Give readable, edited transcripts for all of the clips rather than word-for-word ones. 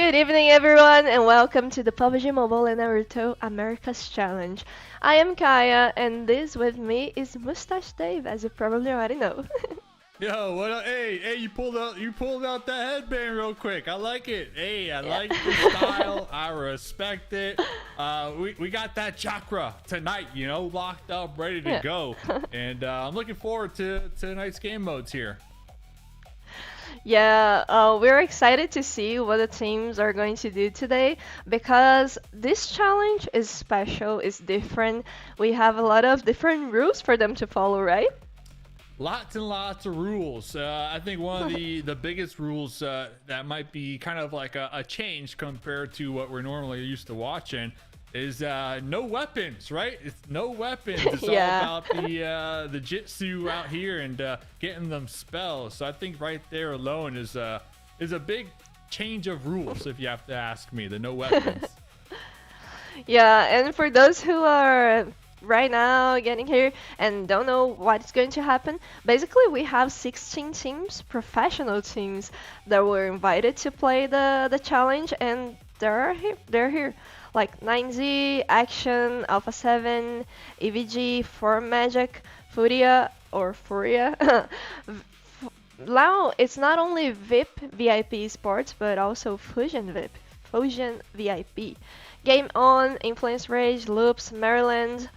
Good evening, everyone, and welcome to the PUBG MOBILE Naruto Americas Challenge. I am Kaya, and this with me is Mustache Dave, as you probably already know. Yo, what up? Hey, you pulled out that headband real quick. I like it. Hey, I like the style. I respect it. We got that chakra tonight, locked up, ready to go. And I'm looking forward to tonight's game modes here. Yeah, we're excited to see what the teams are going to do today because this challenge is special, it's different. We have a lot of different rules for them to follow, right? Lots and lots of rules. I think one of the biggest rules that might be kind of like a change compared to what we're normally used to watching is no weapons, right? It's no weapons. It's Yeah. all about the Jutsu out here and getting them spells. So I think right there alone is a big change of rules, if you have to ask me. The no weapons. Yeah, and for those who are right now getting here and don't know what's going to happen, basically we have 16 teams, professional teams, that were invited to play the challenge, and they're here. They're here. Like 9Z, Action, Alpha 7, EVG, Form Magic, Furia. Now it's not only VIP Sports, but also Fusion VIP. Game On, Influence Rage, Loops, Maryland,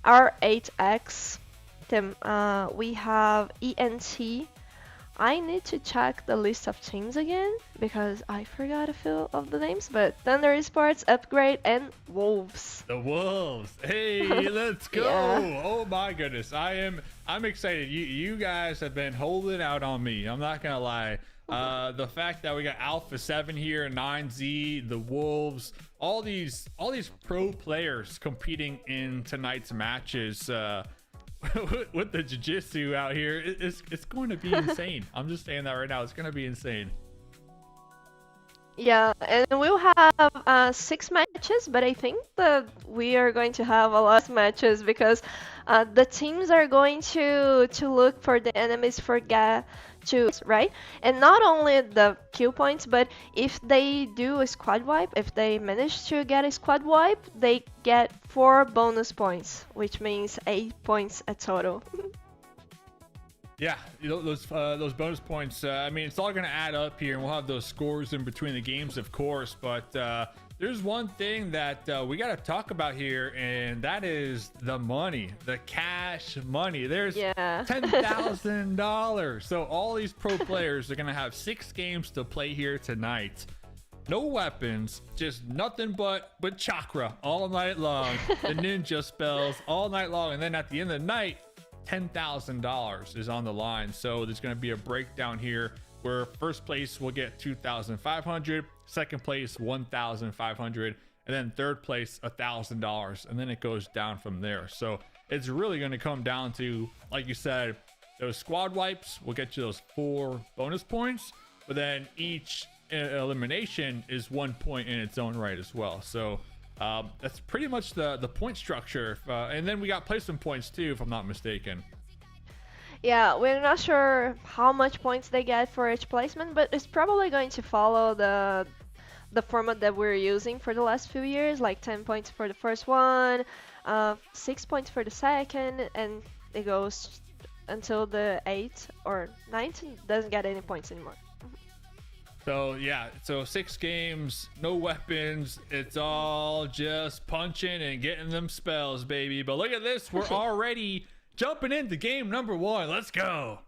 R8X. Then we have ENT. I need to check the list of teams again because I forgot a few of the names. But Thunder Esports, Upgrade, and Wolves. The Wolves. Hey, let's go. Yeah. Oh my goodness. I'm excited. You guys have been holding out on me. I'm not gonna lie. The fact that we got Alpha 7 here, 9Z, the Wolves, all these pro players competing in tonight's matches with the jiu-jitsu out here, it's going to be insane. I'm just saying that right now. It's going to be insane. Yeah, and we'll have 6 matches, but I think that we are going to have a lot of matches because the teams are going to look for the enemies for get to right, and not only the kill points, but if they do a squad wipe, if they manage to get a squad wipe, they get 4 bonus points, which means 8 points a total. Yeah, those bonus points. I mean, it's all going to add up here, and we'll have those scores in between the games, of course. But there's one thing that we got to talk about here, and that is the money, the cash money. There's $10,000. So all these pro players are going to have 6 games to play here tonight. No weapons, just nothing but chakra all night long. The ninja spells all night long, and then at the end of the night, $10,000 is on the line. So there's going to be a breakdown here where first place will get 2,500, second place 1,500, and then third place $1,000, and then it goes down from there. So it's really going to come down to, like you said, those squad wipes will get you those 4 bonus points, but then each elimination is 1 point in its own right as well. So that's pretty much the point structure, and then we got placement points too, if I'm not mistaken. Yeah, we're not sure how much points they get for each placement, but it's probably going to follow the format that we're using for the last few years, like 10 points for the first one, 6 points for the second, and it goes until the 8 or 19 doesn't get any points anymore. So yeah, so 6 games, no weapons. It's all just punching and getting them spells, baby. But look at this, we're already jumping into game number 1. Let's go.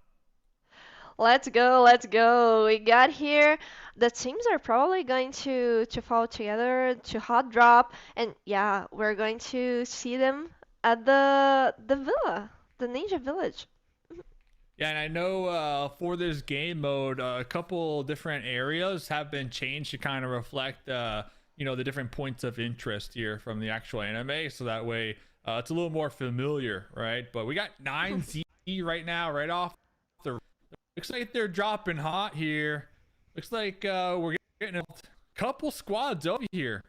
Let's go, let's go. We got here. The teams are probably going to fall together to hot drop, and yeah, we're going to see them at the villa, the ninja village. Yeah, and I know for this game mode, a couple different areas have been changed to kind of reflect, the different points of interest here from the actual anime. So that way, it's a little more familiar, right? But we got 9Z right now, right off the. Looks like they're dropping hot here. Looks like we're getting a couple squads over here.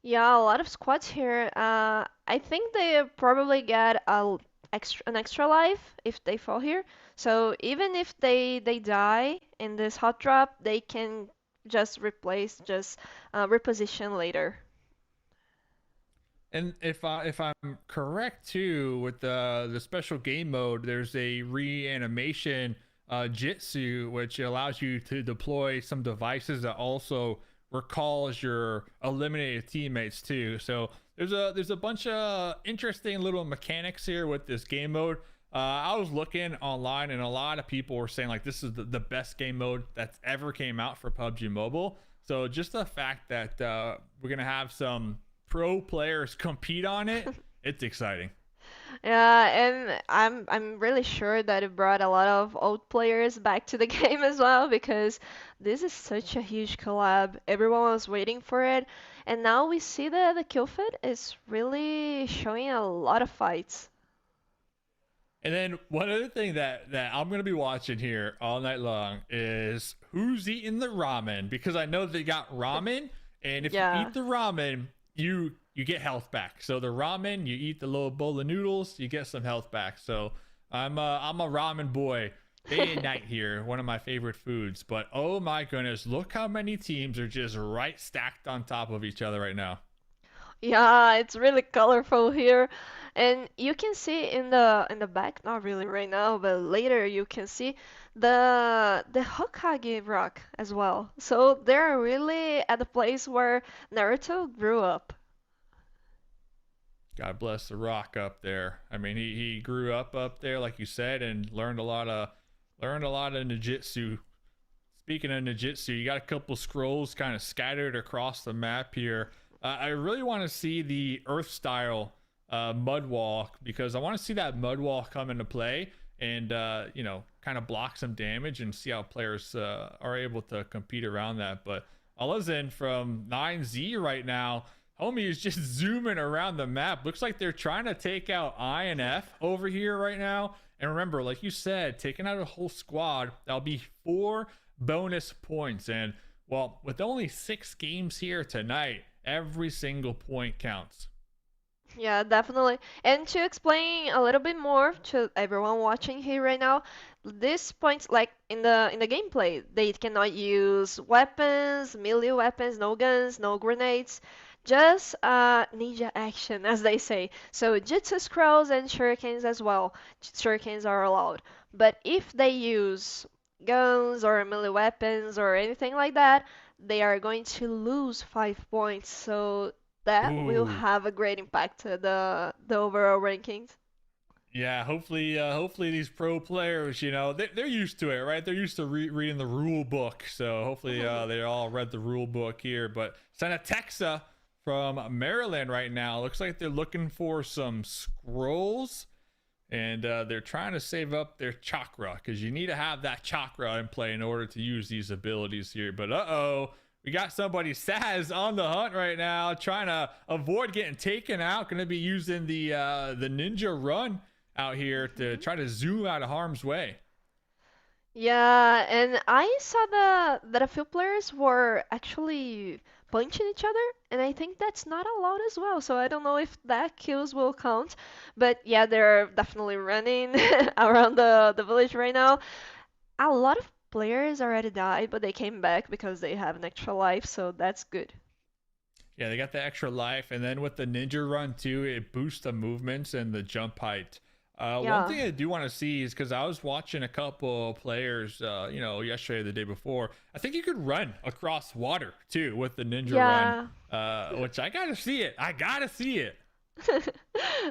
Yeah, a lot of squads here. I think they probably get an extra life if they fall here. So even if they die in this hot drop, they can just replace, just reposition later. And if I'm correct too, with the special game mode, there's a reanimation Jitsu, which allows you to deploy some devices that also recalls your eliminated teammates too. So there's a bunch of interesting little mechanics here with this game mode. I was looking online, and a lot of people were saying like this is the best game mode that's ever came out for PUBG Mobile. So just the fact that we're gonna have some pro players compete on it, it's exciting. Yeah, and I'm really sure that it brought a lot of old players back to the game as well because this is such a huge collab. Everyone was waiting for it, and now we see that the kill feed is really showing a lot of fights. And then one other thing that I'm gonna be watching here all night long is who's eating the ramen, because I know they got ramen, and if you Yeah. eat the ramen, you get health back. So the ramen, you eat the little bowl of noodles, you get some health back. So I'm a ramen boy day and night here, one of my favorite foods. But oh my goodness, look how many teams are just right stacked on top of each other right now. Yeah, it's really colorful here. And you can see in the back, not really right now, but later you can see the Hokage rock as well. So they're really at the place where Naruto grew up. God bless the Rock up there. I mean, he grew up there, like you said, and learned a lot of ninjutsu. Speaking of ninjutsu, you got a couple scrolls kind of scattered across the map here. I really want to see the Earth style mud wall, because I want to see that mud wall come into play and kind of block some damage and see how players are able to compete around that. But Alazin from 9Z right now, homie is just zooming around the map. Looks like they're trying to take out INF over here right now. And remember, like you said, taking out a whole squad, that'll be 4 bonus points. And well, with only 6 games here tonight, every single point counts. Yeah, definitely. And to explain a little bit more to everyone watching here right now, these points, like in the gameplay, they cannot use weapons, melee weapons, no guns, no grenades, just ninja action, as they say. So Jutsu Scrolls and Shurikens as well. Shurikens are allowed. But if they use guns or melee weapons or anything like that, they are going to lose 5 points. So that will Ooh. have a great impact to the overall rankings. Yeah, hopefully these pro players, they're used to it, right? They're used to reading the rule book. So hopefully they all read the rule book here. But Texa from Maryland right now looks like they're looking for some scrolls, and they're trying to save up their chakra, because you need to have that chakra in play in order to use these abilities here. But we got somebody Saz on the hunt right now, trying to avoid getting taken out. Going to be using the ninja run out here to try to zoom out of harm's way. Yeah, and I saw that a few players were actually punching each other, and I think that's not allowed as well. So I don't know if that kills will count, but yeah, they're definitely running around the village right now. A lot of players already died, but they came back because they have an extra life, so that's good. Yeah, they got the extra life, and then with the ninja run too, it boosts the movements and the jump height. One Yeah. thing I do want to see is, because I was watching a couple players, yesterday or the day before. I think you could run across water too with the ninja run, Yeah. which I gotta see it. I gotta see it.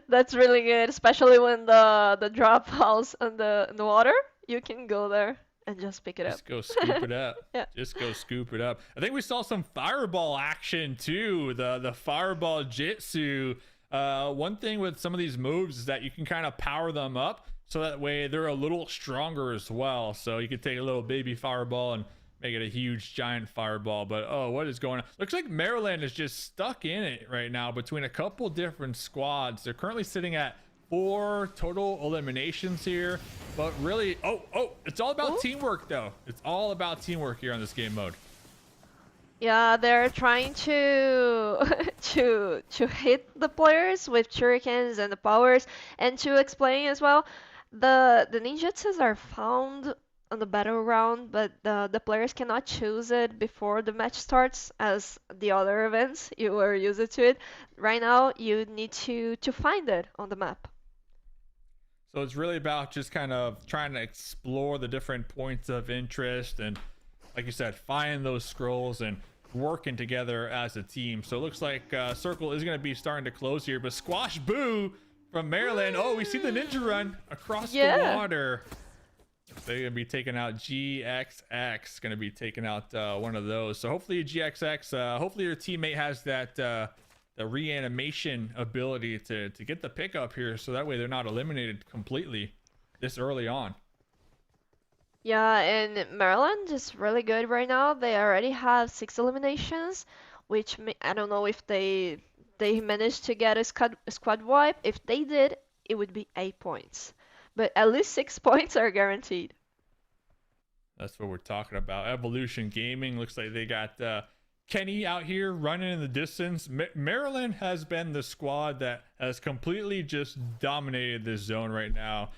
That's really good, especially when the drop falls in the water. You can go there and just pick it up. Just go scoop it up. Yeah. Just go scoop it up. I think we saw some fireball action too. The fireball jitsu. One thing with some of these moves is that you can kind of power them up, so that way they're a little stronger as well. So you could take a little baby fireball and make it a huge giant fireball. But oh, what is going on? Looks like Maryland is just stuck in it right now between a couple different squads. They're currently sitting at 4 total eliminations here. But really, it's all about Ooh. teamwork though. It's all about teamwork here on this game mode. Yeah, they're trying to to hit the players with shurikens and the powers, and to explain as well, the ninjutsus are found on the battle round, but the players cannot choose it before the match starts as the other events you were used to it. Right now, you need to find it on the map. So it's really about just kind of trying to explore the different points of interest and, like you said, find those scrolls and working together as a team. So it looks like Circle is going to be starting to close here, but Squash Boo from Maryland. Oh, we see the ninja run across the water. They're going to be taking out GXX, going to be taking out one of those. So hopefully GXX, hopefully your teammate has that the reanimation ability to get the pickup here, so that way they're not eliminated completely this early on. Yeah, and Maryland is really good right now. They already have 6 eliminations, which I don't know if they managed to get a squad wipe. If they did, it would be 8 points, but at least 6 points are guaranteed. That's what we're talking about. Evolution Gaming looks like they got Kenny out here running in the distance. Maryland has been the squad that has completely just dominated this zone right now.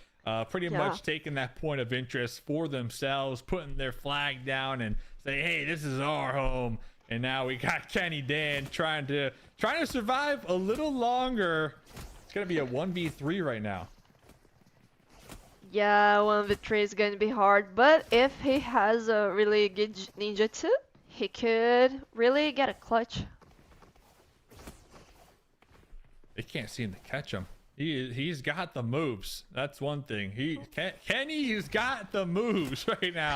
Pretty much taking that point of interest for themselves, putting their flag down and say, hey, this is our home. And now we got Kenny Dan trying to survive a little longer. It's gonna be a 1v3 right now. Yeah, 1v3 is going to be hard, but if he has a really good ninjutsu, he could really get a clutch. They can't seem to catch him. He's got the moves. That's one thing. Kenny's got the moves right now.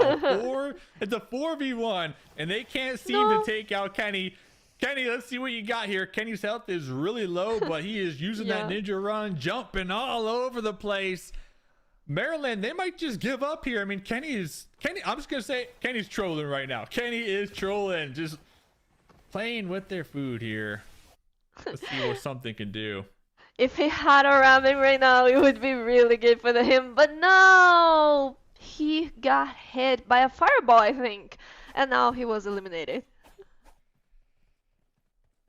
It's a 4v1, and they can't seem to take out Kenny. Kenny, let's see what you got here. Kenny's health is really low, but he is using that ninja run, jumping all over the place. Maryland, they might just give up here. I mean, Kenny, I'm just gonna say Kenny's trolling right now. Kenny is trolling, just playing with their food here. Let's see what something can do. If he had a ramen right now, it would be really good for him, but no! He got hit by a fireball, I think, and now he was eliminated.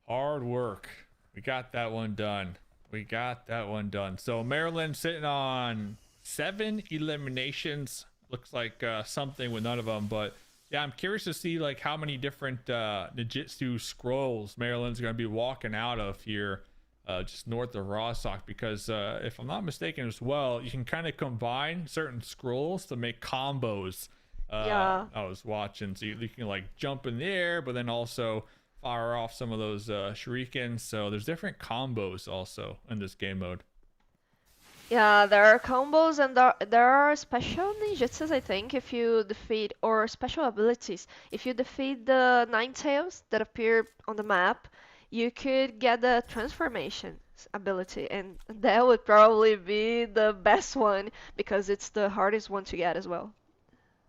Hard work. We got that one done. So Maryland sitting on 7 eliminations. Looks like something with none of them, but yeah, I'm curious to see like how many different Jutsu Scrolls Maryland's going to be walking out of here just north of Rostock, because if I'm not mistaken as well, you can kind of combine certain scrolls to make combos. I was watching, so you can like jump in the air, but then also fire off some of those shurikens. So there's different combos also in this game mode. Yeah, there are combos and there are special ninjutsus, I think, if you defeat, or special abilities. If you defeat the 9 tails that appear on the map, you could get the transformation ability, and that would probably be the best one because it's the hardest one to get as well.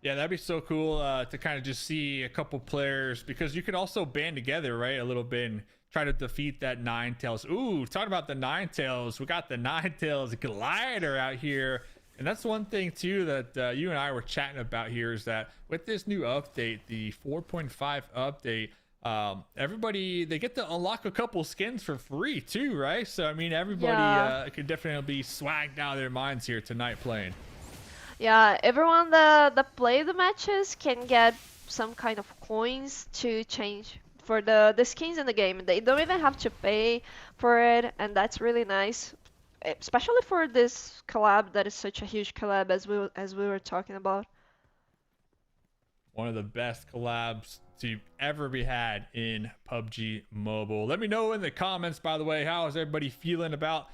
Yeah, that'd be so cool to kind of just see a couple players, because you could also band together, right, a little bit and try to defeat that 9 tails. Ooh, talking about the 9 tails, we got the 9 tails glider out here. And that's one thing too that you and I were chatting about here, is that with this new update, the 4.5 update, everybody, they get to unlock a couple skins for free too, right? So I mean, everybody could definitely be swagged out of their minds here tonight playing. Yeah, everyone that play the matches can get some kind of coins to change for the skins in the game. They don't even have to pay for it, and that's really nice, especially for this collab that is such a huge collab as we were talking about. One of the best collabs to ever be had in PUBG Mobile. Let me know in the comments, by the way, how is everybody feeling about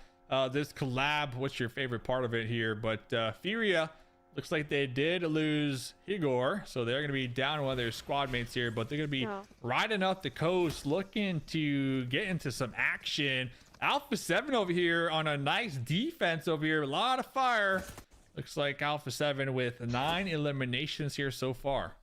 this collab? What's your favorite part of it here? But Furia, looks like they did lose Igor, so they're going to be down one of their squad mates here, but they're going to be riding up the coast, looking to get into some action. Alpha 7 over here on a nice defense over here, a lot of fire. Looks like Alpha 7 with 9 eliminations here so far.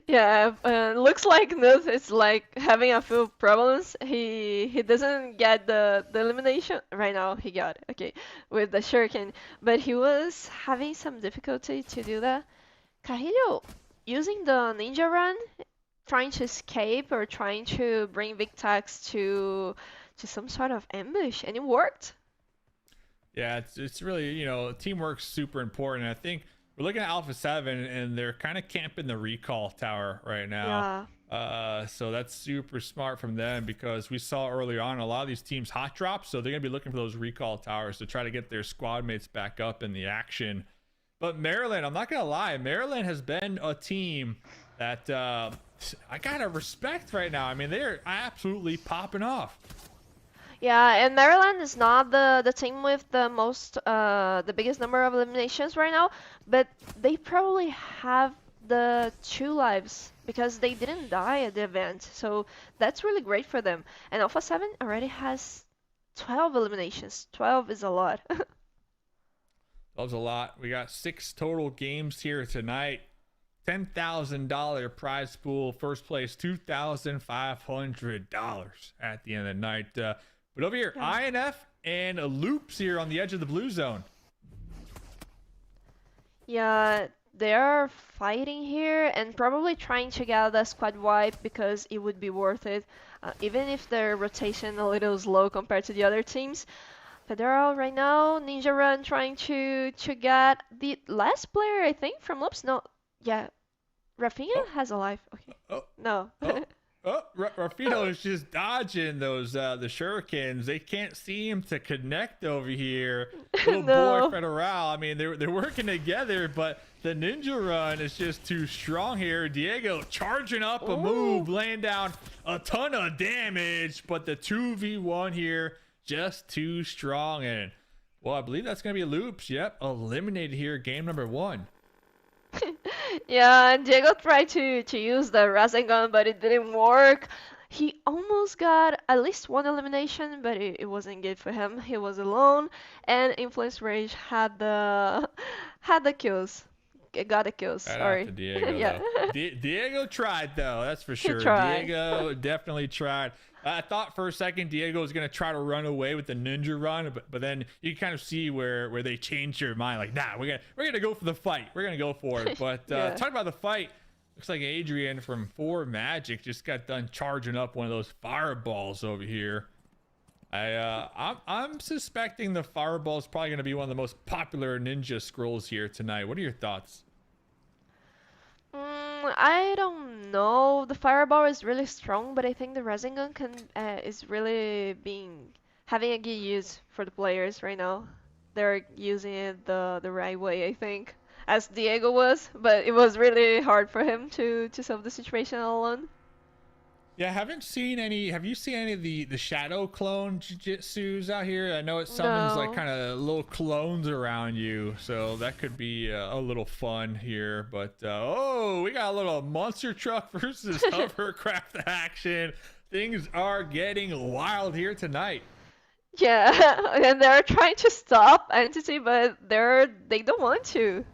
Yeah, looks like Nuth is like having a few problems. He doesn't get the elimination right now. He got it, okay, with the Shuriken, but he was having some difficulty to do that. Carrillo using the ninja run, trying to escape or trying to bring Victax to some sort of ambush, and it worked. Yeah, it's really, you know, teamwork's super important. I think we're looking at Alpha 7, and they're kind of camping the recall tower right now. Yeah. So that's super smart from them, because we saw early on a lot of these teams hot drop, so they're gonna be looking for those recall towers to try to get their squad mates back up in the action. But Maryland, I'm not gonna lie, Maryland has been a team that I gotta respect right now. I mean, they're absolutely popping off. Yeah, and Maryland is not the team with the biggest number of eliminations right now, but they probably have the 2 lives because they didn't die at the event. So that's really great for them. And Alpha 7 already has 12 eliminations. 12 is a lot. That was a lot. We got 6 total games here tonight. $10,000 prize pool. First place, $2,500 at the end of the night. But over here, Yeah. INF and Loops here on the edge of the blue zone. Yeah, they are fighting here and probably trying to get the squad wipe because it would be worth it, even if their rotation a little slow compared to the other teams. But they're all right now. Ninja Run trying to get the last player, I think, from Loops. No, yeah, Rafinha Oh. has a life. Okay, Oh, no. oh, oh, Rafino is just dodging those the Shurikens. They can't see him to connect over here. Little No. boy Federal. I mean, they're working together, but the Ninja Run is just too strong here. Diego charging up a move, laying down a ton of damage, but the 2v1 here just too strong. And well, I believe that's gonna be Loops. Yep, eliminated here, game number 1. Yeah, and Diego tried to use the Rasengan, but it didn't work. He almost got at least one elimination, but it wasn't good for him. He was alone, and Influence Rage had the had the kills. Got the kills. Shout out Sorry. to Diego. Yeah. Diego tried though, that's for sure. tried. Diego definitely tried. I thought for a second Diego was gonna try to run away with the Ninja Run, but then you kind of see where they changed their mind. Like, nah, we're gonna go for the fight. We're gonna go for it. But Yeah. talking about the fight, looks like Adrian from 4 Magic just got done charging up one of those fireballs over here. I'm suspecting the fireball is probably gonna be one of the most popular ninja scrolls here tonight. What are your thoughts? I don't know. The fireball is really strong, but I think the Rasengan is really having a good use for the players right now. They're using it the right way, I think, as Diego was, but it was really hard for him to solve the situation all alone. Yeah, I haven't seen any. Have you seen any of the shadow clone jujitsus out here? I know it summons like No. kind of little clones around you, so that could be a little fun here. But oh, we got a little monster truck versus hovercraft action. Things are getting wild here tonight. Yeah, and they're trying to stop Entity, but they don't want to.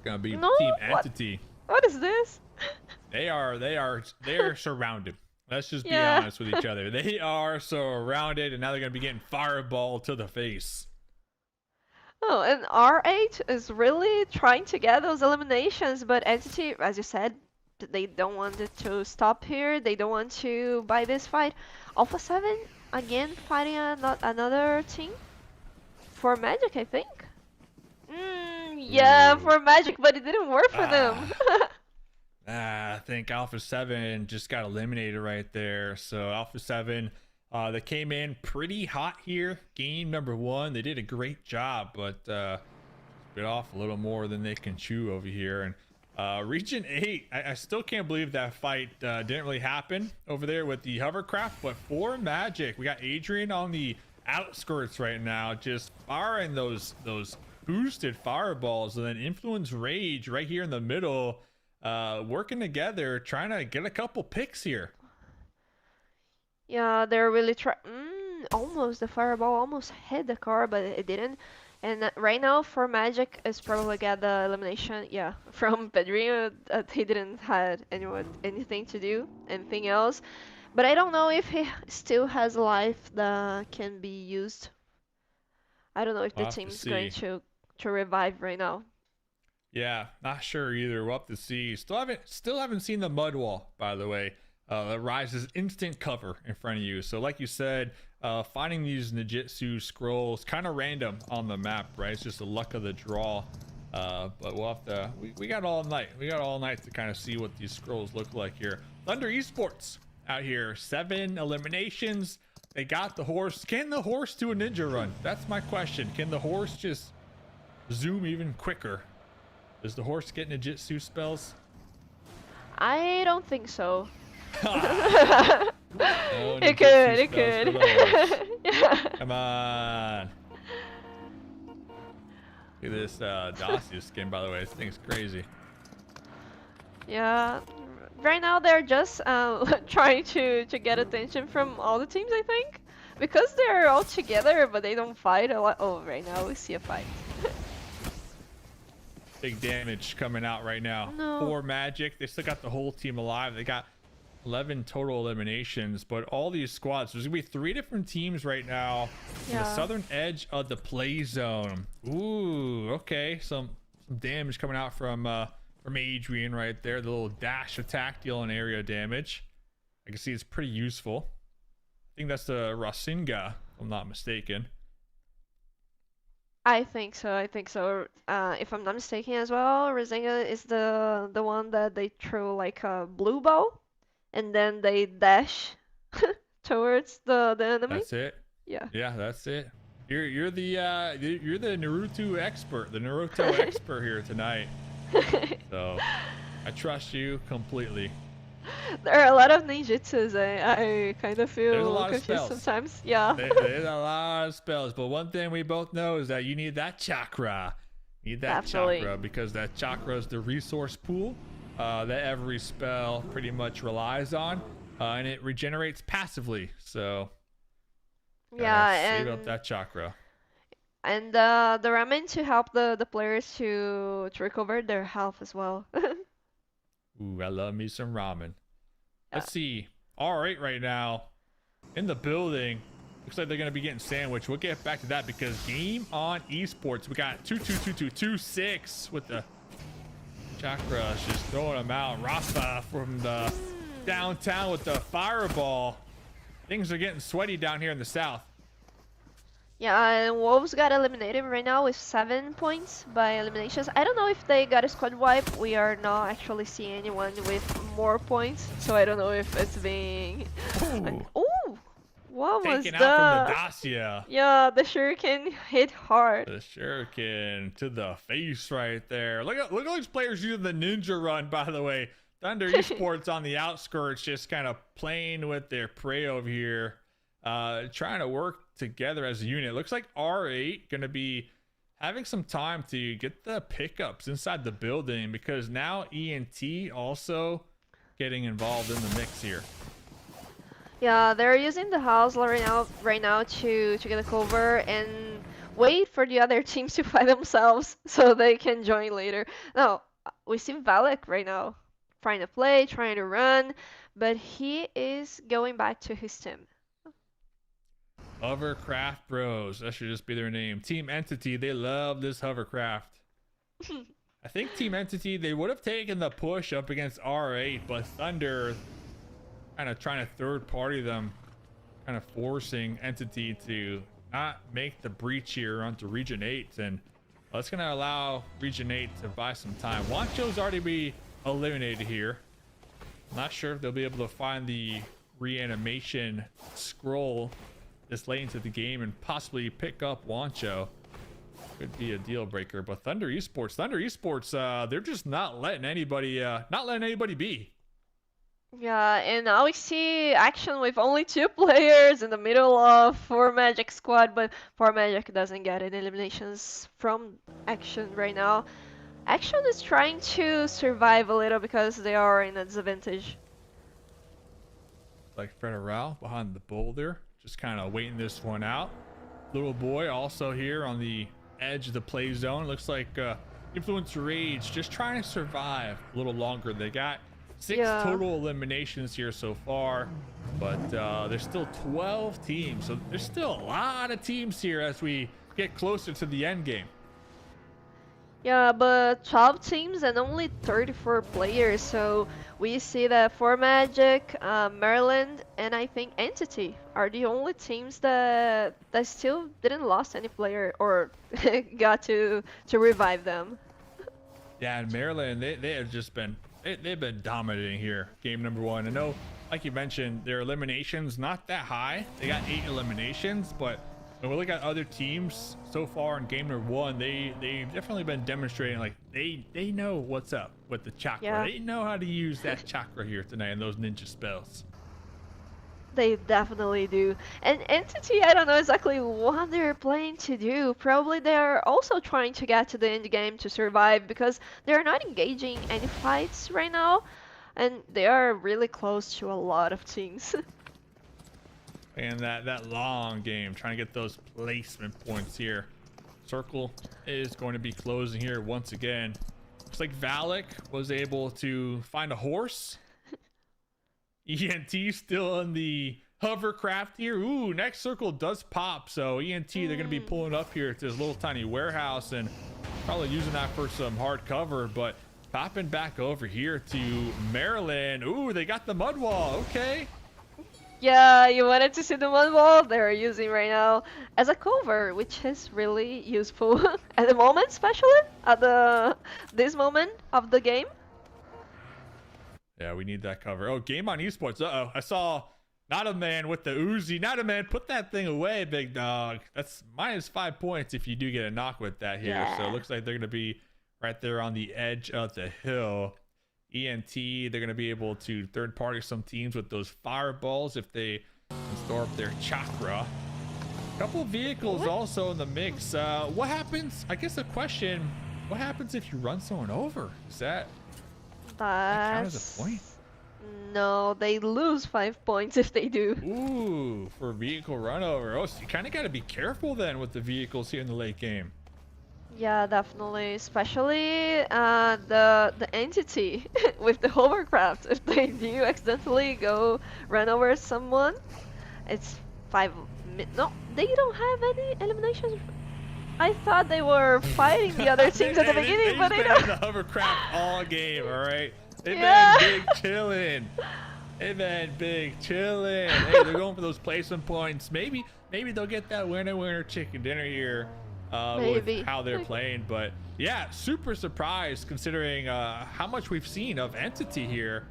Gonna be No, Team what? Entity. What is this? They're surrounded. Let's just be Yeah. honest with each other. They are surrounded, and now they're gonna be getting fireball to the face. Oh, and R8 is really trying to get those eliminations, but Entity, as you said, they don't want it to stop here. They don't want to buy this fight. Alpha 7 again fighting another team for Magic, I think. Yeah, Ooh. for Magic, but it didn't work for them. I think Alpha 7 just got eliminated right there. So Alpha 7, they came in pretty hot here. Game number 1. They did a great job, but bit off a little more than they can chew over here. And Region 8, I still can't believe that fight didn't really happen over there with the hovercraft. But for Magic, we got Adrian on the outskirts right now, just firing those boosted fireballs, and then Influence Rage right here in the middle, working together, trying to get a couple picks here. Yeah, they're really almost the fireball almost hit the car, but it didn't. And right now for Magic is probably get the elimination. Yeah, from Pedrinho. He didn't had anything to do, anything else. But I don't know if he still has a life that can be used. I don't know if the We'll have to team's going see. to revive right now. Yeah, not sure either. We'll have to see. Still haven't seen the mud wall, by the way. that rises instant cover in front of you. So like you said, finding these Jutsu Scrolls kind of random on the map, right? It's just the luck of the draw. But we'll have to, we got all night. We got all night to kind of see what these scrolls look like here. Thunder Esports out here, 7 eliminations. They got the horse. Can the horse do a ninja run? That's my question. Can the horse just zoom even quicker? Does the horse get ninjutsu spells? I don't think so. No It ninjutsu could, it spells for could. the horse. Yeah. Come on. Look at this Dacia skin, by the way. This thing's crazy. Yeah. Right now they're just trying to get attention from all the teams, I think. Because they're all together, but they don't fight a lot. Oh, right now we see a fight. Big damage coming out right now. No. 4 magic. They still got the whole team alive. They got 11 total eliminations, but all these squads, there's gonna be 3 different teams right now in the southern edge of the play zone. Ooh, okay, some damage coming out from Adrian right there. The little dash attack dealing area damage. I can see it's pretty useful. I think that's the Rasengan, if I'm not mistaken. I think so. I think so. If I'm not mistaken as well, Rasengan is the one that they throw like a blue ball, and then they dash towards the enemy. That's it. Yeah. Yeah, that's it. You're the Naruto expert, the Naruto expert here tonight. So I trust you completely. There are a lot of ninjutsus. I kind of There's a feel lot of confused spells. sometimes. Yeah. There's a lot of spells, but one thing we both know is that you need that chakra. You need that Definitely. chakra because that chakra is the resource pool that every spell pretty much relies on, and it regenerates passively. So Yeah, save up that chakra. and the ramen to help the players to recover their health as well. Ooh, I love me some ramen. Yeah. Let's see. All right now in the building. Looks like they're gonna be getting sandwiched. We'll get back to that because game on esports. We got 2-2-2-2-2-6 with the chakra just throwing them out. Rafa from the downtown with the fireball. Things are getting sweaty down here in the south. Yeah, and Wolves got eliminated right now with 7 points by eliminations. I don't know if they got a squad wipe. We are not actually seeing anyone with more points, so I don't know if it's being. Ooh, Ooh, what was taken out from the that? Dacia. Yeah, the Shuriken hit hard. The shuriken to the face right there. Look at all these players using the ninja run, by the way. Thunder Esports on the outskirts, just kind of playing with their prey over here, trying to work together as a unit. Looks like R8 gonna be having some time to get the pickups inside the building because now ENT also getting involved in the mix here. Yeah, they're using the house right now to get a cover and wait for the other teams to fight themselves so they can join later. No, we see Valak right now trying to play, trying to run, but he is going back to his team. Hovercraft Bros. That should just be their name. Team Entity, they love this hovercraft. I think Team Entity, they would have taken the push up against R8, but Thunder kind of trying to third party them, kind of forcing Entity to not make the breach here onto Region 8. And that's going to allow Region 8 to buy some time. Wancho's already be eliminated here. Not sure if they'll be able to find the reanimation scroll this late into the game and possibly pick up Wancho. Could be a deal breaker, but Thunder Esports, they're just not letting anybody be. Yeah, and now we see action with only 2 players in the middle of 4 Magic squad, but 4 Magic doesn't get any eliminations from Action right now. Action is trying to survive a little because they are in a disadvantage. Like Fred Rao behind the boulder, just kind of waiting this one out. Little boy also here on the edge of the play zone. Looks like Influence Rage just trying to survive a little longer. They got 6 total eliminations here so far, but there's still 12 teams, so there's still a lot of teams here as we get closer to the end game. Yeah, but 12 teams and only 34 players, so we see that for Magic, Maryland, and I think Entity are the only teams that still didn't lost any player or got to revive them. Yeah, and Maryland, they have just been they've been dominating here. Game number one. I know, like you mentioned, their eliminations not that high. They got 8 eliminations, but when we look at other teams so far in game number one, they've definitely been demonstrating like they know what's up with the chakra. Yeah. They know how to use that chakra here tonight and those ninja spells. They definitely do. And Entity, I don't know exactly what they're planning to do. Probably they're also trying to get to the end game to survive because they're not engaging any fights right now, and they are really close to a lot of teams. And that long game, trying to get those placement points here. Circle is going to be closing here once again. Looks like Valak was able to find a horse. ENT still in the hovercraft here. Ooh, next circle does pop. So ENT, they're going to be pulling up here to this little tiny warehouse and probably using that for some hard cover. But popping back over here to Maryland. Ooh, they got the mud wall. Okay. Yeah, you wanted to see the mud wall they're using right now as a cover, which is really useful at the moment, especially at this moment of the game. Yeah, we need that cover. Oh, game on esports. Uh-oh. I saw not a man with the Uzi. Not a man. Put that thing away, big dog. That's -5 points if you do get a knock with that here. Yeah. So it looks like they're going to be right there on the edge of the hill. ENT, they're going to be able to third party some teams with those fireballs if they can store up their chakra. Couple vehicles also in the mix. What happens? I guess the question, what happens if you run someone over? Is that count as a point? No, they lose 5 points if they do. Ooh, for vehicle run over. Oh, so you kind of got to be careful then with the vehicles here in the late game. Yeah, definitely, especially the entity with the hovercraft. If they do accidentally go run over someone, it's no, they don't have any eliminations. I thought they were fighting the other teams at the beginning, but they don't. don't. They've been in the hovercraft all game, all right? They've Yeah. been big chilling. They've been big chilling. Hey, they're going for those placement points. Maybe they'll get that winner chicken dinner here with how they're playing. But yeah, super surprised considering how much we've seen of Entity here.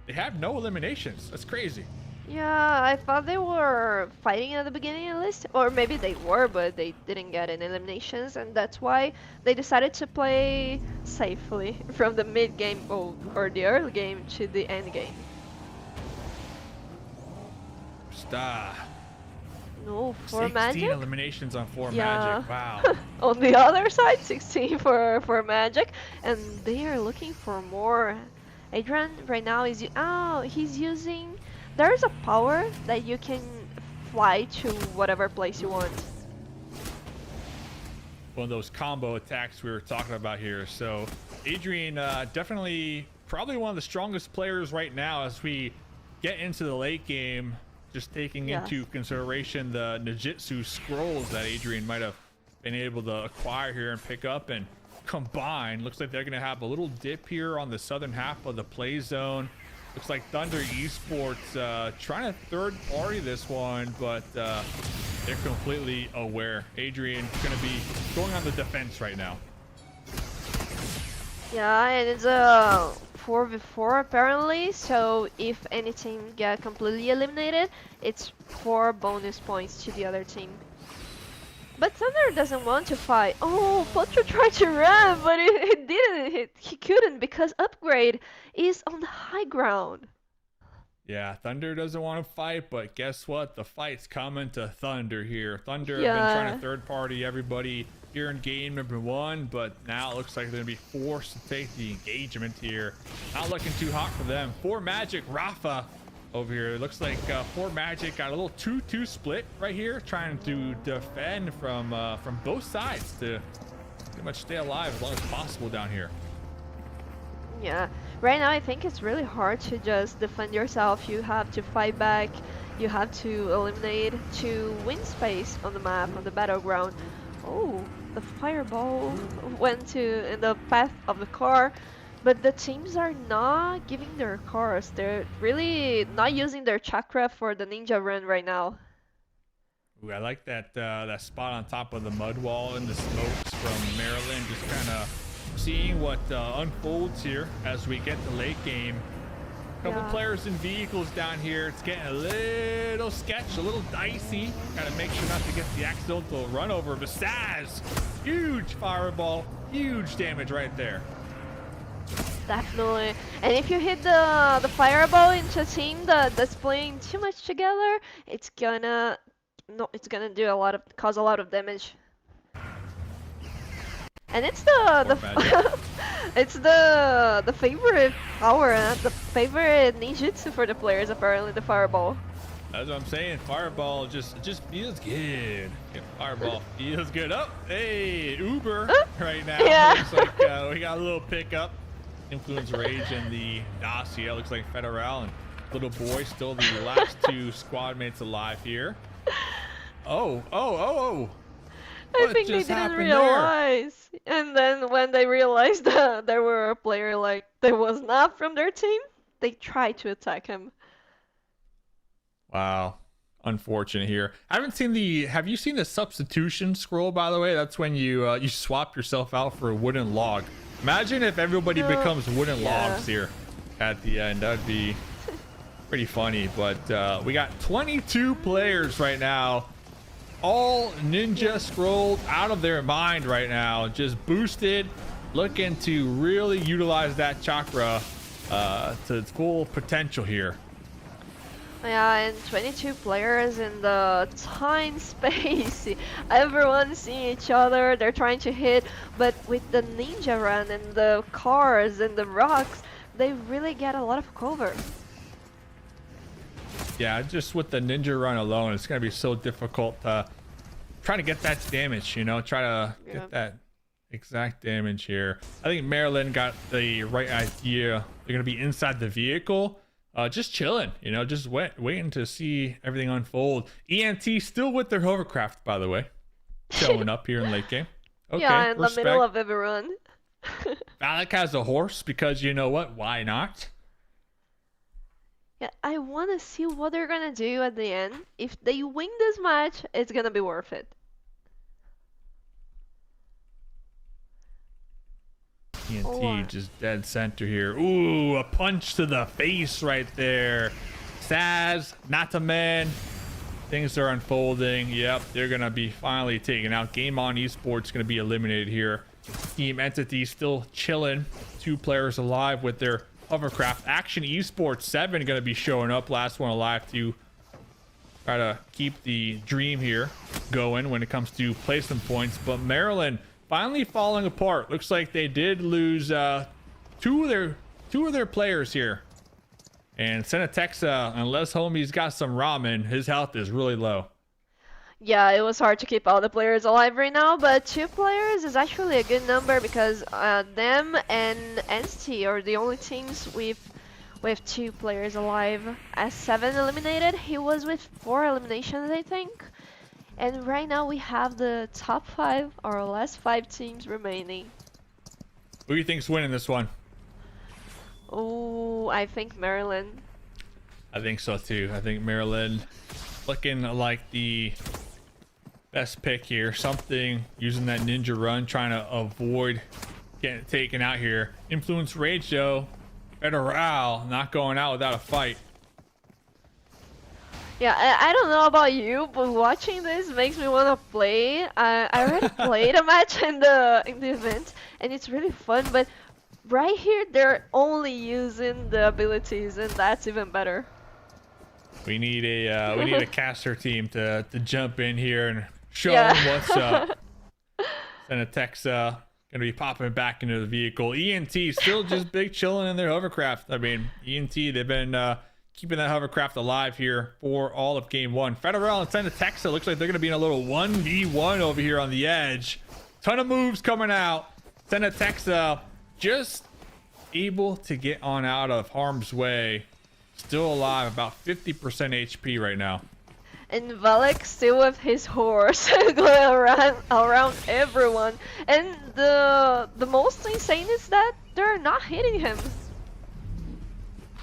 They have no eliminations. That's crazy. Yeah, I thought they were fighting at the beginning at least, or maybe they were, but they didn't get any eliminations, and that's why they decided to play safely from the mid game or the early game to the end game. Star. No, for 16 Magic? eliminations on 4 Yeah. Magic. Wow. On the other side, 16 for Magic, and they are looking for more. Adrian right now is he's using. There's a power that you can fly to whatever place you want. One of those combo attacks we were talking about here. So Adrian, definitely probably one of the strongest players right now as we get into the late game, just taking into consideration the Jutsu Scrolls that Adrian might have been able to acquire here and pick up and combine. Looks like they're going to have a little dip here on the southern half of the play zone. Looks like Thunder Esports trying to third party this one, but they're completely aware. Adrian going to be going on the defense right now. Yeah, and it's a 4v4 apparently, so if any team get completely eliminated, it's 4 bonus points to the other team. But Thunder doesn't want to fight. Oh, Potro tried to run, but he didn't. He couldn't because Upgrade is on the high ground. Yeah, Thunder doesn't want to fight, but guess what? The fight's coming to Thunder here. Thunder have been trying to third party everybody here in game number 1, but now it looks like they're going to be forced to take the engagement here. Not looking too hot for them. 4 Magic, Rafa over here. It looks like 4 Magic got a little 2-2 split right here, trying to defend from both sides to pretty much stay alive as long as possible down here. Yeah, right now I think it's really hard to just defend yourself. You have to fight back, you have to eliminate to win space on the map, on the battleground. Oh, the fireball went to in the path of the car, but the teams are not giving their cars. They're really not using their chakra for the ninja run right now. Ooh, I like that spot on top of the mud wall and the smokes from Maryland. Just kind of seeing what unfolds here as we get the late game. Couple Yeah. players in vehicles down here. It's getting a little sketch, a little dicey. Gotta make sure not to get the accidental run over. But Saz, huge fireball, huge damage right there. Definitely. And if you hit the fireball into a team that's playing too much together, it's gonna no, it's gonna do a lot of cause a lot of damage. And it's More magic. it's the favorite power, the favorite ninjutsu for the players apparently, the fireball. That's what I'm saying. Fireball just feels good. Yeah, fireball feels good. Oh, hey, Uber right now. Yeah. Looks like we got a little pickup. Influence Rage and the dossier. Looks like Federal and Little Boy still the last two squad mates alive here. Oh. I What think they just didn't happened realize. And then when they realized that there were a player like that was not from their team, they tried to attack him. Wow. Unfortunate here. I haven't seen the. Have you seen the substitution scroll? By the way, that's when you swap yourself out for a wooden log. Imagine if everybody No. becomes wooden Yeah. logs here at the end. That'd be pretty funny. But we got 22 players right now, all ninja scrolled out of their mind right now, just boosted, looking to really utilize that chakra to its full potential here. Yeah, and 22 players in the time space. Everyone seeing each other, they're trying to hit, but with the ninja run and the cars and the rocks, they really get a lot of cover. Yeah, just with the ninja run alone, it's gonna be so difficult trying to get that damage, try to Yeah. get that exact damage here. I think Maryland got the right idea. They're gonna be inside the vehicle, just chilling, just waiting to see everything unfold. ENT still with their hovercraft, by the way, showing up here in late game. Okay, Yeah, in the respect. middle of everyone. Alec has a horse because you know what? Why not? Yeah, I want to see what they're gonna do at the end. If they win this match, it's gonna be worth it. TNT Or- just dead center here. Ooh, a punch to the face right there. Saz, not a man. Things are unfolding. Yep, they're going to be finally taken out. Game On Esports going to be eliminated here. Team Entity still chilling. 2 players alive with their hovercraft. Action Esports 7 going to be showing up. Last one alive to try to keep the dream here going when it comes to placement points. But Maryland finally falling apart. Looks like they did lose two of their players here. And Senatexa, unless homie's got some ramen, his health is really low. Yeah, it was hard to keep all the players alive right now, but 2 players is actually a good number because them and NCT are the only teams with 2 players alive. S7 eliminated, he was with 4 eliminations, I think. And right now we have the top 5 or last 5 teams remaining. Who do you think's winning this one? Oh, I think Maryland. I think so too. I think Maryland looking like the best pick here. Something using that ninja run, trying to avoid getting taken out here. Influence Rage though. Federal not going out without a fight. Yeah, I don't know about you, but watching this makes me want to play. I already played a match in the event, and it's really fun. But right here, they're only using the abilities, and that's even better. We need a caster team to jump in here and show Yeah. them what's up. Senatexa gonna be popping back into the vehicle. ENT still just big chilling in their hovercraft. I mean, ENT, they've been keeping that hovercraft alive here for all of game 1. Federal and Senatexa looks like they're gonna be in a little 1v1 over here on the edge. Ton of moves coming out. Senatexa just able to get on out of harm's way. Still alive, about 50% HP right now. and Valek still with his horse going around everyone. And the most insane is that they're not hitting him.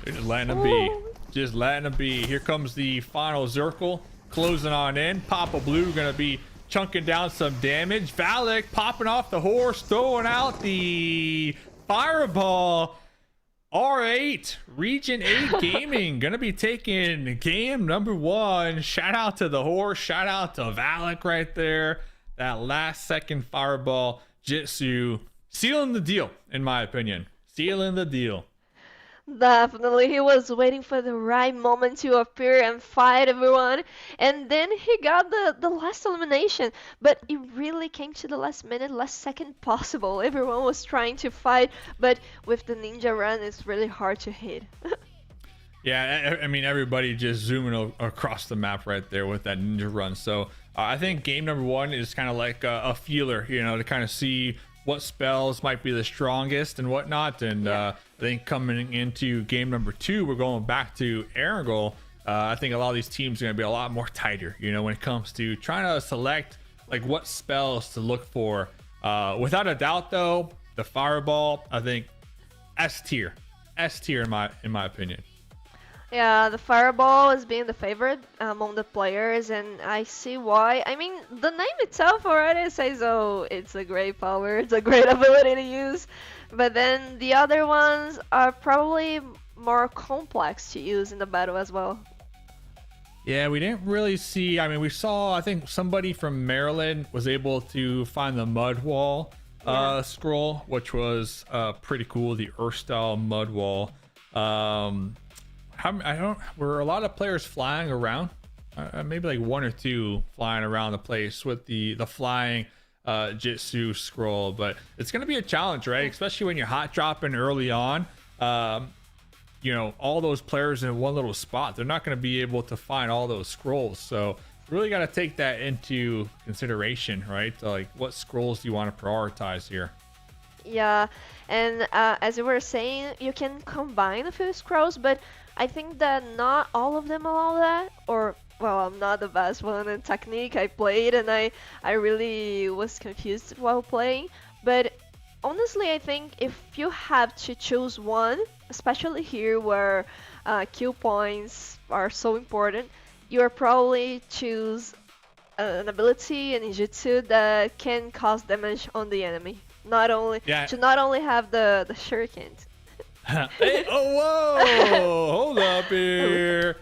They're just letting him be. Just letting him be. Here comes the final circle, closing on in. Papa Blue gonna be chunking down some damage. Valek popping off the horse, throwing out the fireball. R8 Region 8 Gaming gonna be taking game number 1. Shout out to the horse, shout out to Valek right there. That last second fireball, Jutsu sealing the deal, in my opinion. Sealing the deal. Definitely, he was waiting for the right moment to appear and fight everyone, and then he got the last elimination. But it really came to the last minute, last second possible. Everyone was trying to fight, but with the ninja run, it's really hard to hit. Yeah, I mean, everybody just zooming across the map right there with that ninja run. So I think game number 1 is kind of like a feeler, you know, to kind of see what spells might be the strongest and whatnot. And I think coming into game number 2, we're going back to Erangel. I think a lot of these teams are going to be a lot more tighter, you know, when it comes to trying to select like what spells to look for. Without a doubt, though, the fireball, I think S tier in my opinion. Yeah, the fireball is being the favorite among the players, and I see why. I mean, the name itself already says, oh, it's a great power, it's a great ability to use. But then the other ones are probably more complex to use in the battle as well. Yeah, we didn't really see. I mean, we saw, I think somebody from Maryland was able to find the mud wall scroll, which was pretty cool. The Earth style mud wall. Were a lot of players flying around? Maybe like 1 or 2 flying around the place with the flying Jutsu scroll, but it's going to be a challenge, right? Especially when you're hot dropping early on. You know, all those players in one little spot, they're not going to be able to find all those scrolls. So really got to take that into consideration, right? So, like, what scrolls do you want to prioritize here? Yeah, and as you were saying, you can combine a few scrolls, but I think that not all of them allow that, or well, I'm not the best one in technique. I played and I really was confused while playing, but honestly, I think if you have to choose one, especially here where kill points are so important, you are probably choose an ability, an ninjutsu that can cause damage on the enemy. Not only have the shurikens. Hey, oh, whoa! Hold up here.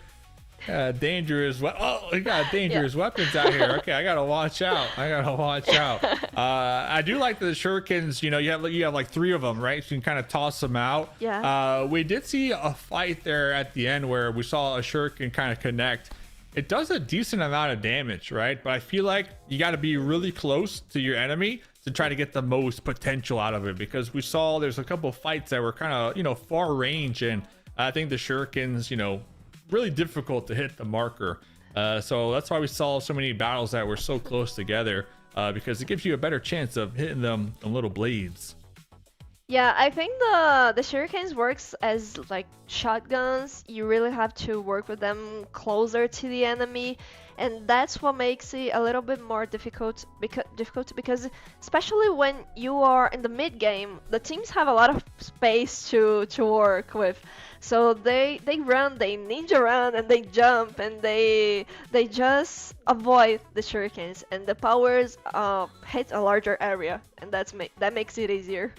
Dangerous. We got dangerous weapons out here. Okay, I gotta watch out. I do like the shurikens. You know, you have like 3 of them, right? So you can kind of toss them out. Yeah. We did see a fight there at the end where we saw a shuriken kind of connect. It does a decent amount of damage, right? But I feel like you got to be really close to your enemy to try to get the most potential out of it, because we saw there's a couple of fights that were kind of, you know, far range, and I think the shurikens, you know, really difficult to hit the marker. So that's why we saw so many battles that were so close together, because it gives you a better chance of hitting them on little blades. Yeah, I think the shurikens works as like shotguns. You really have to work with them closer to the enemy, and that's what makes it a little bit more difficult because especially when you are in the mid game, the teams have a lot of space to work with. So they run, they ninja run, and they jump, and they just avoid the shurikens, and the powers hit a larger area, and that makes it easier.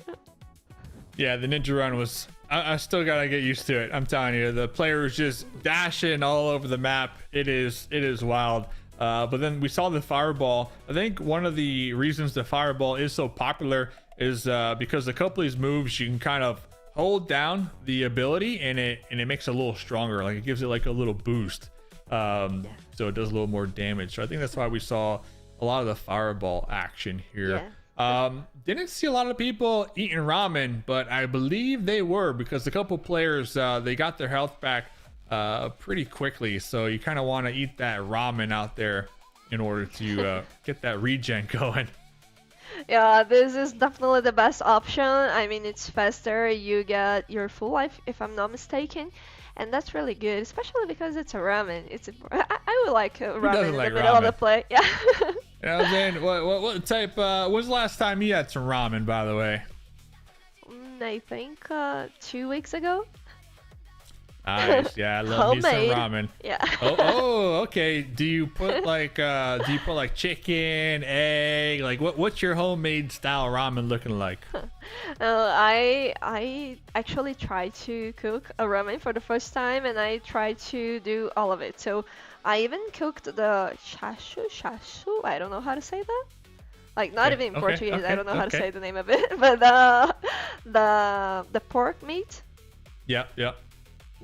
Yeah, the ninja run was, I still gotta get used to it. I'm telling you, the player is just dashing all over the map. It is wild. But then we saw the fireball. I think one of the reasons the fireball is so popular is because a couple of these moves you can kind of hold down the ability, and it makes it a little stronger. Like, it gives it like a little boost. So it does a little more damage. So I think that's why we saw a lot of the fireball action here. Yeah. Didn't see a lot of people eating ramen, but I believe they were, because a couple players they got their health back pretty quickly. So you kind of want to eat that ramen out there in order to get that regen going. Yeah, this is definitely the best option. I mean, it's faster. You get your full life, if I'm not mistaken. and that's really good, especially because it's a ramen. I would like a Who ramen doesn't in the like middle of the ramen? play. Yeah. You know what I'm saying? What type? When's the last time you had some ramen, by the way? I think 2 weeks ago. Nice. Yeah, I love me some Homemade. ramen. Yeah. Okay. Do you put like chicken, egg? Like what's your homemade style ramen looking like? I actually tried to cook a ramen for the first time, and I tried to do all of it. So I even cooked the shashu. I don't know how to say that. Like not Okay, even in okay, Portuguese. I okay, don't know how to okay. say the name of it. But the pork meat. Yep. Yeah.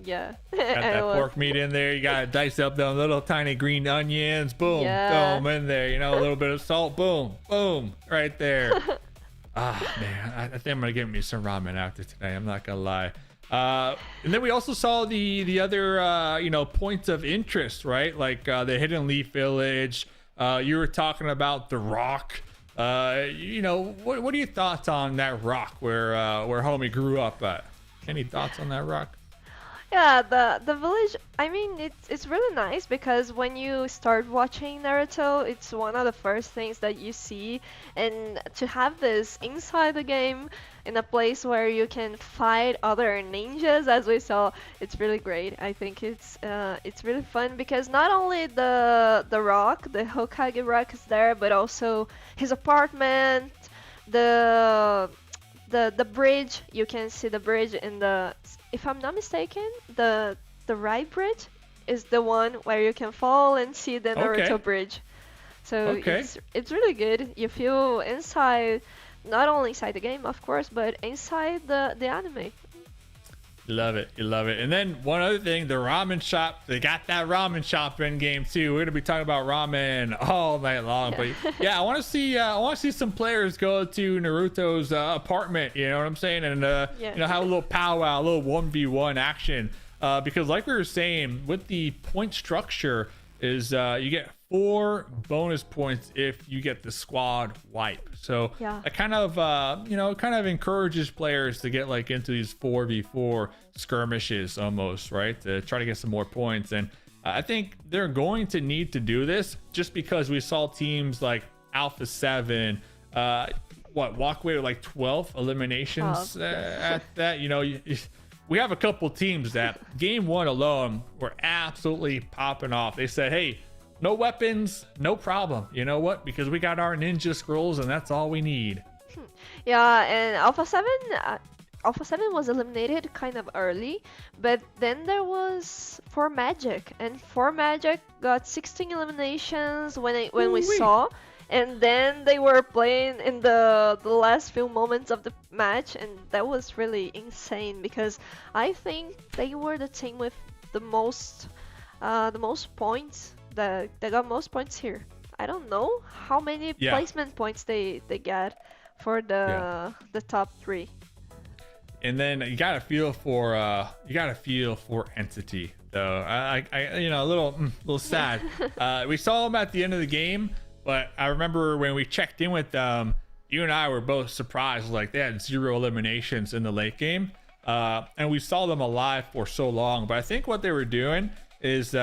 Got And that pork meat in there. You gotta dice up those little tiny green onions. Boom, throw Yeah. them in there. You know, a little bit of salt. Boom, boom, right there. Ah, man, I think I'm gonna get me some ramen after today. I'm not gonna lie. And then we also saw the other points of interest, right? Like the Hidden Leaf Village. You were talking about the rock. What are your thoughts on that rock where homie grew up at? Any thoughts on that rock? Yeah, the village. I mean, it's really nice because when you start watching Naruto, it's one of the first things that you see, and to have this inside the game in a place where you can fight other ninjas, as we saw, it's really great. I think it's really fun because not only the rock, the Hokage rock is there, but also his apartment, the the bridge. You can see the bridge in the, if I'm not mistaken, the right bridge is the one where you can fall and see the Okay. Naruto bridge. So Okay. it's really good. You feel inside, not only inside the game, of course, but inside the anime. Love it. You love it. And then one other thing, the ramen shop, they got that ramen shop in game too. We're gonna be talking about ramen all night long. But yeah, I want to see some players go to Naruto's apartment. You know what I'm saying? And Yeah. have a little powwow, a little 1v1 action. Because like we were saying, with the point structure, is you get 4 bonus points if you get the squad wipe. So Yeah. it kind of kind of encourages players to get like into these 4v4 skirmishes almost, right, to try to get some more points. And I think they're going to need to do this just because we saw teams like Alpha 7 walk away with like 12 eliminations 12, yes. at that. We have a couple teams that game 1 alone were absolutely popping off. They said, hey, no weapons, no problem. You know what? Because we got our ninja scrolls and that's all we need. Yeah, and Alpha 7 was eliminated kind of early, but then there was 4 Magic, and 4 Magic got 16 eliminations when we Ooh-wee. saw, and then they were playing in the last few moments of the match, and that was really insane because I think they were the team with the most points, they got most points here. I don't know how many Yeah. placement points they got for the top 3. And then you gotta feel for Entity though. I a little sad. We saw them at the end of the game, but I remember when we checked in with them, you and I were both surprised. Like they had 0 eliminations in the late game, and we saw them alive for so long. But I think what they were doing is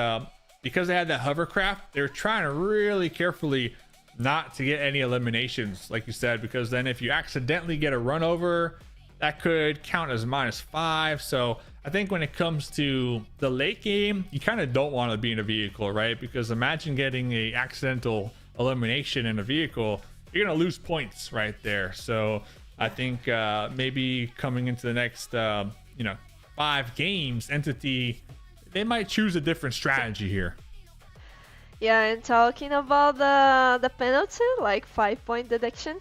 because they had that hovercraft, they were trying to really carefully not to get any eliminations, like you said, because then if you accidentally get a run over, that could count as -5. So I think when it comes to the late game, you kind of don't want to be in a vehicle, right? Because imagine getting a accidental elimination in a vehicle, you're gonna lose points right there. So I think maybe coming into the next 5 games, Entity, they might choose a different strategy here. Yeah, and talking about the penalty, like 5-point deduction.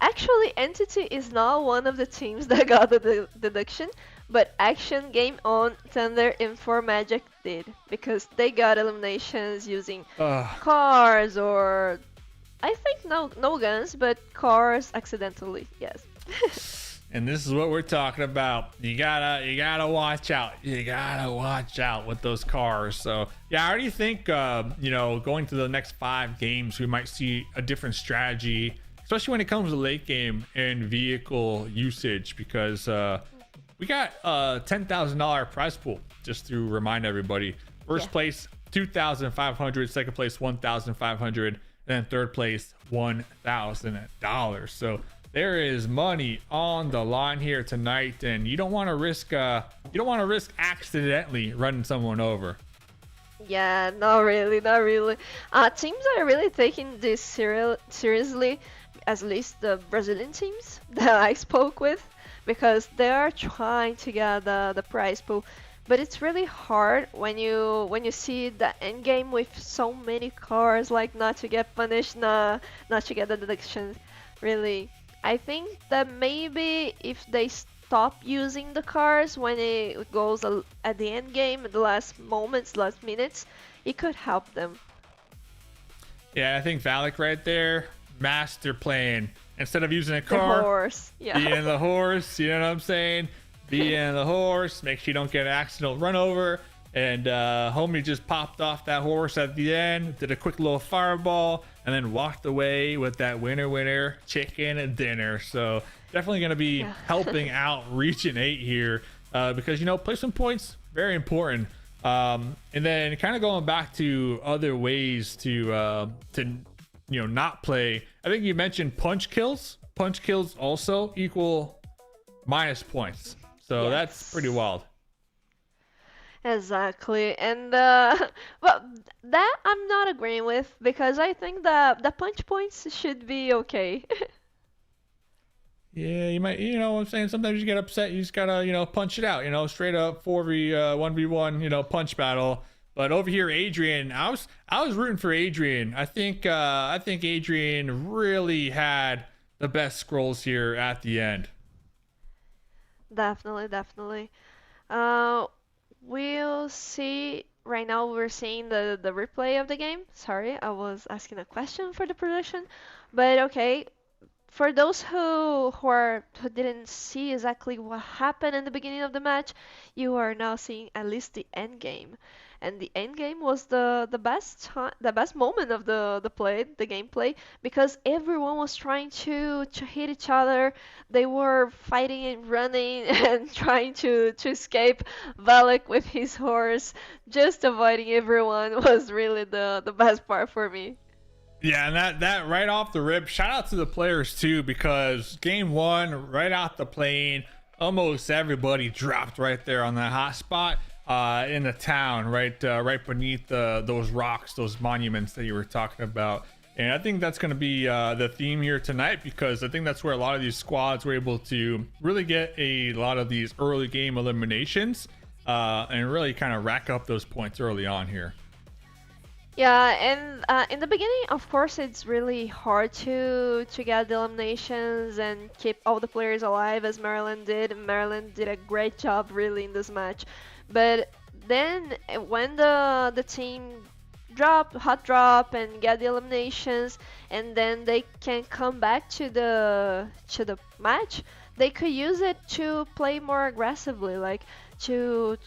Actually, Entity is not one of the teams that got the deduction, but Action, Game On, Thunder, and 4 Magic did because they got eliminations using cars or I think no guns, but cars accidentally. Yes. And this is what we're talking about. You gotta watch out. You gotta watch out with those cars. So yeah, I already think going to the next 5 games, we might see a different strategy, especially when it comes to late game and vehicle usage, because we got a $10,000 prize pool, just to remind everybody. First Yeah. place 2,500, second place 1,500, and then third place $1,000. So there is money on the line here tonight, and you don't want to risk accidentally running someone over. Yeah, not really, not really. Teams are really taking this seriously, at least the Brazilian teams that I spoke with, because they are trying to get the prize pool. But it's really hard when you see the end game with so many cars, like not to get punished, not to get the deductions. Really, I think that maybe if they stop using the cars when it goes at the end game, at the last moments, last minutes, it could help them. Yeah, I think Valak right there, master plan. Instead of using a The car, horse, yeah. being the horse, you know what I'm saying? Being the horse, make sure you don't get an accidental run over. And homie just popped off that horse at the end, did a quick little fireball, and then walked away with that winner chicken dinner. So definitely going to be helping out Region 8 here because, you know, placement points, very important. And then kind of going back to other ways to you know, not play. I think you mentioned punch kills. Punch kills also equal minus points. So Yes. that's pretty wild. Exactly, and well, that I'm not agreeing with because I think that the punch points should be okay. Yeah, you might, you know what I'm saying? Sometimes you get upset, you just gotta, you know, punch it out, you know, straight up 1v1, you know, punch battle. But over here, Adrian, I was rooting for Adrian. I think Adrian really had the best scrolls here at the end. Definitely, definitely. Uh, we'll see. Right now, we're seeing the replay of the game. Sorry, I was asking a question for the production, but okay. For those who didn't see exactly what happened in the beginning of the match, you are now seeing at least the end game. And the end game was the best moment of the gameplay, because everyone was trying to hit each other. They were fighting and running and trying to escape Valak with his horse. Just avoiding everyone was really the best part for me. Yeah, and that right off the rip, shout out to the players too, because game one, right out the plane, almost everybody dropped right there on that hot spot in the town, right beneath those rocks, those monuments that you were talking about. And I think that's going to be the theme here tonight, because I think that's where a lot of these squads were able to really get a lot of these early game eliminations and really kind of rack up those points early on here. Yeah, and in the beginning, of course, it's really hard to get the eliminations and keep all the players alive, as Maryland did. Maryland did a great job, really, in this match. But then, when the team hot drop, and get the eliminations, and then they can come back to the match, they could use it to play more aggressively, like to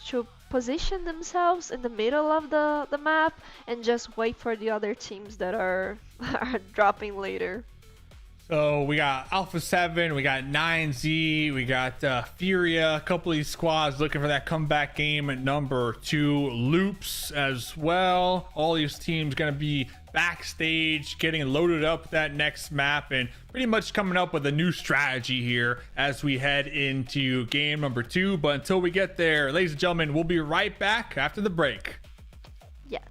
position themselves in the middle of the map and just wait for the other teams that are are dropping later. So we got Alpha 7, we got 9Z, we got Furia, a couple of these squads looking for that comeback game at number 2. Loops as well. All these teams going to be backstage getting loaded up with that next map and pretty much coming up with a new strategy here as we head into game number 2. But until we get there, ladies and gentlemen, we'll be right back after the break. Yes.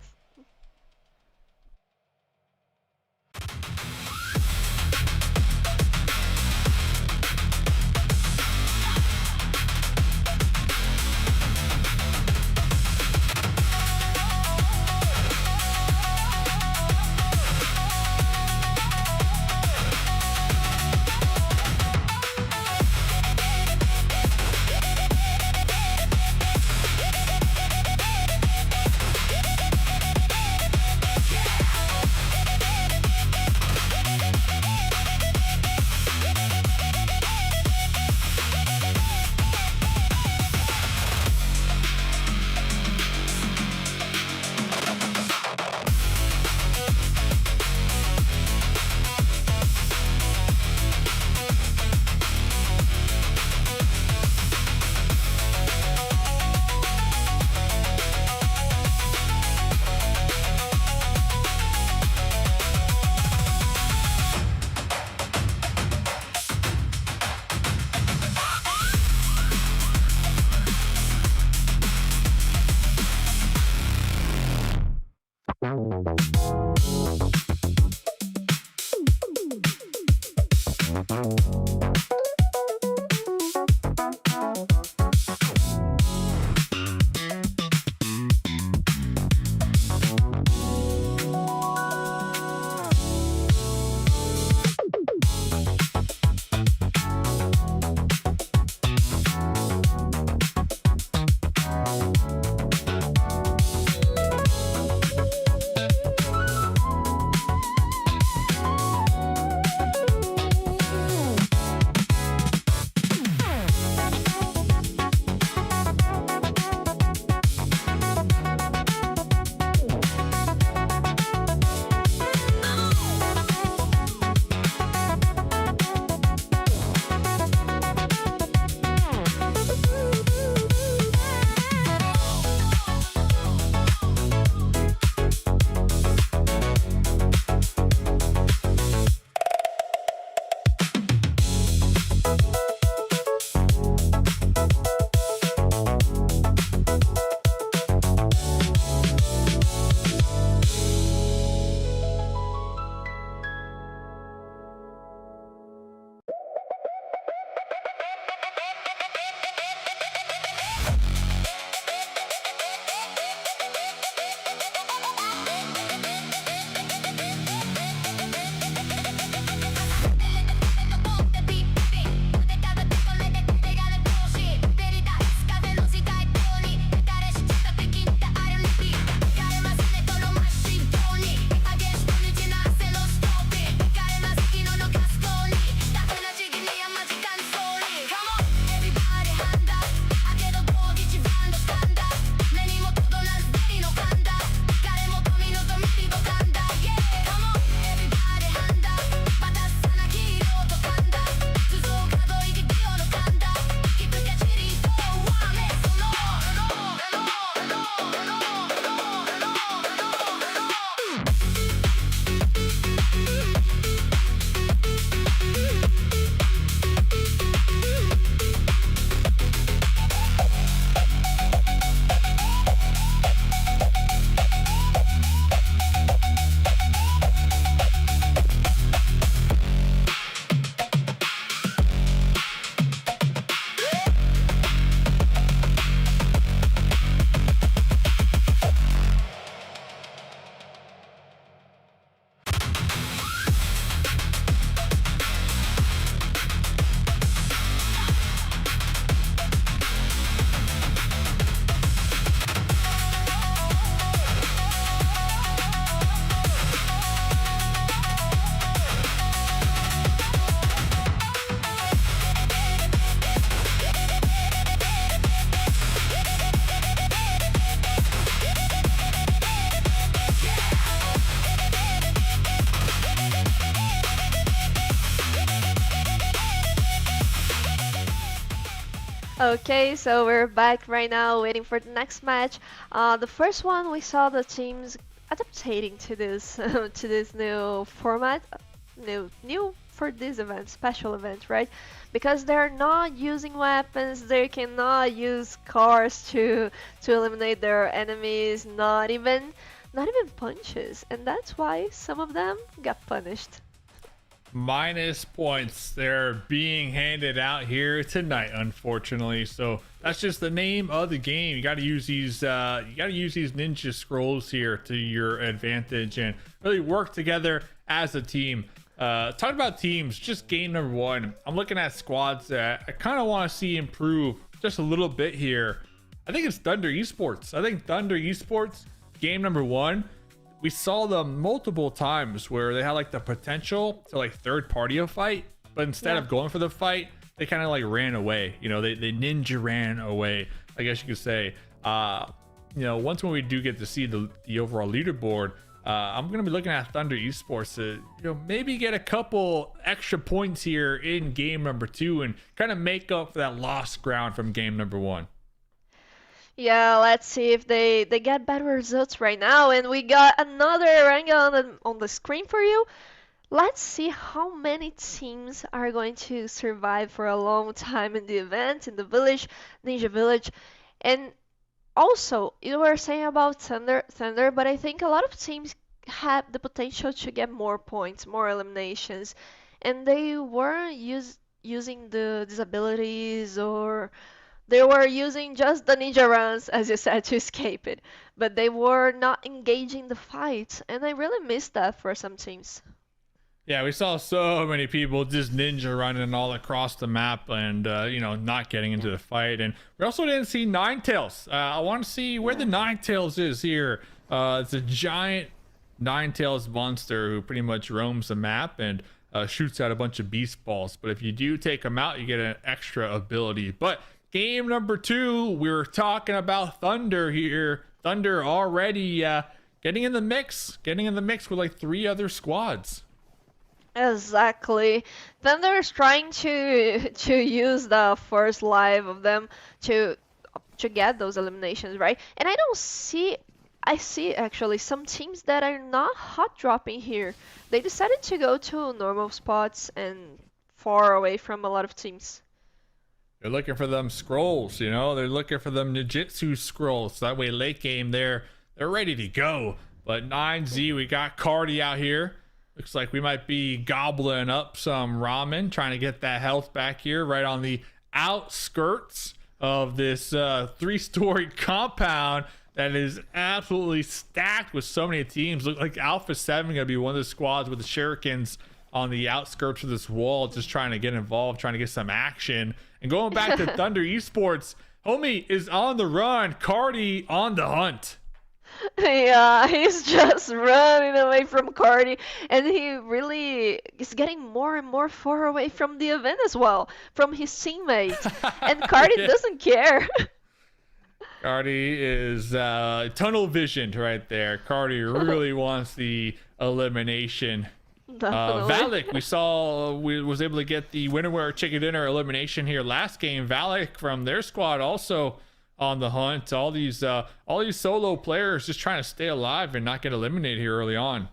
Okay, so we're back right now waiting for the next match. The first one we saw the teams adapting to this to this new format, new for this event, special event, right? Because they're not using weapons, they cannot use cars to eliminate their enemies, not even punches, and that's why some of them got punished. Minus points. They're being handed out here tonight, unfortunately. So that's just the name of the game. You got to use these. You got to use these ninja scrolls here to your advantage and really work together as a team. Talking about teams, just game number one. I'm looking at squads that I kind of want to see improve just a little bit here. I think it's Thunder Esports. I think Thunder Esports game number one. We saw them multiple times where they had like the potential to like third party a fight, but instead of going for the fight, they kind of like ran away. You know, they ninja ran away, I guess you could say. Once when we do get to see the overall leaderboard, I'm gonna be looking at Thunder Esports to maybe get a couple extra points here in game number two and kind of make up for that lost ground from game number one. Yeah, let's see if they get better results right now. And we got another ranking on the screen for you. Let's see how many teams are going to survive for a long time in the event, in the village, Ninja Village. And also, you were saying about Thunder, but I think a lot of teams have the potential to get more points, more eliminations, and they weren't using the disabilities, or they were using just the ninja runs, as you said, to escape it. But they were not engaging the fight, and I really missed that for some teams. Yeah, we saw so many people just ninja running all across the map and, not getting into the fight. And we also didn't see Ninetales. I want to see where the Ninetales is here. It's a giant Ninetales monster who pretty much roams the map and shoots out a bunch of beast balls. But if you do take him out, you get an extra ability. But game number two, we were talking about Thunder here. Thunder already getting in the mix with like 3 other squads. Exactly. Thunder is trying to use the first live of them to get those eliminations, right? And I see actually some teams that are not hot dropping here. They decided to go to normal spots and far away from a lot of teams. They're looking for them scrolls, they're looking for them Jutsu Scrolls. That way late game they're ready to go. But 9Z, we got Cardi out here. Looks like we might be gobbling up some ramen, trying to get that health back here right on the outskirts of this 3-story compound that is absolutely stacked with so many teams. Look like Alpha 7 gonna be one of the squads with the Shurikens on the outskirts of this wall, just trying to get involved, trying to get some action. And going back to Thunder Esports, homie is on the run, Cardi on the hunt. Yeah, he's just running away from Cardi, and he really is getting more and more far away from the event as well, from his teammates. And Cardi Yeah. doesn't care. Cardi is tunnel visioned right there. Cardi really wants the elimination. Definitely. Valak, we was able to get the winner chicken dinner elimination here last game. Valak from their squad also on the hunt. All these solo players just trying to stay alive and not get eliminated here early on.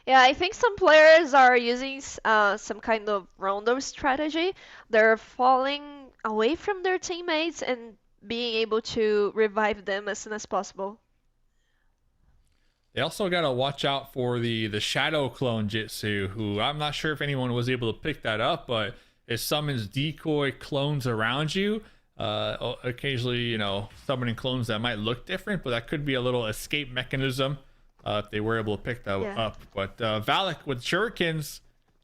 Yeah, I think some players are using some kind of rondo strategy. They're falling away from their teammates and being able to revive them as soon as possible. They also got to watch out for the Shadow Clone Jitsu, who I'm not sure if anyone was able to pick that up, but it summons decoy clones around you. Occasionally, summoning clones that might look different, but that could be a little escape mechanism if they were able to pick that up. But Valak with Shurikens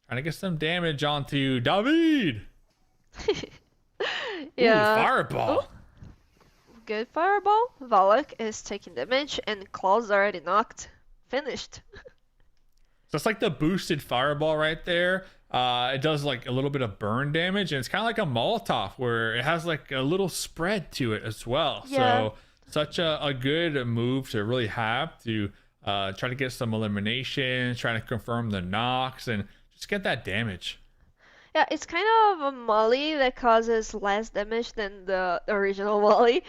trying to get some damage onto David. Yeah. Ooh, fireball. Ooh. Good fireball. Valak is taking damage, and Claw's already knocked. Finished. So it's like the boosted fireball right there. It does like a little bit of burn damage, and it's kind of like a Molotov where it has like a little spread to it as well. Yeah. So such a good move to really have to try to get some eliminations, trying to confirm the knocks, and just get that damage. Yeah, it's kind of a molly that causes less damage than the original molly.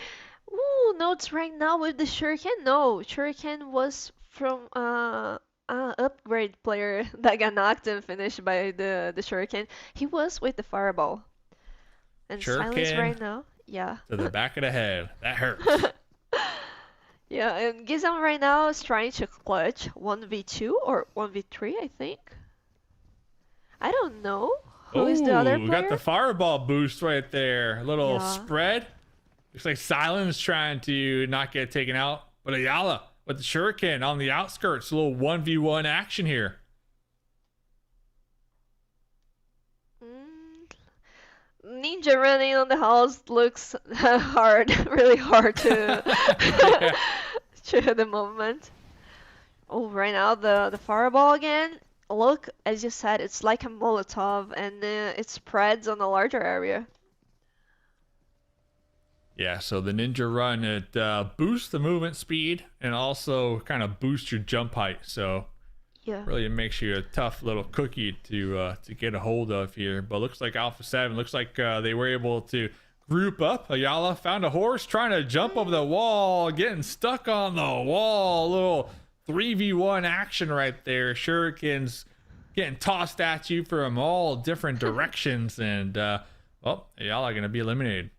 Ooh, notes right now with the Shuriken. No, Shuriken was from upgrade player that got knocked and finished by the Shuriken. He was with the fireball. And silence Shuriken right now. Yeah. to the back of the head. That hurts. Yeah, and Gizem right now is trying to clutch 1v2 or 1v3, I think. I don't know who is the other Oh, we got the player. fireball boost right there. A little Yeah. spread. Looks like Silence trying to not get taken out, but Ayala with the Shuriken on the outskirts. A little 1v1 action here. Mm, Ninja running on the house looks hard, really hard to Yeah. to the moment. Oh, right now the fireball again. Look, as you said, it's like a Molotov and it spreads on a larger area. Yeah, so the ninja run, it boosts the movement speed and also kind of boosts your jump height. So Yeah. really it makes you a tough little cookie to get a hold of here. But looks like Alpha 7, looks like they were able to group up. Ayala found a horse trying to jump over the wall, getting stuck on the wall. A little 3v1 action right there. Shurikens getting tossed at you from all different directions. And, well, Ayala going to be eliminated.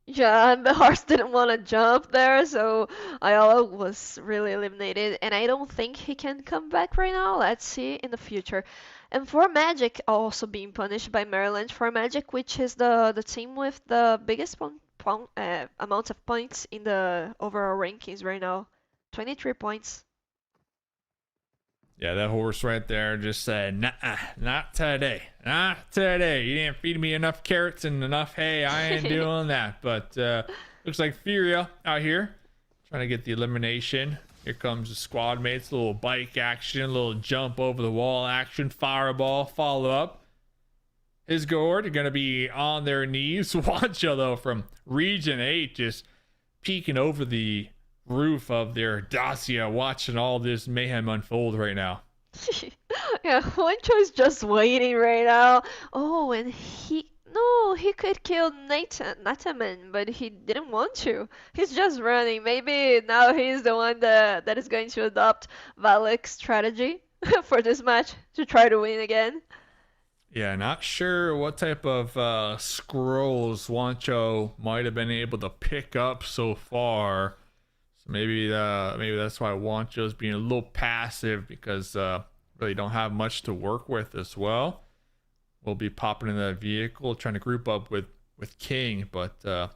Yeah, and the horse didn't want to jump there, so Ayala was really eliminated, and I don't think he can come back right now. Let's see in the future. And for Magic also being punished by Maryland, for Magic, which is the team with the biggest amount of points in the overall rankings right now, 23 points. Yeah, that horse right there just said, nah, not today. Not today. You didn't feed me enough carrots and enough hay. I ain't doing that. But looks like Furia out here trying to get the elimination. Here comes the squad mates. A little bike action, a little jump over the wall action, fireball, follow up. His gourd are going to be on their knees. Wancho, though, from Region 8, just peeking over the roof of their Dacia, watching all this mayhem unfold right now. Yeah, Juancho is just waiting right now. Oh, and he could kill Nataman, but he didn't want to. He's just running. Maybe now he's the one that is going to adopt Valek's strategy for this match to try to win again. Yeah, not sure what type of scrolls Wancho might have been able to pick up so far. So maybe that's why Wancho's being a little passive because really don't have much to work with as well. We'll be popping in the vehicle trying to group up with King, but I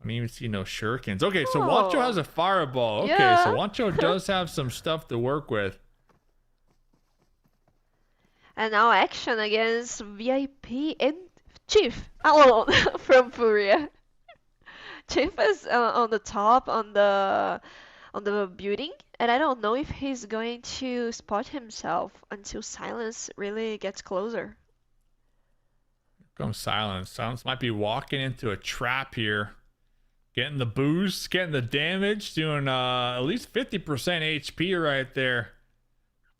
don't even see no shurikens. Okay, so Wancho has a fireball. Okay, Yeah. so Wancho does have some stuff to work with. And now action against VIP and Chief alone from Furia. Chief is on the top on the building, and I don't know if he's going to spot himself until Silence really gets closer. Comes Silence. Silence might be walking into a trap here. Getting the boost, getting the damage, doing at least 50% HP right there.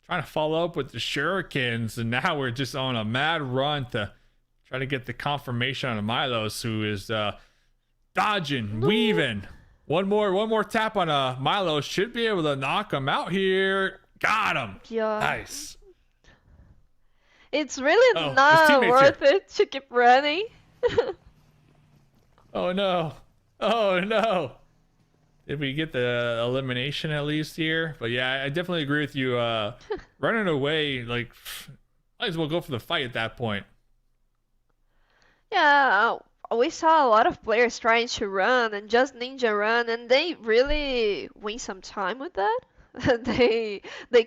Trying to follow up with the Shurikens, and now we're just on a mad run to try to get the confirmation on Milos, who is dodging, weaving. One more tap on Milos should be able to knock him out here. Got him. Yeah. Nice. It's really Oh, his not teammate's worth here. it to keep running. Oh no. Oh no. Did we get the elimination at least here? But yeah, I definitely agree with you. Running away, like, might as well go for the fight at that point. Yeah, we saw a lot of players trying to run and just ninja run, and they really win some time with that. They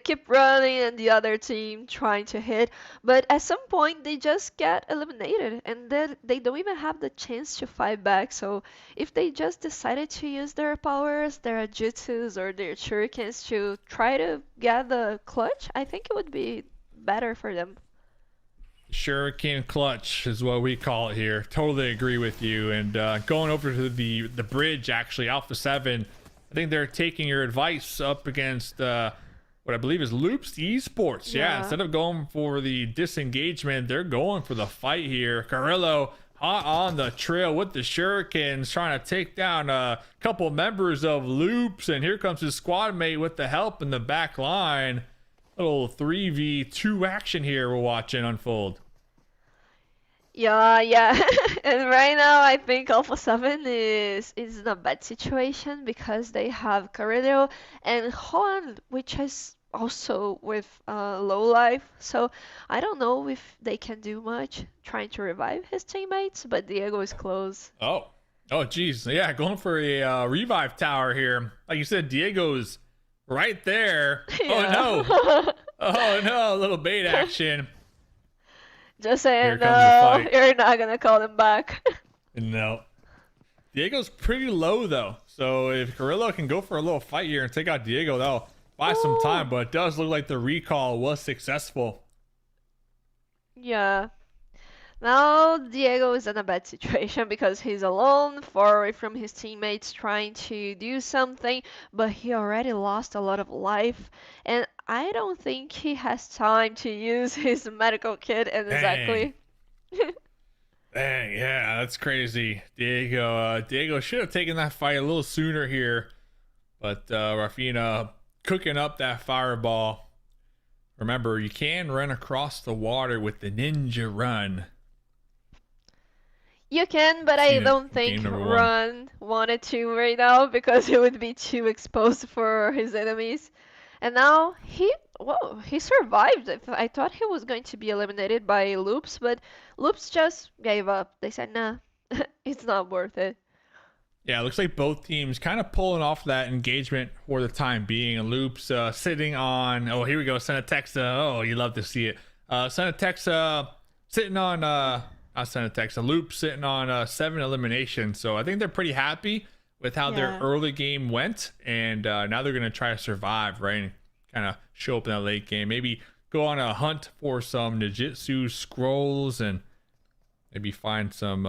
keep running and the other team trying to hit, but at some point they just get eliminated and then they don't even have the chance to fight back. So if they just decided to use their powers, their jutsus or their shurikens to try to get the clutch, I think it would be better for them. Shuriken clutch is what we call it here. Totally agree with you. And going over to the bridge, actually, Alpha 7, I think they're taking your advice up against what I believe is Loops Esports. Yeah, Yeah. instead of going for the disengagement, they're going for the fight here. Carrillo hot on the trail with the Shurikens, trying to take down a couple members of Loops, and here comes his squad mate with the help in the back line. Little 3v2 action here we're watching unfold. Yeah, yeah. And right now I think Alpha 7 is in a bad situation because they have Carrillo and Juan, which is also with low life. So I don't know if they can do much trying to revive his teammates, but Diego is close. Oh, geez. Yeah, going for a revive tower here. Like you said, Diego's right there. Oh, Yeah. no. Oh, no. A little bait action. Just Here saying comes the no, fight. you're not gonna call them back. No. Diego's pretty low, though. So if Carrillo can go for a little fight here and take out Diego, that'll buy some Oh, time. But it does look like the recall was successful. yeah. Now Diego is in a bad situation because he's alone, far away from his teammates, trying to do something, but he already lost a lot of life, and I don't think he has time to use his medical kit Dang. exactly. Dang, yeah, that's crazy. Diego should have taken that fight a little sooner here. But Rafina cooking up that fireball. Remember, you can run across the water with the ninja run. You can, but I Seen it don't in game think number one. Ron wanted to right now because he would be too exposed for his enemies. And now he survived. I thought he was going to be eliminated by Loops, but Loops just gave up. They said, nah, it's not worth it. Yeah, it looks like both teams kind of pulling off that engagement for the time being. And Loops sitting on. Oh, here we go. Senatexa. Oh, you love to see it. Senatexa sitting on. Not Senatexa. Loops sitting on 7 eliminations. So I think they're pretty happy with how their Yeah. early game went. And now they're going to try to survive, right? And kind of show up in that late game. Maybe go on a hunt for some Jutsu Scrolls and maybe find some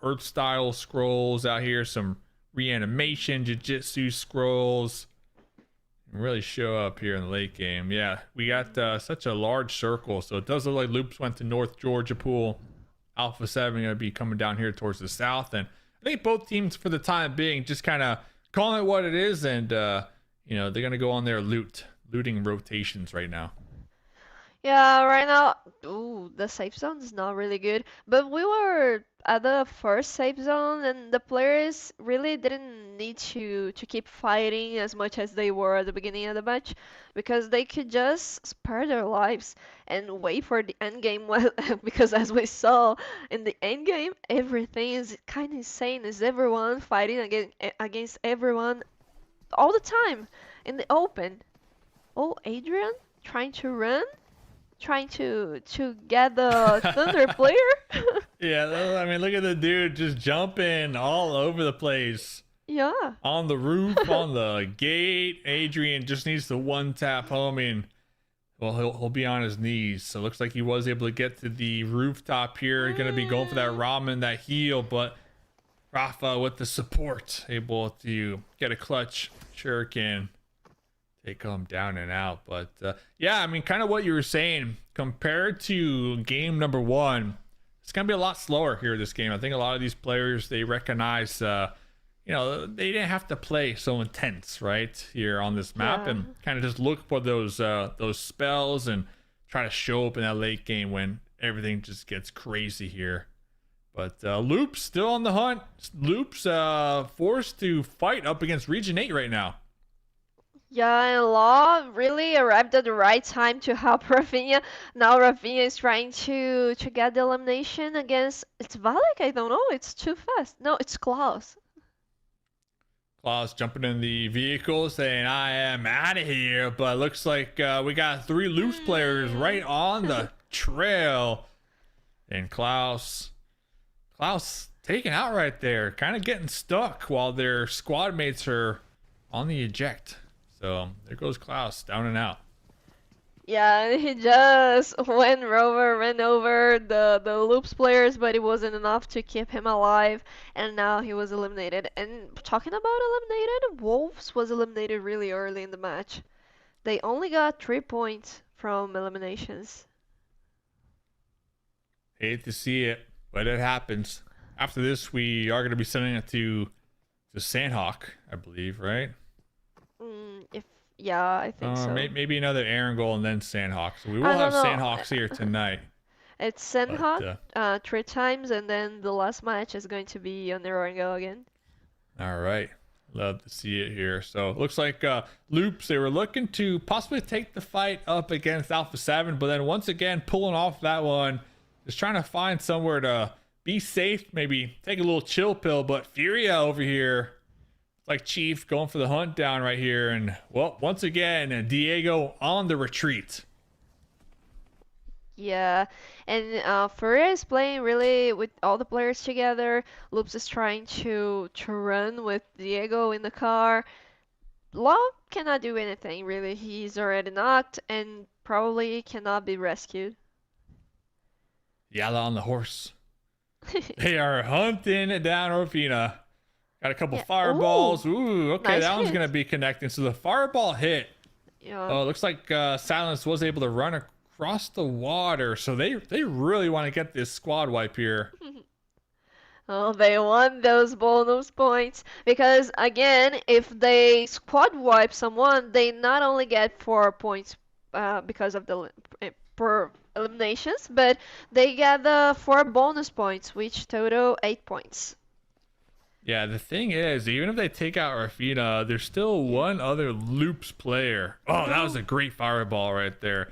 Earth style scrolls out here, some reanimation Jiu-Jitsu scrolls, and really show up here in the late game. Yeah, we got such a large circle, so it does look like Loops went to North Georgia Pool. Alpha 7 going to be coming down here towards the south, and I think both teams for the time being just kind of calling it what it is, and they're going to go on their looting rotations right now. Yeah, right now, ooh, the safe zone is not really good. But we were at the first safe zone, and the players really didn't need to keep fighting as much as they were at the beginning of the match, because they could just spare their lives and wait for the end game. Well, because as we saw in the end game, everything is kind of insane. Is everyone fighting against everyone all the time in the open? Oh, Adrian trying to run? Trying to get the Thunder player? Yeah, I mean, look at the dude just jumping all over the place. Yeah. On the roof, on the gate. Adrian just needs to one tap home and well, he'll be on his knees. So it looks like he was able to get to the rooftop here. Going to be going for that ramen, that heal, but Rafa with the support, able to get a clutch shuriken, take him down and out. But yeah, I mean, kind of what you were saying compared to game number one. It's gonna be a lot slower here this game. I think a lot of these players, they recognize they didn't have to play so intense right here on this map, Yeah. and kind of just look for those spells and try to show up in that late game when everything just gets crazy here. But Loops still on the hunt. Loops forced to fight up against Region 8 right now. Yeah, and Law really arrived at the right time to help Rafinha. Now Rafinha is trying to get the elimination against it's Valak? I don't know. It's too fast. No, it's Klaus. Klaus jumping in the vehicle saying, I am out of here. But looks like we got 3 Loops players right on the trail. And Klaus taken out right there. Kind of getting stuck while their squad mates are on the eject. So there goes Klaus down and out. Yeah, and he just ran over the Loops players, but it wasn't enough to keep him alive, and now he was eliminated. And talking about eliminated, Wolves was eliminated really early in the match. They only got 3 points from eliminations. Hate to see it, but it happens. After this, we are going to be sending it to Sandhawk, I believe, right? If yeah, I think so. Maybe another Aaron goal and then Sandhawk. So we will I have don't know. Sandhawks here tonight. It's But Senhawk 3 times, and then the last match is going to be on the Orango again. all right, love to see it here. So it looks like Loops, they were looking to possibly take the fight up against Alpha 7, but then once again pulling off that one, just trying to find somewhere to be safe, maybe take a little chill pill. But Furia over here, like Chief, going for the hunt down right here. And, well, once again, Diego on the retreat. Yeah, and Furia is playing really with all the players together. Loops is trying to run with Diego in the car. Law cannot do anything really. He's already knocked and probably cannot be rescued. Yalla on the horse. They are hunting down Orfina. Got a couple Yeah. fireballs. Ooh, okay, Nice that one's hit. going to be connecting. So the fireball hit. Yeah. Oh, it looks like Silence was able to run across the water. So they really want to get this squad wipe here. Oh, they want those bonus points because again, if they squad wipe someone, they not only get 4 points because of the per eliminations, but they get the 4 bonus points, which total 8 points. Yeah, the thing is, even if they take out Rafina, there's still one other Loops player. Oh, that was a great fireball right there.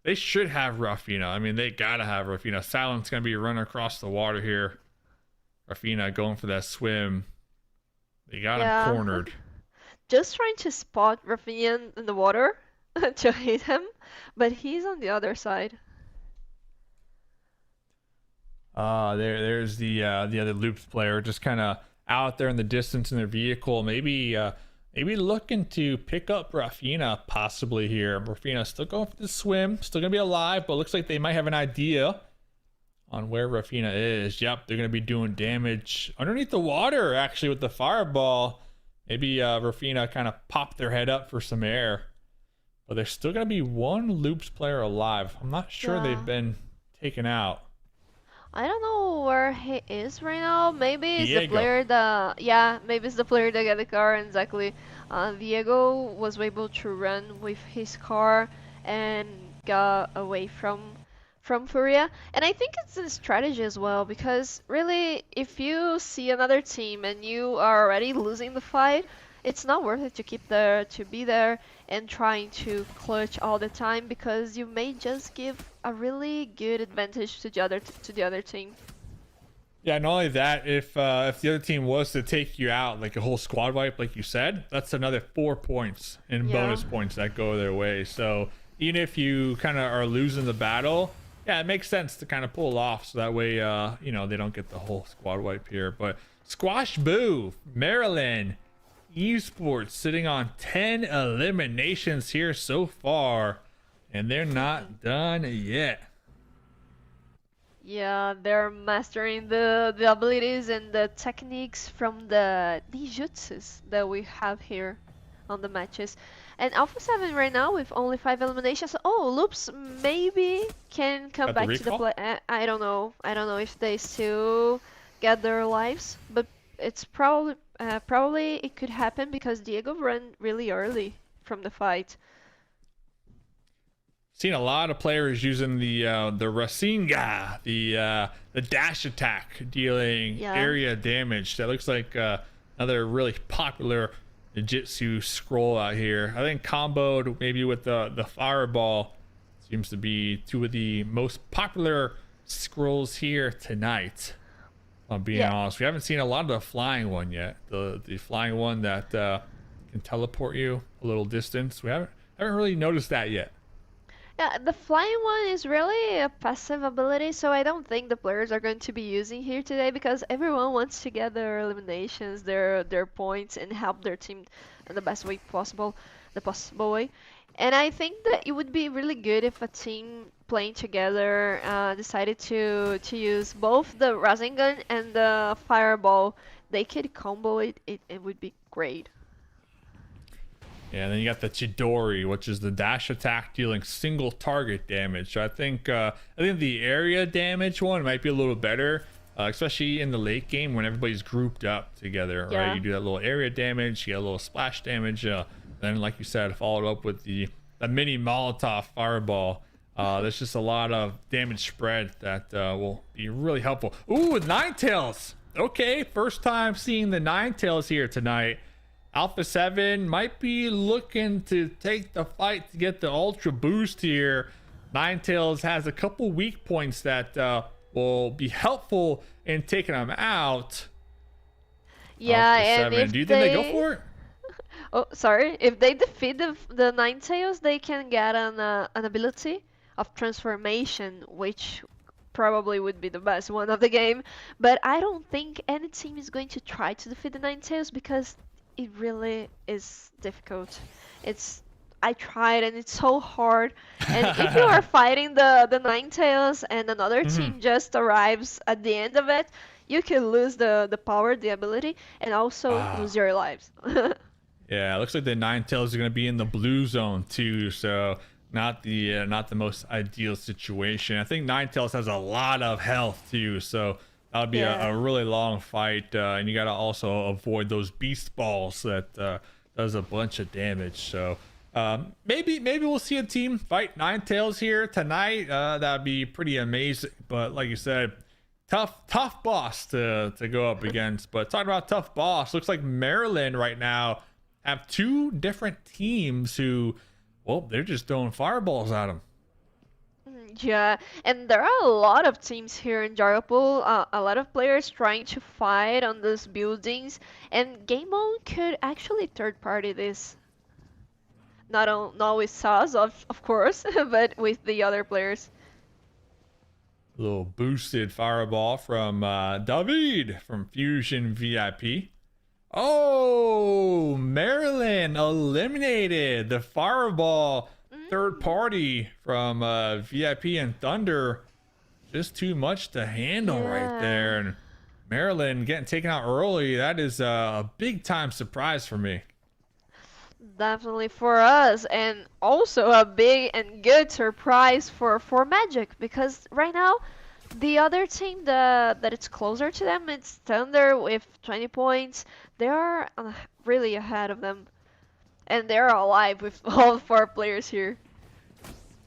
They should have Rafina. I mean, they gotta have Rafina. Silence gonna be running across the water here. Rafina going for that swim. They got him cornered. Just trying to spot Rafinha in the water to hit him, but he's on the other side. There's the other Loops player, just kind of out there in the distance in their vehicle. Maybe looking to pick up Rafina possibly here. Rafina still going for the swim, still gonna be alive, but looks like they might have an idea on where Rafina is. Yep, they're gonna be doing damage underneath the water actually with the fireball. Maybe Rafina kind of popped their head up for some air, but there's still gonna be one Loops player alive. I'm not sure they've been taken out. I don't know where he is right now. Maybe it's the Diego. player that, maybe it's the player that got the car. And exactly, Diego was able to run with his car and got away from Furia. And I think it's a strategy as well because really, if you see another team and you are already losing the fight, it's not worth it to keep there, to be there and trying to clutch all the time because you may just give a really good advantage to the other team. Yeah, not only that, if the other team was to take you out, like a whole squad wipe, like you said, that's another 4 points in bonus points that go their way. So even if you kind of are losing the battle, yeah, it makes sense to kind of pull off so that way, they don't get the whole squad wipe here. But Squash Boo, Maryland, Esports sitting on 10 eliminations here so far, and they're not done yet. Yeah, they're mastering the abilities and the techniques from the jutsus that we have here on the matches. And Alpha 7 right now with only 5 eliminations. Oh, Loops maybe can come back to the play. I don't know. I don't know if they still get their lives, but it's probably it could happen because Diego ran really early from the fight. Seen a lot of players using the Rasengan, the dash attack, dealing area damage. That looks like another really popular Jutsu scroll out here. I think comboed maybe with the fireball seems to be two of the most popular scrolls here tonight. I'm being honest, we haven't seen a lot of the flying one yet. The flying one that can teleport you a little distance. We haven't really noticed that yet. Yeah, the flying one is really a passive ability, so I don't think the players are going to be using here today because everyone wants to get their eliminations, their points, and help their team in the best way possible, the possible way. And I think that it would be really good if a team playing together decided to use both the Rasengan and the Fireball. They could combo it. It would be great. Yeah, and then you got the Chidori, which is the dash attack dealing single target damage. So I think the area damage one might be a little better, especially in the late game when everybody's grouped up together, Yeah. right? You do that little area damage, you get a little splash damage. Then, like you said, followed up with the mini Molotov fireball. There's just a lot of damage spread that will be really helpful. Ooh, Ninetales. Okay, first time seeing the Ninetales here tonight. Alpha 7 might be looking to take the fight to get the ultra boost here. Ninetales has a couple weak points that will be helpful in taking them out. Yeah, Alpha and 7. if Do you think they go for it? Oh, sorry. If they defeat the Ninetales, they can get an ability of transformation, which probably would be the best one of the game. But I don't think any team is going to try to defeat the Ninetales because it really is difficult. I tried and it's so hard. And if you are fighting the Ninetales and another team just arrives at the end of it, you can lose the power, the ability, and also lose your lives. Yeah, it looks like the Ninetales are going to be in the blue zone too, so not the most ideal situation. I think Ninetales has a lot of health too, so that'll be a really long fight, and you got to also avoid those beast balls that does a bunch of damage. So maybe we'll see a team fight Ninetales here tonight. That'd be pretty amazing. But like you said, tough boss to go up against. But talking about tough boss, looks like Maryland right now have two different teams who, well, they're just throwing fireballs at them. Yeah, and there are a lot of teams here in Jarapul, a lot of players trying to fight on those buildings, and Game On could actually third party this. Not with us, of course, but with the other players. A little boosted fireball from David from Fusion VIP. Oh, Maryland eliminated the fireball third party from VIP and Thunder. Just too much to handle right there. And Maryland getting taken out early. That is a big time surprise for me. Definitely for us, and also a big and good surprise for Magic, because right now the other team that it's closer to them, it's Thunder with 20 points. They are really ahead of them, and they're alive with all 4 players here.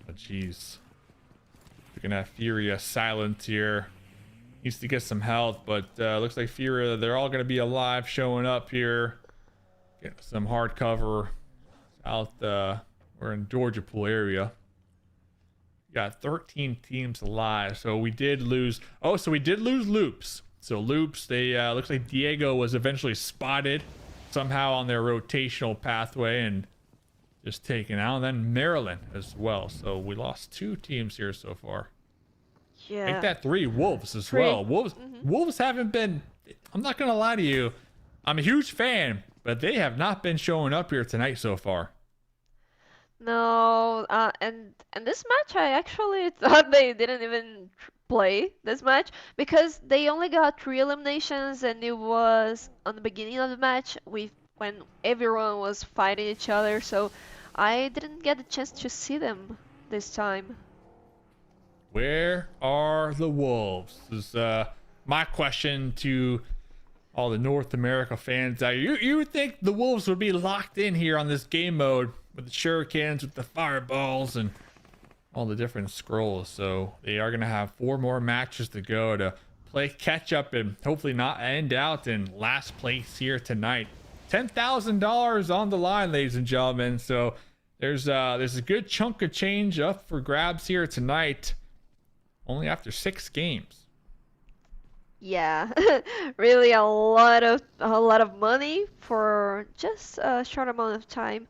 Oh, jeez. We're gonna have Furia silent here. Needs to get some health, but looks like Furia, they're all gonna be alive, showing up here. Getting some hard cover out. We're in Georgia Pool area. Got 13 teams alive, so we did lose. Oh, so we did lose Loops. So Loops, they looks like Diego was eventually spotted somehow on their rotational pathway and just taken out. And then Maryland as well. So we lost 2 teams here so far. Yeah. Make that 3 Wolves as well. Wolves haven't been. I'm not gonna lie to you. I'm a huge fan, but they have not been showing up here tonight so far. No, and this match I actually thought they didn't even play this match because they only got 3 eliminations, and it was on the beginning of the match when everyone was fighting each other, so I didn't get the chance to see them this time. Where are the Wolves? This is my question to all the North America fans out here. You would think the Wolves would be locked in here on this game mode with the Shurikens, with the fireballs, and all the different scrolls. So they are going to have 4 more matches to go to play catch up and hopefully not end out in last place here tonight. $10,000 on the line, ladies and gentlemen. So there's a good chunk of change up for grabs here tonight, only after 6 games. Yeah, really a lot of money for just a short amount of time.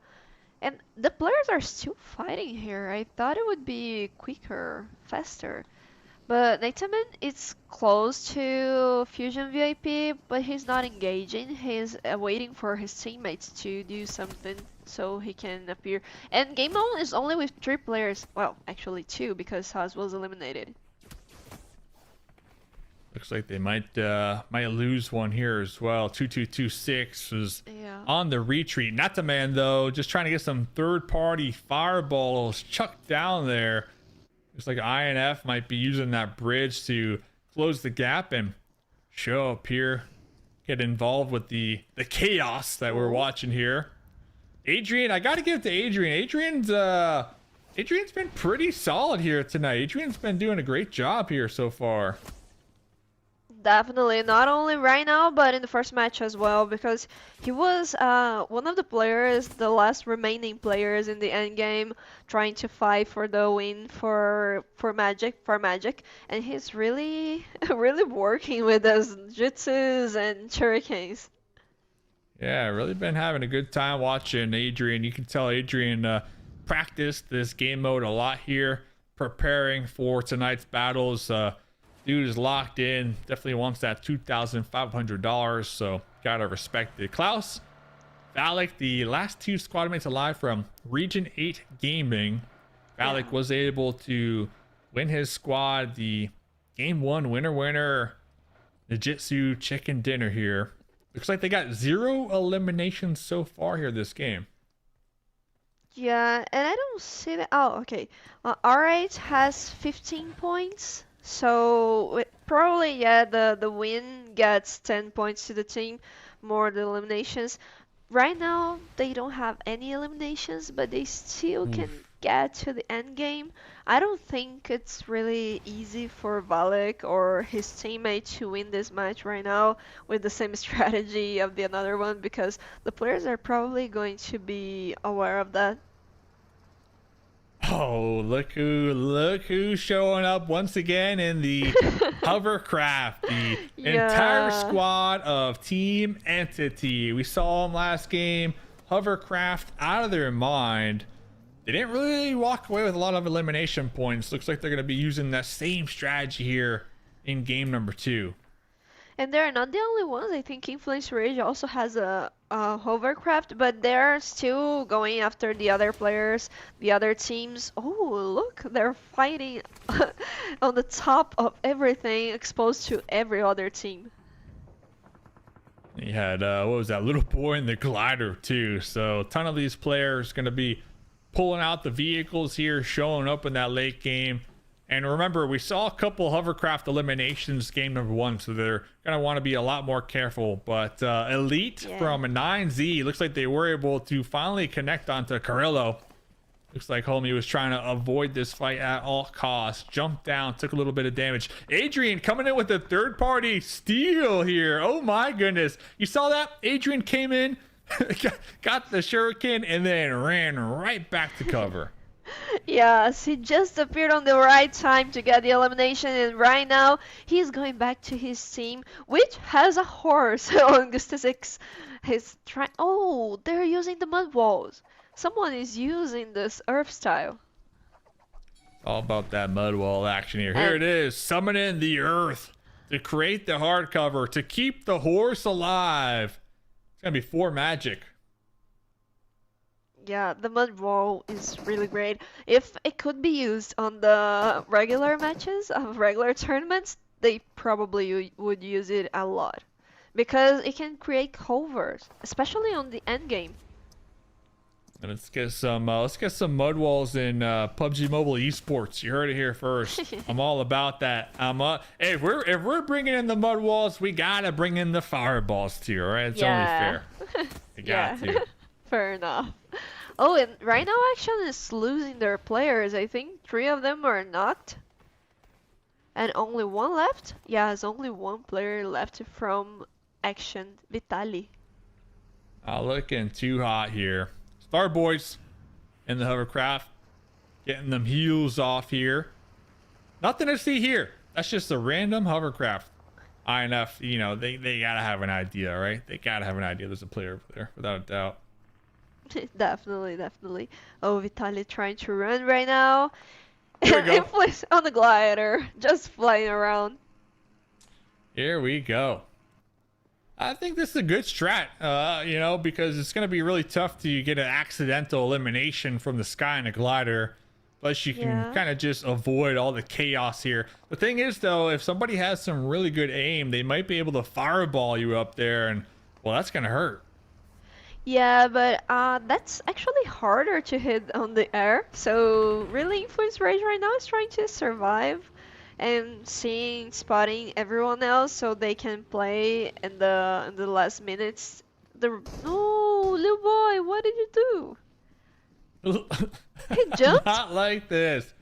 And the players are still fighting here. I thought it would be quicker, faster. But Nataman is close to Fusion VIP, but he's not engaging. He's waiting for his teammates to do something so he can appear. And Game On is only with 3 players. Well, actually 2 because Haas was eliminated. Looks like they might lose one here as well. 2226 was on the retreat. Not the man, though, just trying to get some third-party fireballs chucked down there. Looks like INF might be using that bridge to close the gap and show up here, get involved with the chaos that we're watching here. Adrian, I gotta give it to Adrian. Adrian's been pretty solid here tonight. Adrian's been doing a great job here so far. Definitely, not only right now, but in the first match as well, because he was one of the players, the last remaining players in the end game, trying to fight for the win for Magic, and he's really, really working with those Jutsus and Shurikens. Yeah, really been having a good time watching Adrian. You can tell Adrian practiced this game mode a lot here, preparing for tonight's battles. Dude is locked in, definitely wants that $2,500, so gotta respect it. Klaus, Valak, the last two squad mates alive from Region 8 Gaming. Valak was able to win his squad the Game 1 winner, the Jutsu Chicken Dinner here. Looks like they got 0 eliminations so far here this game. Yeah, and I don't see that. Oh, okay. R8 has 15 points. So probably, yeah, the win gets 10 points to the team, more the eliminations. Right now they don't have any eliminations, but they still can get to the end game. I don't think it's really easy for Valek or his teammate to win this match right now with the same strategy of the another one, because the players are probably going to be aware of that. Oh, look who's showing up once again in the hovercraft. The entire squad of Team Entity. We saw them last game. Hovercraft out of their mind. They didn't really walk away with a lot of elimination points. Looks like they're going to be using that same strategy here in game number 2. And they're not the only ones. I think Influence Rage also has a hovercraft, but they're still going after the other players, the other teams. Oh, look, they're fighting on the top of everything, exposed to every other team. You had, what was that, little boy in the glider too. So a ton of these players going to be pulling out the vehicles here, showing up in that late game. And remember, we saw a couple hovercraft eliminations game number 1, so they're going to want to be a lot more careful. But Elite from a 9Z, looks like they were able to finally connect onto Carrillo. Looks like homie was trying to avoid this fight at all costs. Jumped down, took a little bit of damage. Adrian coming in with a third-party steal here. Oh my goodness. You saw that? Adrian came in, got the shuriken, and then ran right back to cover. Yes, he just appeared on the right time to get the elimination, and right now he's going back to his team, which has a horse on Gustasix. He's trying. Oh, they're using the mud walls. Someone is using this earth style. All about that mud wall action here. Here it is, summoning the earth to create the hardcover to keep the horse alive. It's gonna be 4 magic. Yeah, the mud wall is really great. If it could be used on the regular matches of regular tournaments, they probably would use it a lot, because it can create covers, especially on the end game. And let's get some mud walls in PUBG Mobile Esports. You heard it here first. I'm all about that. Hey, if we're bringing in the mud walls, we gotta bring in the fireballs too. All right, it's only fair. We got to. Fair enough. Oh, and right now Action is losing their players. I think 3 of them are knocked. And only 1 left? Yeah, there's only 1 player left from Action, Vitali. Not looking too hot here. Star Boys in the hovercraft. Getting them heels off here. Nothing to see here. That's just a random hovercraft. INF, you know, they gotta have an idea, right? They gotta have an idea there's a player over there, without a doubt. Definitely. Oh, Vitaly trying to run right now. Here we go. On the glider, just flying around. Here we go. I think this is a good strat, you know, because it's going to be really tough to get an accidental elimination from the sky in a glider. Plus, you can kind of just avoid all the chaos here. The thing is, though, if somebody has some really good aim, they might be able to fireball you up there, and, well, that's going to hurt. Yeah, but that's actually harder to hit on the air. So really, Influence Rage right now is trying to survive and seeing, spotting everyone else so they can play in the last minutes. The no, little boy, what did you do? He jumped? Not like this.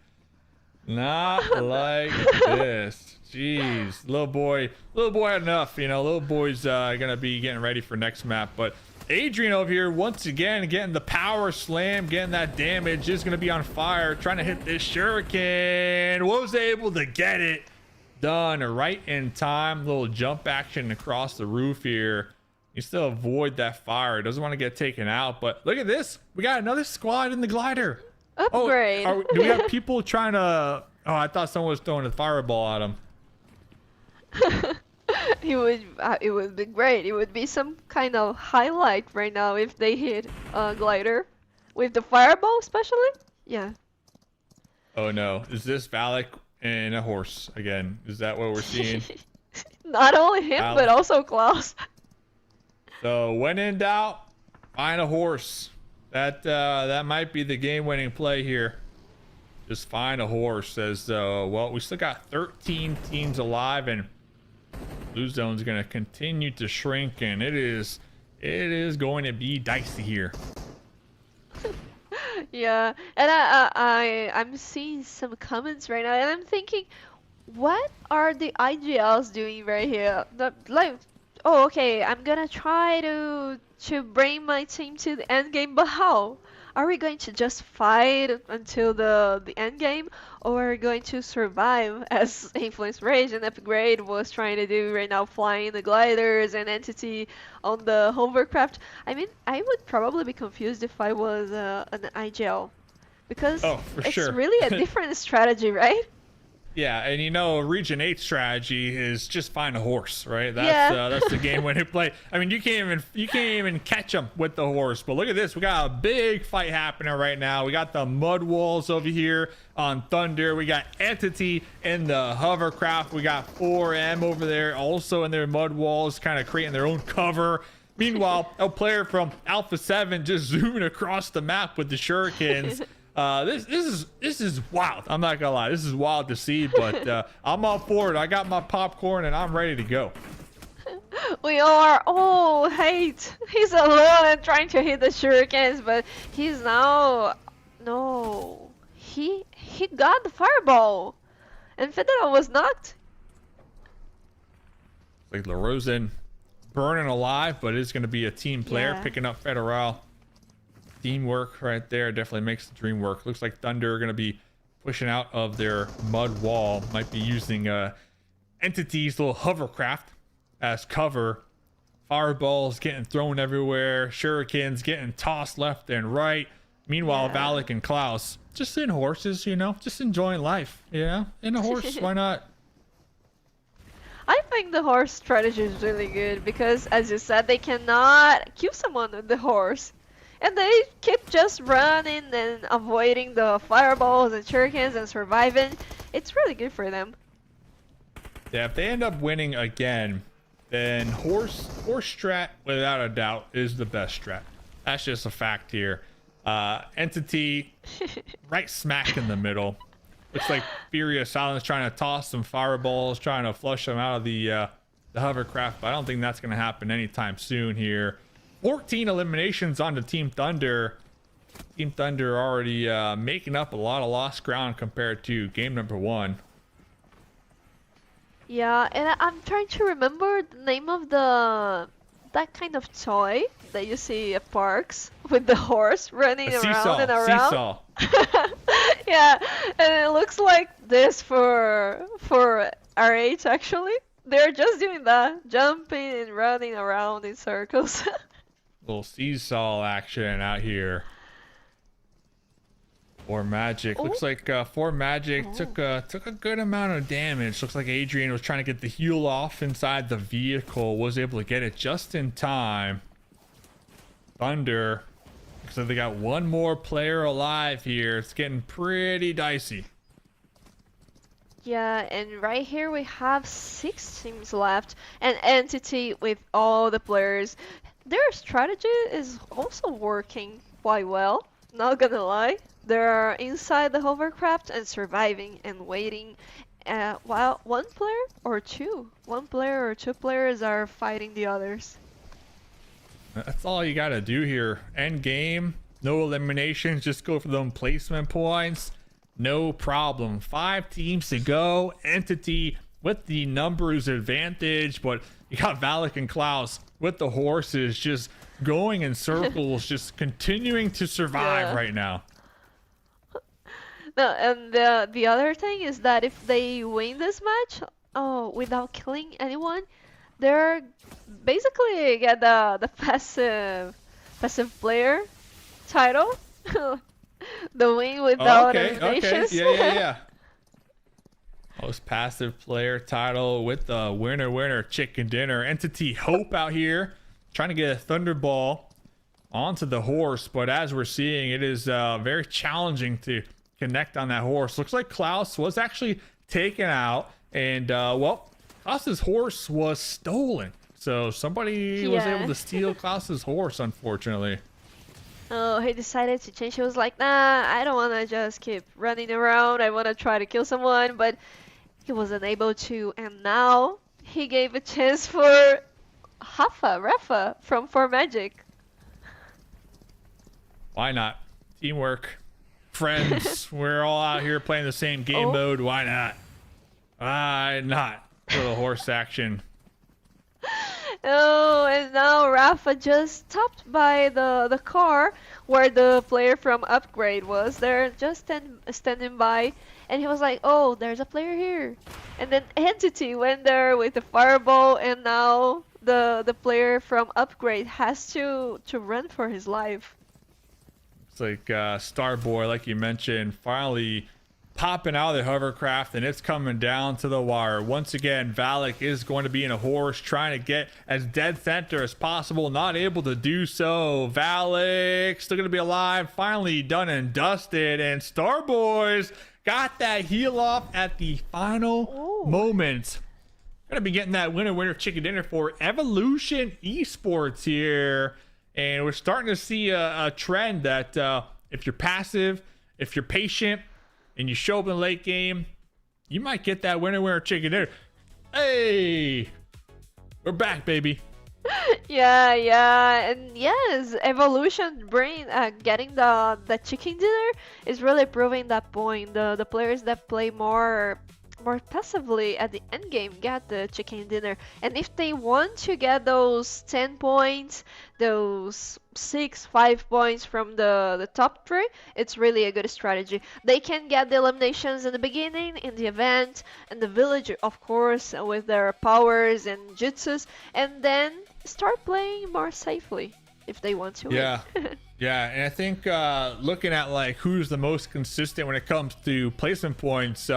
Not like this. Jeez, little boy had enough. You know, little boy's gonna be getting ready for next map. But Adrian over here once again getting the power slam, getting that damage, is gonna be on fire, trying to hit this shuriken. Was able to get it done right in time. Little jump action across the roof here. You still avoid that fire. Doesn't want to get taken out. But look at this. We got another squad in the glider. Upgrade. Oh, do we have people trying to... Oh, I thought someone was throwing a fireball at him. It would be great. It would be some kind of highlight right now if they hit glider with the fireball, especially. Yeah. Oh no, is this Valak and a horse again? Is that what we're seeing? Not only him, but also Klaus. So when in doubt, find a horse. That might be the game-winning play here. Just find a horse. As well, we still got 13 teams alive, and Blue Zone's gonna continue to shrink, and it is going to be dicey here. Yeah, and I'm seeing some comments right now, and I'm thinking, what are the IGLs doing right here? Like, oh, okay, I'm gonna try to bring my team to the end game, but how? Are we going to just fight until the end game, or are we going to survive as Influence Rage and Upgrade was trying to do right now, flying the gliders and Entity on the hovercraft? I mean, I would probably be confused if I was an IGL, because it's sure. really a different strategy, right? Yeah, and you know, Region 8 strategy is just find a horse, right? That's the game when you play. I mean, you can't even catch them with the horse. But look at this, we got a big fight happening right now. We got the mud walls over here on Thunder. We got Entity in the hovercraft. We got 4M over there, also in their mud walls, kind of creating their own cover. Meanwhile, a player from Alpha 7 just zooming across the map with the Shurikens. This is wild. I'm not gonna lie, this is wild to see, but I'm all for it. I got my popcorn and I'm ready to go. We are all hate. He's alone and trying to hit the shurikens, but he's now no. He got the fireball, and Federa was knocked. Like LaRosen burning alive, but it's gonna be a team player picking up Federal. Teamwork right there definitely makes the dream work. Looks like Thunder are going to be pushing out of their mud wall. Might be using Entity's little hovercraft as cover. Fireballs getting thrown everywhere. Shurikens getting tossed left and right. Meanwhile, Valak and Klaus just in horses, you know, just enjoying life. Yeah, in a horse, why not? I think the horse strategy is really good because, as you said, they cannot kill someone with the horse. And they keep just running and avoiding the fireballs and shurikens and surviving. It's really good for them. Yeah, if they end up winning again, then horse strat, without a doubt, is the best strat. That's just a fact here. Entity right smack in the middle. Looks like Fury Silence trying to toss some fireballs, trying to flush them out of the hovercraft, but I don't think that's going to happen anytime soon here. 14 eliminations on the Team Thunder. Team Thunder already making up a lot of lost ground compared to game number 1. Yeah, and I'm trying to remember the name of that kind of toy that you see at parks with the horse running around and around. Seesaw. Yeah, and it looks like this for RH actually. They're just doing that, jumping and running around in circles. Little seesaw action out here. For Magic. Looks like For Magic took a good amount of damage. Looks like Adrian was trying to get the heal off inside the vehicle. Was able to get it just in time. Thunder. So they got one more player alive here. It's getting pretty dicey. Yeah, and right here we have 6 teams left. And Entity with all the players. Their strategy is also working quite well, not gonna lie. They're inside the hovercraft and surviving and waiting while one player or two players are fighting the others. That's all you gotta do here. End game, no eliminations, just go for them placement points. No problem. 5 teams to go. Entity with the numbers advantage, but you got Valak and Klaus with the horses just going in circles, just continuing to survive Yeah. right now. No, and the other thing is that if they win this match, oh, without killing anyone, they're basically get the passive player title. The win Oh, without okay, okay, eliminations. yeah. Most passive player title with the winner chicken dinner. Entity Hope out here trying to get a Thunderball onto the horse, but as we're seeing, it is very challenging to connect on that horse. Looks like Klaus was actually taken out, and well, Klaus's horse was stolen, so somebody was able Yeah. to steal Klaus's horse, unfortunately. Oh, he decided to change. He was like, nah, I don't wanna just keep running around. I wanna try to kill someone, but he wasn't able to, and now he gave a chance for Rafa from For Magic. Why not? Teamwork, friends. We're all out here playing the same game Oh. mode. Why not? Why not? A little horse action. Oh, and now Rafa just stopped by the car where the player from Upgrade was. They're just standing by, and he was like, "Oh, there's a player here." And then Entity went there with the fireball, and now the player from Upgrade has to run for his life. It's like Starboy, like you mentioned, finally popping out of the hovercraft, and it's coming down to the wire. Once again, Valak is going to be in a horse, trying to get as dead center as possible. Not able to do so. Valak still going to be alive. Finally done and dusted. And Starboys got that heal off at the final Ooh. moment. Gonna be getting that winner chicken dinner for Evolution Esports here. And we're starting to see a trend that if you're passive, if you're patient, and you show up in the late game, you might get that winner chicken dinner. Hey, we're back, baby. Yeah, and yes, Evolution getting the chicken dinner is really proving that point. The players that play more passively at the end game get the chicken dinner, and if they want to get those 10 points, those 5 points from the top three, it's really a good strategy. They can get the eliminations in the beginning, in the event, and the village, of course, with their powers and jutsus, and then start playing more safely if they want to win. Yeah. Yeah, and I think looking at like who's the most consistent when it comes to placement points,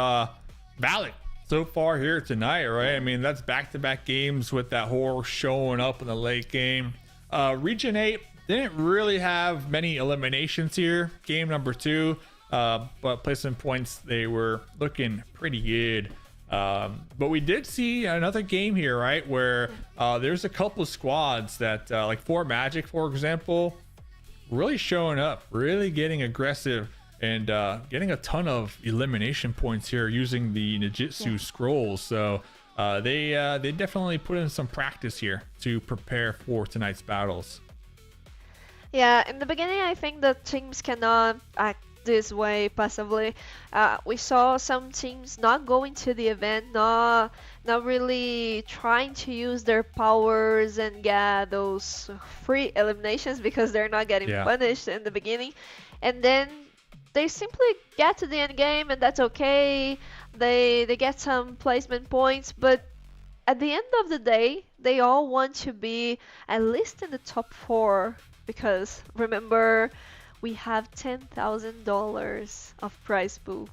Valak so far here tonight, right? I mean, that's back-to-back games with that horse showing up in the late game. Region 8 didn't really have many eliminations here. Game number 2, but placement points, they were looking pretty good. But we did see another game here, right, where there's a couple of squads that like For Magic, for example, really showing up, really getting aggressive, and getting a ton of elimination points here using the Jutsu Scrolls. So they definitely put in some practice here to prepare for tonight's battles. Yeah, in the beginning, I think the teams cannot act this way passively. We saw some teams not going to the event, not really trying to use their powers and get those free eliminations because they're not getting punished in the beginning. And then they simply get to the end game, and that's okay. They get some placement points, but at the end of the day, they all want to be at least in the top 4 because remember, we have $10,000 of prize pool.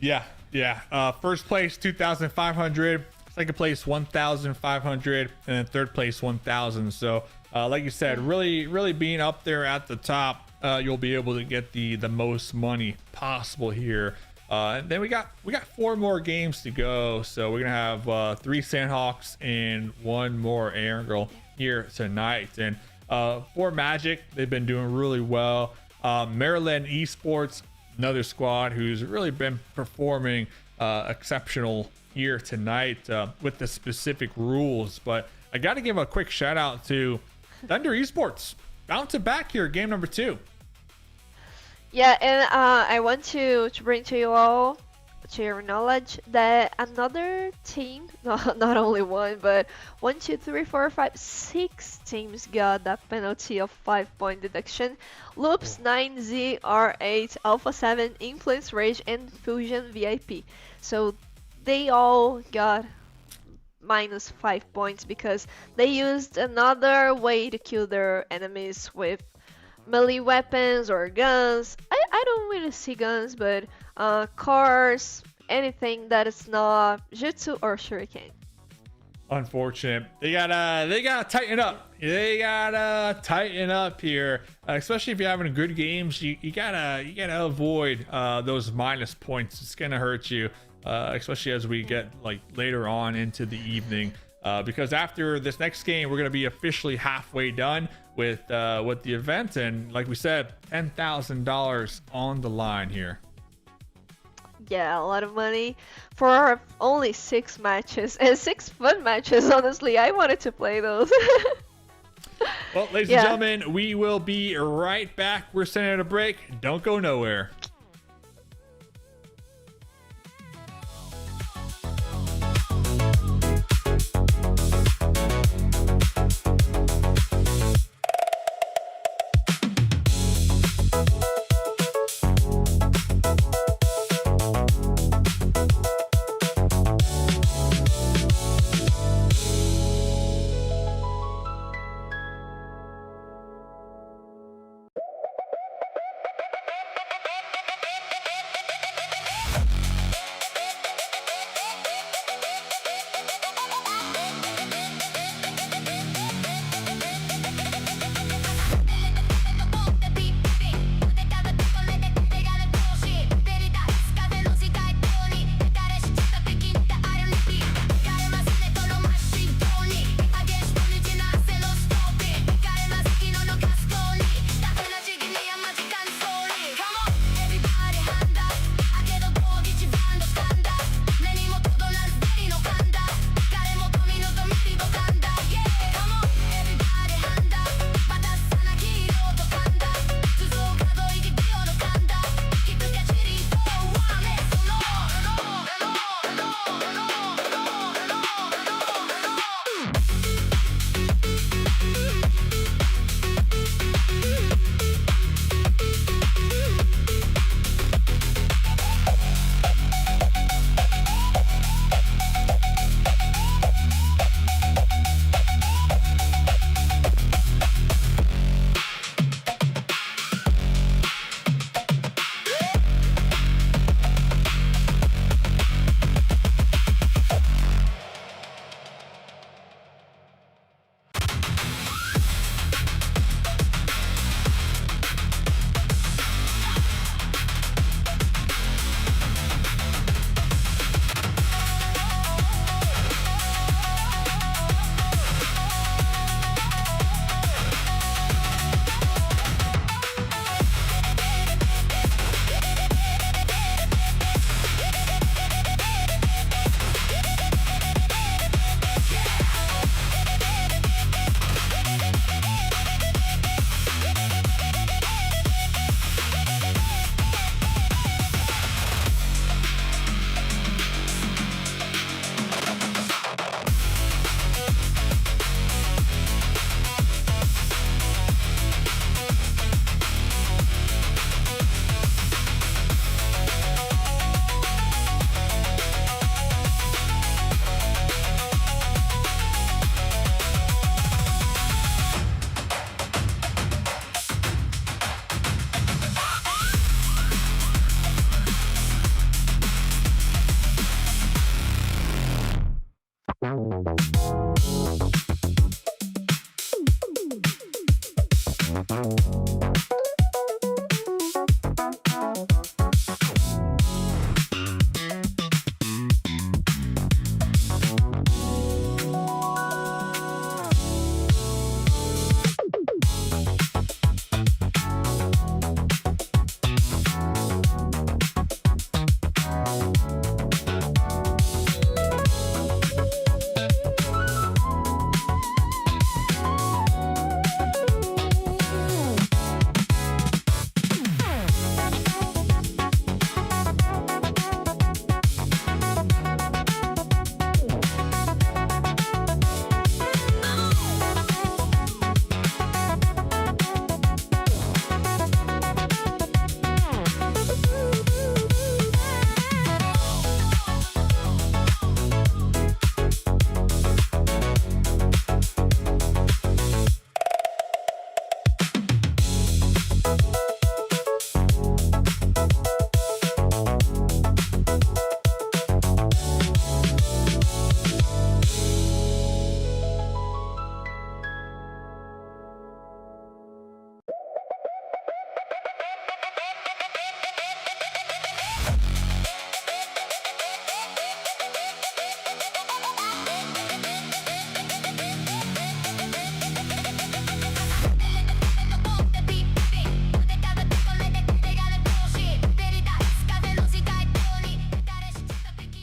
Yeah. First place 2,500, second place 1,500, and then third place 1,000. So, like you said, really being up there at the top, you'll be able to get the most money possible here. And then we got 4 more games to go, so we're gonna have 3 Sandhawks and 1 more Air Girl here tonight. And for Magic, they've been doing really well. Maryland Esports, another squad who's really been performing exceptional here tonight with the specific rules. But I got to give a quick shout out to Thunder Esports, bouncing back here, game number 2. Yeah, and I want to bring to you all, to your knowledge, that another team, not only one, but 1, 2, 3, 4, 5, 6 teams got that penalty of 5-point deduction. Loops 9, Z, R8, Alpha 7, Influence Rage, and Fusion VIP. So they all got minus 5 points because they used another way to kill their enemies with melee weapons or guns. I don't really see guns, but cars, anything that is not Jutsu or Shuriken. Unfortunate. They gotta tighten up. They gotta tighten up here, especially if you're having good games. You gotta avoid those minus points. It's gonna hurt you, especially as we get like later on into the evening. Because after this next game, we're gonna be officially halfway done with the event, and like we said, $10,000 on the line here. Yeah, a lot of money for only 6 matches and 6 fun matches. Honestly, I wanted to play those. Well, ladies and gentlemen, we will be right back. We're sending out a break. Don't go nowhere.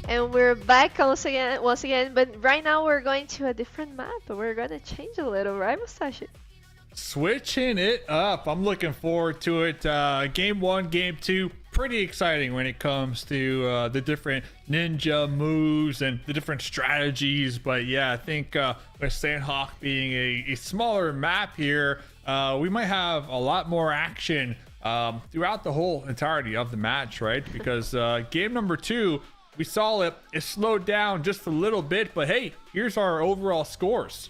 And we're back once again, but right now we're going to a different map. We're gonna change a little, right, Musashi? Switching it up. I'm looking forward to it. Game one, game two, pretty exciting when it comes to the different ninja moves and the different strategies. But yeah, I think with Sandhawk being a smaller map here, we might have a lot more action throughout the whole entirety of the match, right? Because game number two, we saw it slowed down just a little bit, but hey, here's our overall scores.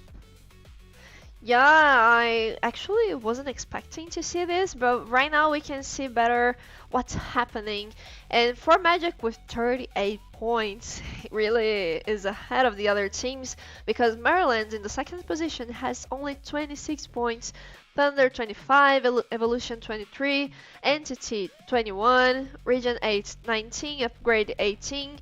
Yeah, I actually wasn't expecting to see this, but right now we can see better what's happening. And for Magic with 38 points, it really is ahead of the other teams because Maryland in the second position has only 26 points, Thunder 25, Evolution 23, Entity 21, Region 8 19, Upgrade 18,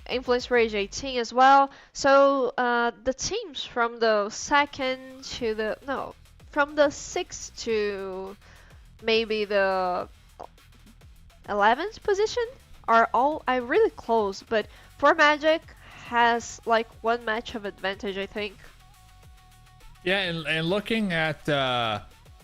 Influence Rage 18 as well. So the teams from the second to the no, from the sixth to maybe the 11th position are all really close. But for Magic has like one match of advantage, I think. Yeah, and looking at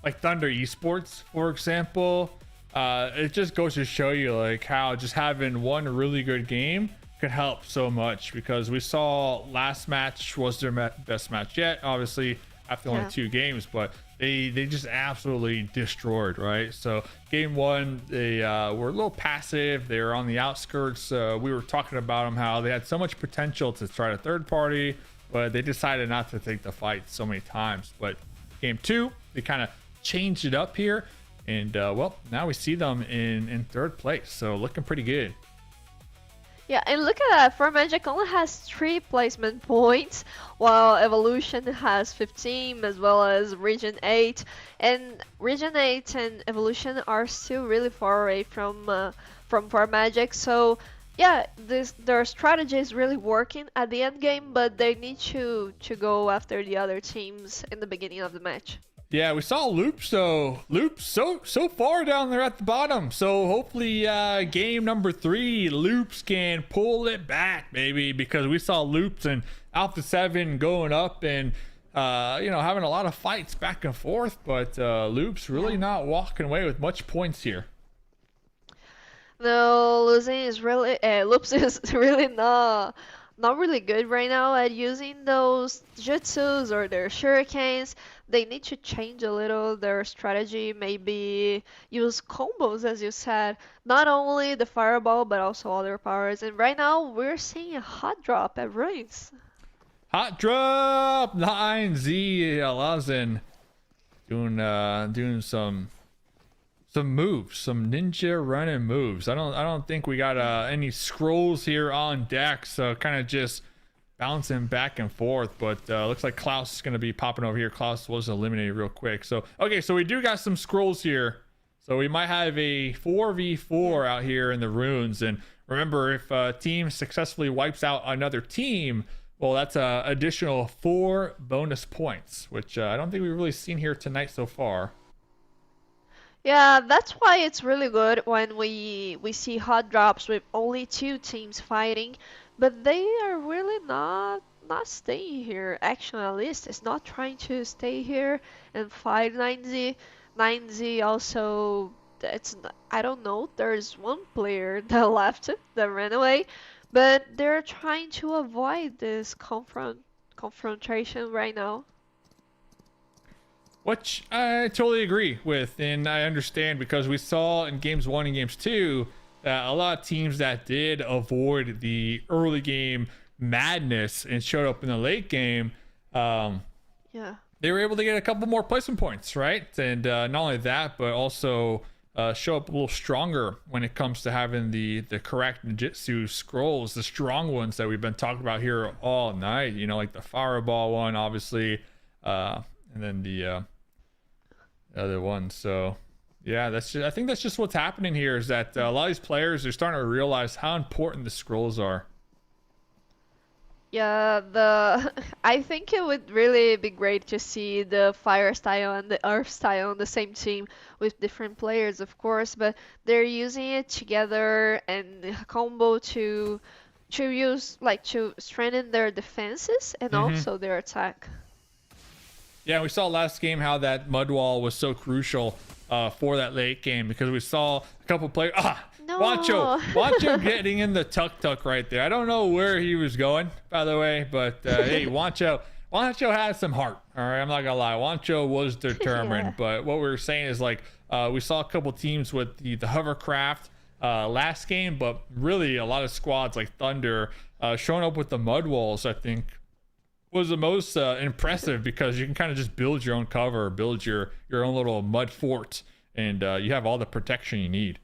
like Thunder Esports, for example, it just goes to show you like how just having one really good game could help so much, because we saw last match was their best match yet, obviously after only 2 games, but they just absolutely destroyed, right? So game one, they were a little passive, they were on the outskirts. We were talking about them, how they had so much potential to try a third party, but they decided not to take the fight so many times. But game two, they kind of changed it up here, and well, now we see them in third place, so looking pretty good. Yeah, and look at that, for Magic only has 3 placement points, while Evolution has 15, as well as Region 8. And Region 8 and Evolution are still really far away from Far Magic, so yeah, their strategy is really working at the end game, but they need to go after the other teams in the beginning of the match. Yeah, we saw Loops though. Loops so far down there at the bottom. So hopefully game number 3, Loops can pull it back, maybe, because we saw Loops and Alpha 7 going up and you know, having a lot of fights back and forth, but Loops really not walking away with much points here. No, losing is really Loops is really not really good right now at using those jutsus or their shurikens. They need to change a little their strategy, maybe use combos, as you said, not only the fireball but also other powers. And right now we're seeing a hot drop at Ruins. Hot drop 9Z Alazin doing some moves, some ninja running moves. I don't think we got any scrolls here on deck, so kind of just bouncing back and forth. But looks like Klaus is going to be popping over here. Klaus was eliminated real quick. So okay, so we do got some scrolls here, so we might have a 4v4 out here in the runes. And remember, if a team successfully wipes out another team, well, that's a additional 4 bonus points, which I don't think we've really seen here tonight so far. Yeah, that's why it's really good when we see hot drops with only 2 teams fighting, but they are really not staying here. Actually, at least it's not trying to stay here and fight 9Z. 9Z also, I don't know. There's one player that left, that ran away, but they're trying to avoid this confrontation right now. Which I totally agree with, and I understand, because we saw in games 1 and games 2 that a lot of teams that did avoid the early game madness and showed up in the late game, yeah, they were able to get a couple more placement points, right? And not only that, but also show up a little stronger when it comes to having the correct Jutsu scrolls, the strong ones that we've been talking about here all night. You know, like the fireball one, obviously, and then the other one. So yeah, I think that's just what's happening here, is that a lot of these players are starting to realize how important the scrolls are. Yeah, I think it would really be great to see the fire style and the earth style on the same team with different players, of course, but they're using it together and a combo to use like to strengthen their defenses and Hmm. also their attack. Yeah, we saw last game how that mud wall was so crucial for that late game because we saw a couple players. No. Wancho getting in the tuk right there. I don't know where he was going, by the way, but hey, Wancho has some heart. All right, I'm not gonna lie. Wancho was determined, Yeah. but what we were saying is like we saw a couple teams with the hovercraft last game, but really a lot of squads like Thunder showing up with the mud walls. I think was the most impressive because you can kind of just build your own cover, build your own little mud fort, and you have all the protection you need.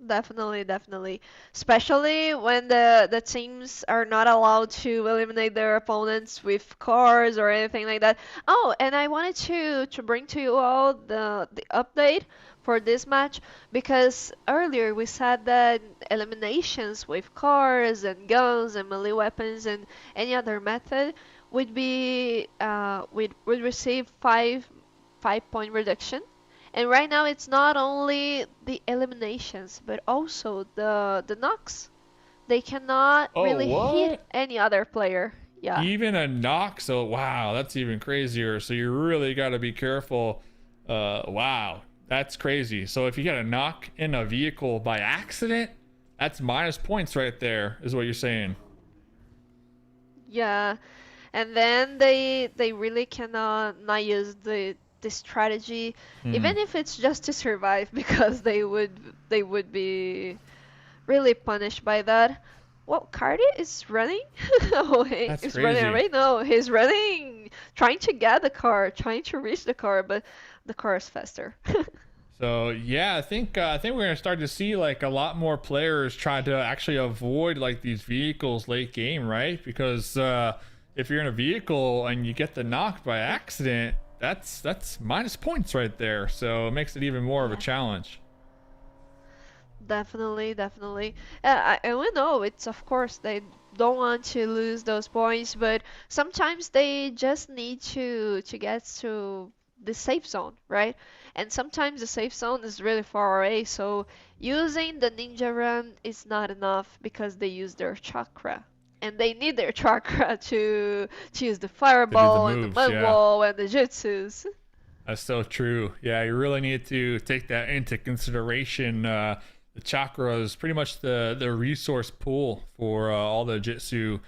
Definitely, definitely. Especially when the teams are not allowed to eliminate their opponents with cars or anything like that. Oh, and I wanted to bring to you all the update for this match because earlier we said that eliminations with cars and guns and melee weapons and any other method would be would receive 5 point reduction. And right now it's not only the eliminations, but also the knocks. They cannot Oh, really hit what? any other player. Yeah. Even a knock? So wow, that's even crazier. So you really got to be careful. Wow, that's crazy. So if you get a knock in a vehicle by accident, that's minus points right there, is what you're saying. Yeah. And then they really cannot not use the strategy, Hmm. even if it's just to survive, because they would be really punished by that. Well, Cardi is running. Oh, That's he's running crazy. right now. He's running, trying to get the car, trying to reach the car, but the car is faster. So yeah, I think we're gonna start to see like a lot more players try to actually avoid like these vehicles late game, right? Because if you're in a vehicle and you get the knocked by accident, that's minus points right there. So it makes it even more of a Yeah, challenge. definitely, definitely. And we know it's of course they don't want to lose those points, but sometimes they just need to get to the safe zone, right? And sometimes the safe zone is really far away, so using the ninja run is not enough because they use their chakra. And they need their chakra to use the To do the fireball and the moves, mud yeah. wall and the jutsus. That's so true. Yeah, you really need to take that into consideration. The chakra is pretty much the resource pool for all the Jitsu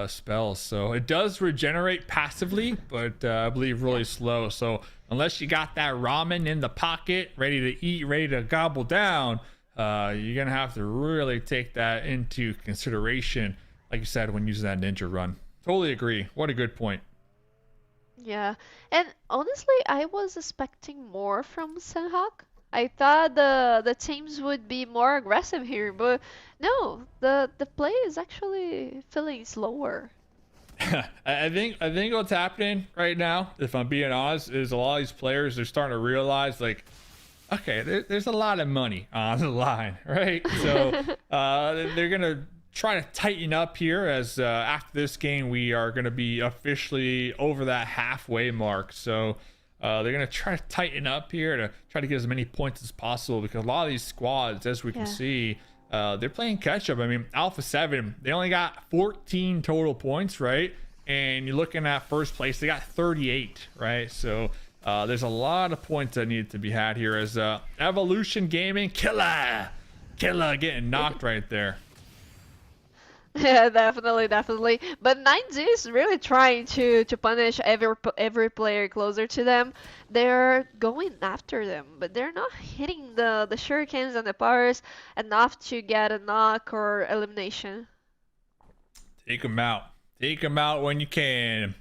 spells. So it does regenerate passively, but I believe Yeah. really slow. So unless you got that ramen in the pocket, ready to eat, ready to gobble down, you're gonna have to really take that into consideration. Like you said, when using that ninja run. Totally agree. What a good point. Yeah, and honestly, I was expecting more from Senhak. I thought the teams would be more aggressive here, but no, the play is actually feeling slower. I think what's happening right now, if I'm being honest, is a lot of these players are starting to realize like, okay, there's a lot of money on the line, right? So they're gonna try to tighten up here as after this game we are gonna be officially over that halfway mark. So they're gonna try to tighten up here to try to get as many points as possible because a lot of these squads, as we can Yeah. see, they're playing catch up. I mean, Alpha 7, they only got 14 total points, right? And you're looking at first place, they got 38, right? So there's a lot of points that need to be had here as Evolution Gaming, killer getting knocked right there. Yeah, definitely, definitely. But 9Z is really trying to punish every player closer to them. They're going after them, but they're not hitting the shurikens and the powers enough to get a knock or elimination. Take them out. Take them out when you can.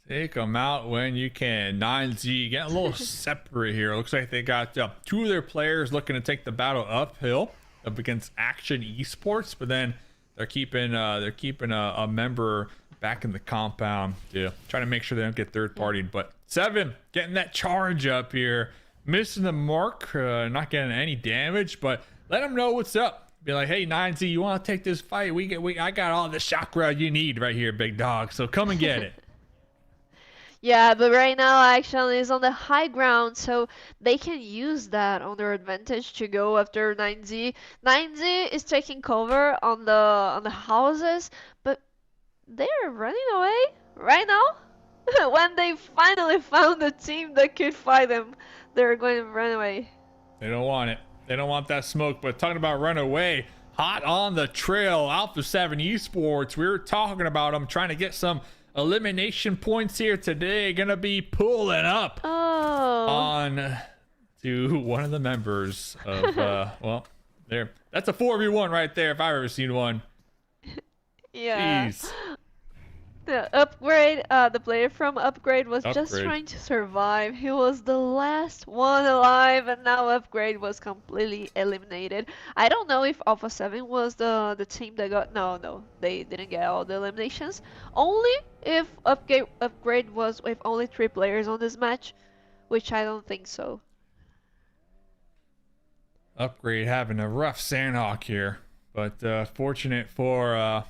Take them out when you can. 9Z getting a little separate here. Looks like they got two of their players looking to take the battle uphill up against Action Esports, but then they're keeping a member back in the compound to try to make sure they don't get third partied. But 7 getting that charge up here, missing the mark, not getting any damage, but let them know what's up. Be like, hey 9Z, you want to take this fight? I got all the chakra you need right here, big dog. So come and get it. Yeah, but right now Action is on the high ground, so they can use that on their advantage to go after 9Z. 9Z is taking cover on the houses, but they're running away right now. When they finally found a team that could fight them, they're going to run away. They don't want it. They don't want that smoke. But talking about run away, hot on the trail, Alpha 7 Esports. We were talking about them trying to get some elimination points here today. Gonna be pulling up on to one of the members of well, there. That's a 4v1 right there if I've ever seen one. Yeah. Jeez. The upgrade, the player from upgrade was just Upgrade. trying to survive. He was the last one alive, and now upgrade was completely eliminated. I don't know if Alpha 7 was the team that got. No, they didn't get all the eliminations. Only if upgrade was with only 3 players on this match, which I don't think so. Upgrade having a rough Sandhawk here, but fortunate for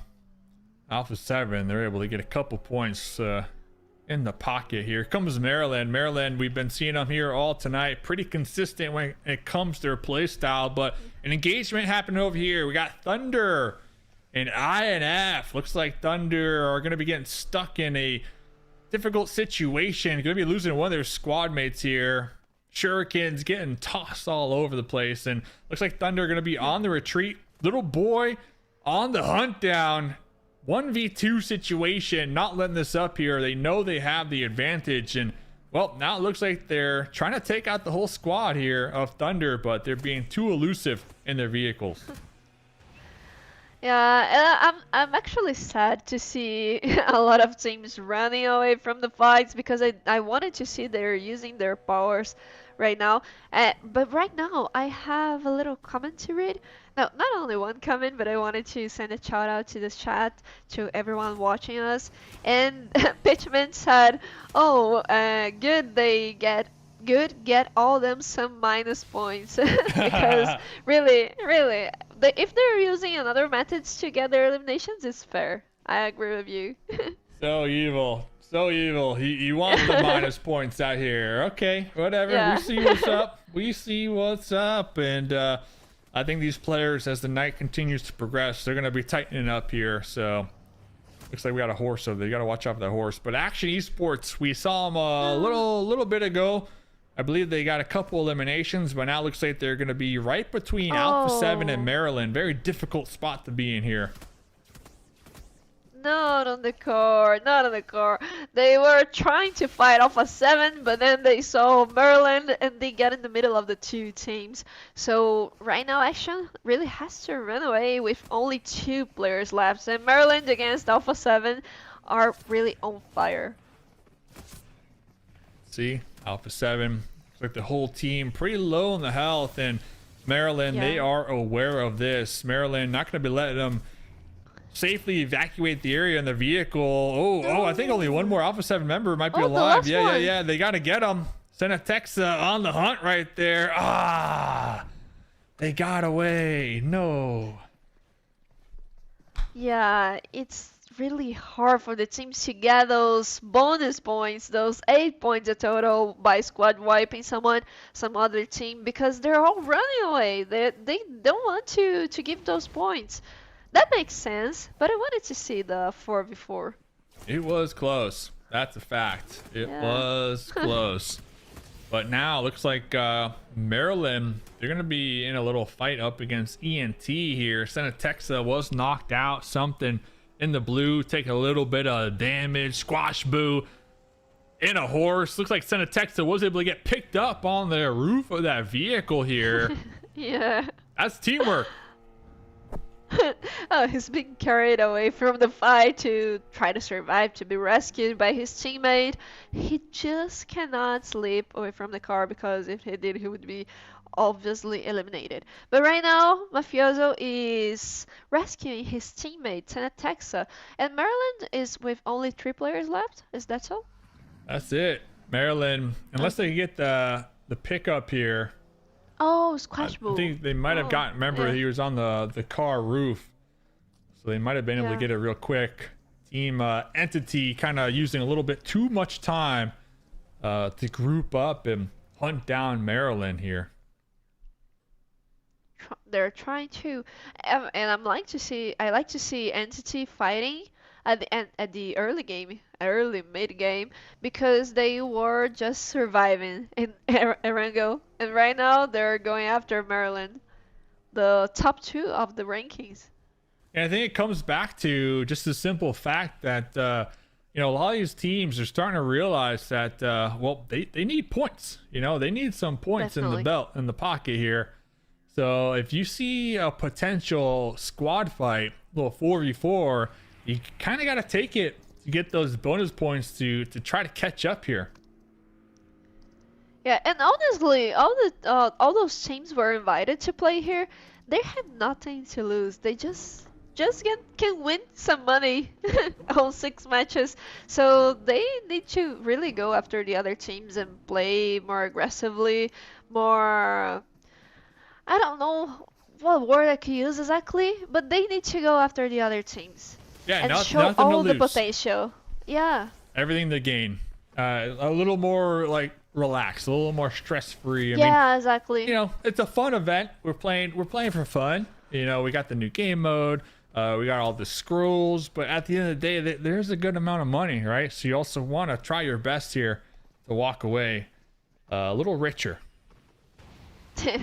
Alpha 7, they're able to get a couple points in the pocket here. Comes Maryland. Maryland, we've been seeing them here all tonight. Pretty consistent when it comes to their play style, but an engagement happened over here. We got Thunder and INF. Looks like Thunder are going to be getting stuck in a difficult situation. Going to be losing one of their squad mates here. Shurikens getting tossed all over the place, and looks like Thunder are going to be on the retreat. Little boy on the hunt down. 1v2 situation, not letting this up here. They know they have the advantage, and well, now it looks like they're trying to take out the whole squad here of Thunder, but they're being too elusive in their vehicles. Yeah, I'm actually sad to see a lot of teams running away from the fights because I wanted to see they're using their powers right now. But right now I have a little comment to read. No, not only one comment, but I wanted to send a shout out to this chat to everyone watching us. And Pitchman said, "Oh, good get all them some minus points because really if they're using another methods to get their eliminations, it's fair. I agree with you." So evil. So evil. You want the minus points out here. Okay, whatever. Yeah. We see what's up. We see what's up. And I think these players, as the night continues to progress, they're going to be tightening up here. So looks like we got a horse over there. You got to watch out for that horse. But Action Esports, we saw them a little bit ago. I believe they got a couple eliminations, but now it looks like they're going to be right between Alpha 7 and Maryland. Very difficult spot to be in here. Not on the car, not on the car. They were trying to fight Alpha 7, but then they saw Maryland and they got in the middle of the two teams. So right now Action really has to run away with only 2 players left. And Maryland against Alpha 7 are really on fire. See, Alpha 7, looks like the whole team pretty low on the health, and Maryland, they are aware of this. Maryland not going to be letting them safely evacuate the area in the vehicle. Oh, I think only one more Alpha 7 member might be alive. Yeah. They got to get them. Senatexa on the hunt right there. They got away. No. Yeah, it's really hard for the teams to get those bonus points, those 8 points a total by squad wiping some other team, because they're all running away. They don't want to give those points. That makes sense, but I wanted to see the 4v4. It was close. That's a fact. It was close. But now looks like Maryland, they're going to be in a little fight up against ENT here. Senatexa was knocked out. Something in the blue, take a little bit of damage. Squash boo in a horse. Looks like Senatexa was able to get picked up on the roof of that vehicle here. Yeah. That's teamwork. Oh, he's being carried away from the fight to try to survive, to be rescued by his teammate. He just cannot sleep away from the car because if he did, he would be obviously eliminated. But right now, Mafioso is rescuing his teammate, Senatexa, and Maryland is with only 3 players left. Is that so? That's it. Maryland, unless they get the pickup here. Oh, Squash Bull. I think they might have gotten, remember, he was on the car roof. So they might have been able to get it real quick. Team Entity kind of using a little bit too much time to group up and hunt down Maryland here. They're trying to, and I like to see Entity fighting at the end, at the early game, early mid game, because they were just surviving in Erango, and right now they're going after Maryland, the top two of the rankings. And I think it comes back to just the simple fact that a lot of these teams are starting to realize that well, they need points. They need some points in the belt, in the pocket here. So if you see a potential squad fight, a little 4v4, you kind of got to take it to get those bonus points to try to catch up here. Yeah, and honestly, all those teams were invited to play here. They had nothing to lose. They just can win some money on 6 matches. So they need to really go after the other teams and play more aggressively, more. I don't know what word I could use exactly, but they need to go after the other teams Yeah, and show nothing to all the lose. potential. Yeah. Everything to gain. A little more like relaxed, a little more stress-free. I Yeah, exactly. mean, it's a fun event. We're playing for fun. We got the new game mode. We got all the scrolls, but at the end of the day, there's a good amount of money, right? So you also want to try your best here to walk away a little richer.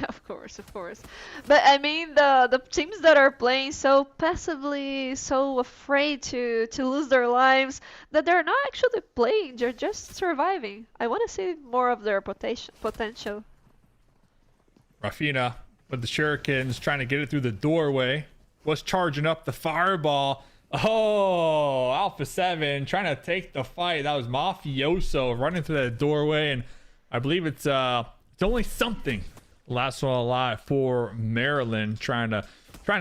Of course, of course. But I mean, the teams that are playing so passively, so afraid to lose their lives, that they're not actually playing, they're just surviving. I want to see more of their potential. Rafina with the Shurikens trying to get it through the doorway. Was charging up the fireball. Oh, Alpha 7 trying to take the fight. That was Mafioso running through that doorway, and I believe it's only something. Last one alive for Maryland, trying to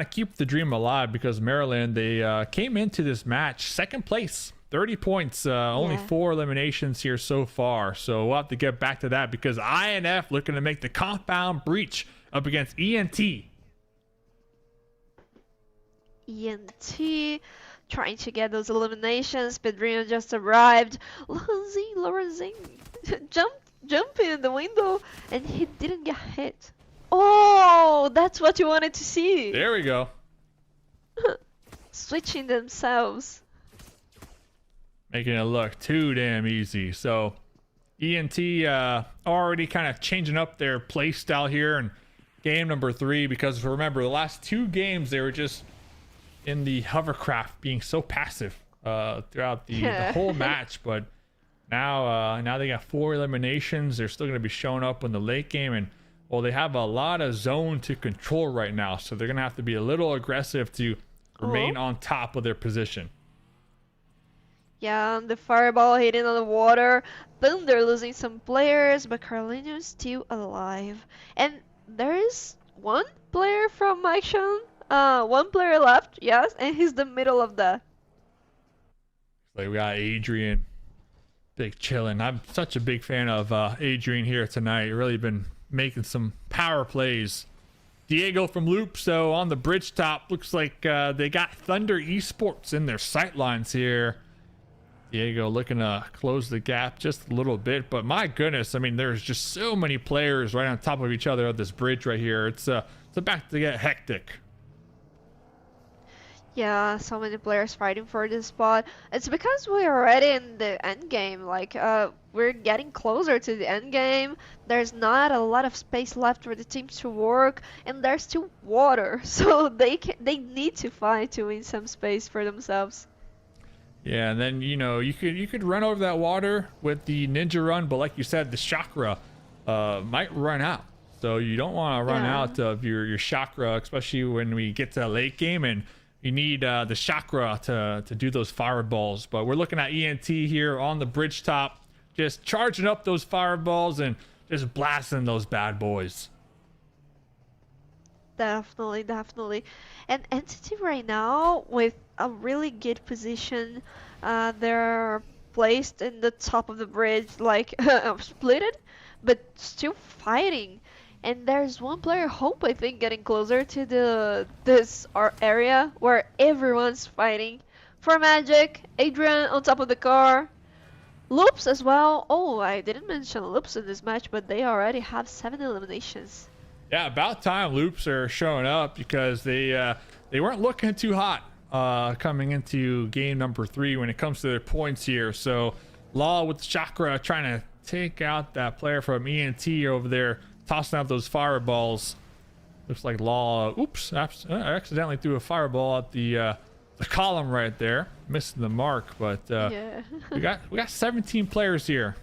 keep the dream alive, because Maryland, they came into this match second place, 30 points, only 4 eliminations here so far. So we'll have to get back to that, because INF looking to make the compound breach up against ENT. ENT trying to get those eliminations. Pedrinho just arrived. Lorenzin jumping in the window, and he didn't get hit. Oh, that's what you wanted to see. There we go. Switching themselves. Making it look too damn easy. So ENT already kind of changing up their play style here in game number 3, because remember, the last 2 games they were just in the hovercraft, being so passive throughout the whole match. But now they got 4 eliminations. They're still going to be showing up in the late game, and well, they have a lot of zone to control right now, so they're going to have to be a little aggressive to remain on top of their position. Yeah, the fireball hitting on the water. Thunder losing some players, but Carlinhos still alive. And there is one player from Action. One player left, yes, and he's the middle of that. Like, we got Adrian, big chillin'. I'm such a big fan of Adrian here tonight. Really been making some power plays. Diego from Loops, though, on the bridge top. Looks like they got Thunder Esports in their sightlines here. Diego looking to close the gap just a little bit, but my goodness, I mean, there's just so many players right on top of each other on this bridge right here. It's about to get hectic. Yeah, so many players fighting for this spot. It's because we're already in the end game. Like, we're getting closer to the end game. There's not a lot of space left for the teams to work, and there's still water, so they need to fight to win some space for themselves. Yeah, and then you could run over that water with the ninja run, but like you said, the chakra might run out. So you don't want to run out of your chakra, especially when we get to the late game, and you need the chakra to do those fireballs. But we're looking at ENT here on the bridge top, just charging up those fireballs and just blasting those bad boys. Definitely, definitely. And Entity right now with a really good position. They're placed in the top of the bridge, like splitted, but still fighting. And there's one player, Hope, I think, getting closer to this area where everyone's fighting For Magic, Adrian on top of the car. Loops as well. Oh, I didn't mention Loops in this match, but they already have 7 eliminations. Yeah, about time Loops are showing up because they weren't looking too hot coming into game number 3 when it comes to their points here. So Law with the Chakra trying to take out that player from ENT over there, tossing out those fireballs. Looks like Law, oops, accidentally threw a fireball at the column right there, missing the mark. But Yeah. we got 17 players here.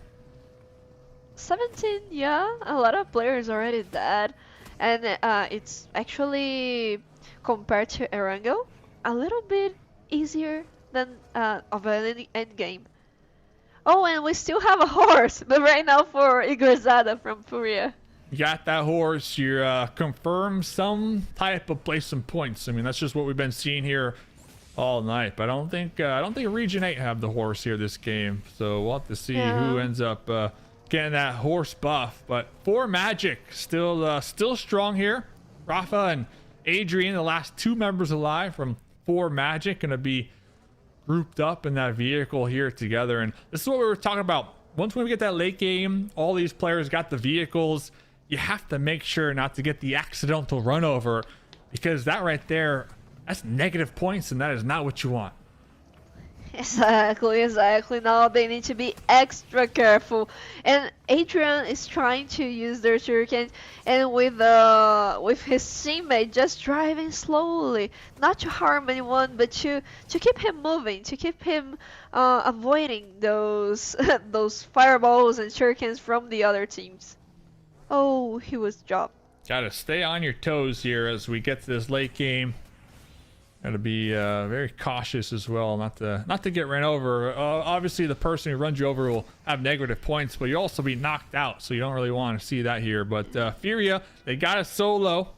17, yeah, a lot of players already dead, and it's actually compared to Erangel a little bit easier than of an end game. Oh, and we still have a horse, but right now for Igorzada from Furia. You got that horse, you're confirmed some type of placing points. I mean, that's just what we've been seeing here all night. But I don't think Region 8 have the horse here this game, so we'll have to see who ends up getting that horse buff. But for Magic, still strong here. Rafa and Adrian, the last 2 members alive from 4 Magic, gonna be grouped up in that vehicle here together. And this is what we were talking about. Once we get that late game, all these players got the vehicles. You have to make sure not to get the accidental run over, because that right there, that's negative points, and that is not what you want. Exactly. Now they need to be extra careful. And Adrian is trying to use their Shurikens, and with his teammate just driving slowly, not to harm anyone, but to keep him moving, to keep him avoiding those those fireballs and Shurikens from the other teams. Oh, he was dropped. Gotta stay on your toes here as we get to this late game. Gotta be very cautious as well, not to get ran over. Obviously, the person who runs you over will have negative points, but you'll also be knocked out, so you don't really want to see that here. But Furia, they got a solo.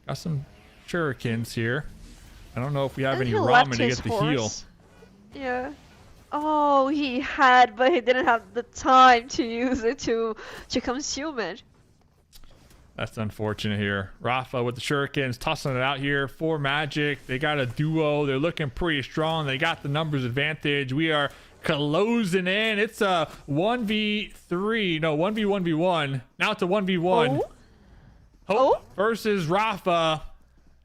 Got some Shurikens here. I don't know if we have any ramen to get the heal. Yeah. Oh, he had, but he didn't have the time to use it to consume it. That's unfortunate here. Rafa with the Shurikens tossing it out here for Magic. They got a duo. They're looking pretty strong. They got the numbers advantage. We are closing in. It's a 1v3. No, 1v1v1. Now it's a 1v1. Hope versus Rafa.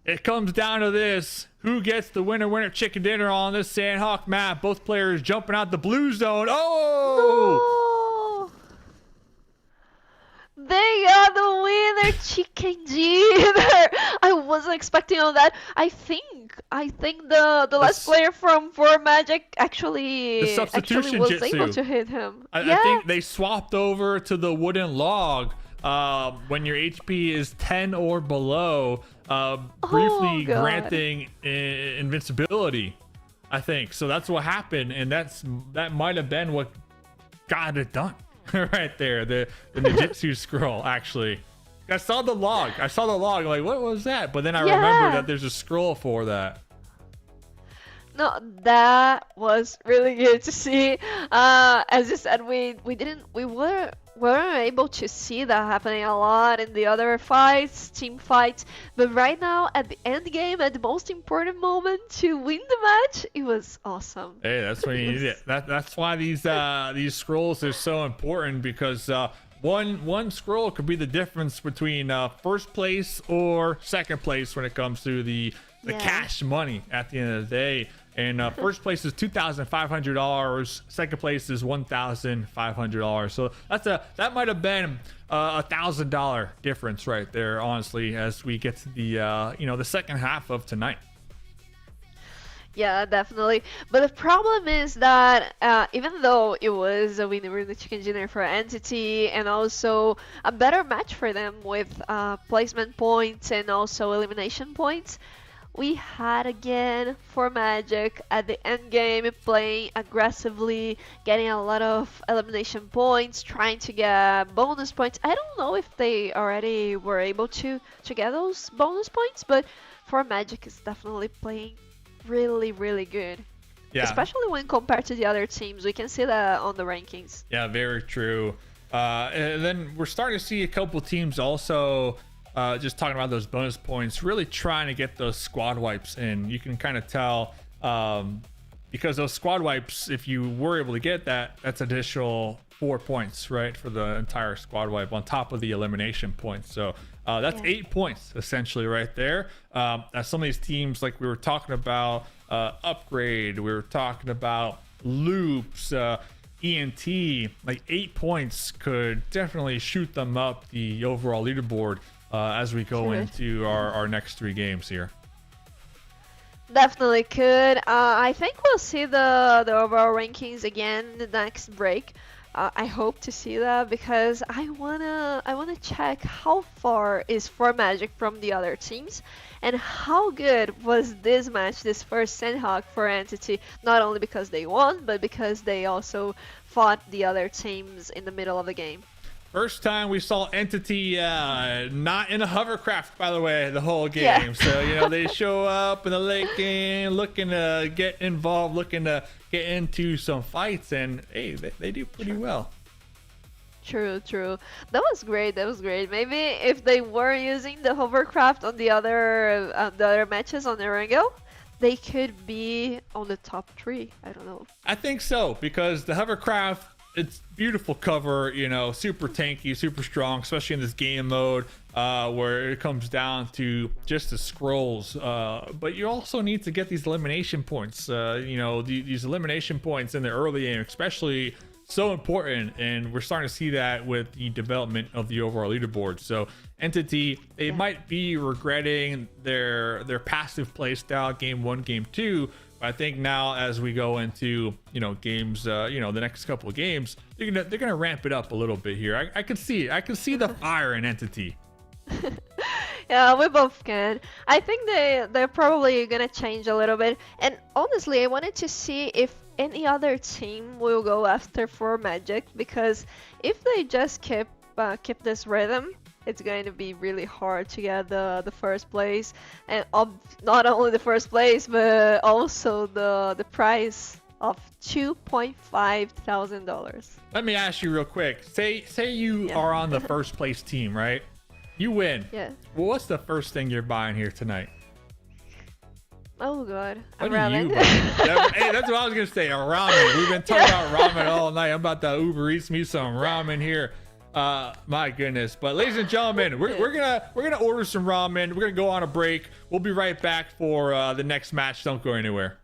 It comes down to this. Who gets the winner chicken dinner on this Sandhawk map? Both players jumping out the blue zone. Oh! No! They got the winner chicken dinner. I wasn't expecting all that. I think the last player from For Magic actually was Jutsu. able to hit him. I think they swapped over to the wooden log when your HP is 10 or below, briefly granting invincibility, I think. So that's what happened, and that might have been what got it done. Right there, the Jutsu scroll. Actually, I saw the log. Like, what was that? But then I remembered that there's a scroll for that. No, that was really good to see. As you said, we weren't able to see that happening a lot in the other fights, team fights. But right now, at the end game, at the most important moment to win the match, it was awesome. Hey, that's when you need it. That's why these scrolls are so important, because one scroll could be the difference between first place or second place when it comes to the cash money at the end of the day. And first place is $2,500. Second place is $1,500. So that might have been $1,000 difference right there, honestly, as we get to the second half of tonight. Yeah, definitely. But the problem is that even though it was a winner in the chicken dinner for Entity, and also a better match for them with placement points and also elimination points, we had again For Magic at the end game playing aggressively, getting a lot of elimination points, trying to get bonus points. I don't know if they already were able to get those bonus points, but For Magic is definitely playing really, really good. Yeah. Especially when compared to the other teams. We can see that on the rankings. Yeah, very true. And then we're starting to see a couple teams also just talking about those bonus points, really trying to get those squad wipes in. You can kind of tell because those squad wipes, if you were able to get that, that's additional 4 points, right, for the entire squad wipe on top of the elimination points. So that's 8 points essentially right there. As some of these teams, like we were talking about, upgrade, we were talking about loops, ENT, like 8 points could definitely shoot them up the overall leaderboard as we go into our next 3 games here. Definitely could. I think we'll see the overall rankings again the next break. I hope to see that because I wanna check how far is For Magic from the other teams, and how good was this match, this first Sandhawk for Entity. Not only because they won, but because they also fought the other teams in the middle of the game. First time we saw Entity not in a hovercraft, by the way, the whole game. Yeah. So, you know, they show up in the late game looking to get involved, looking to get into some fights, and hey, they do pretty well. True. That was great. Maybe if they were using the hovercraft on the other matches on Erangel, they could be on the top 3. I don't know. I think so, because the hovercraft, it's beautiful cover, you know, super tanky, super strong, especially in this game mode where it comes down to just the scrolls. But you also need to get these elimination points. You know, these elimination points in the early game, especially, so important, and we're starting to see that with the development of the overall leaderboard. So Entity, they might be regretting their passive play style game 1, game 2. I think now as we go into, you know, games, you know, the next couple of games, they're gonna ramp it up a little bit here. I can see it. I can see the fire in Entity. Yeah, we both can. I think they're probably gonna change a little bit. And honestly, I wanted to see if any other team will go after For Magic, because if they just keep this rhythm, it's going to be really hard to get the first place, and not only the first place, but also the prize of $2,500. Let me ask you real quick. Say you are on the first place team, right? You win. Yeah. Well, what's the first thing you're buying here tonight? Oh god, What ramen. are you buying? Hey, that's what I was gonna say. A ramen. We've been talking about ramen all night. I'm about to Uber Eats me some ramen here. My goodness. But ladies and gentlemen, we're gonna order some ramen. We're gonna go on a break. We'll be right back for the next match. Don't go anywhere.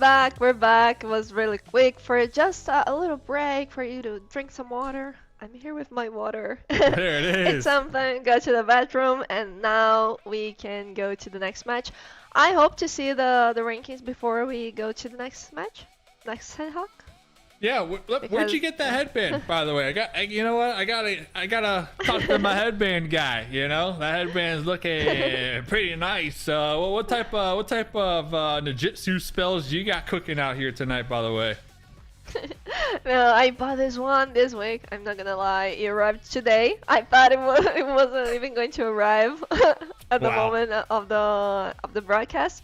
back. We're back. It was really quick for just a little break for you to drink some water. I'm here with my water. There it It's is. something. Go to the bathroom, and now we can go to the next match. I hope to see the rankings before we go to the next match. Next Hawk. Yeah, where'd you get that headband? By the way, you know what? I gotta talk to my headband guy. You know, that headband's looking pretty nice. What type of Najitsu spells you got cooking out here tonight? By the way. No, I bought this one this week. I'm not gonna lie, it arrived today. I thought it wasn't even going to arrive at the Wow. moment of the broadcast.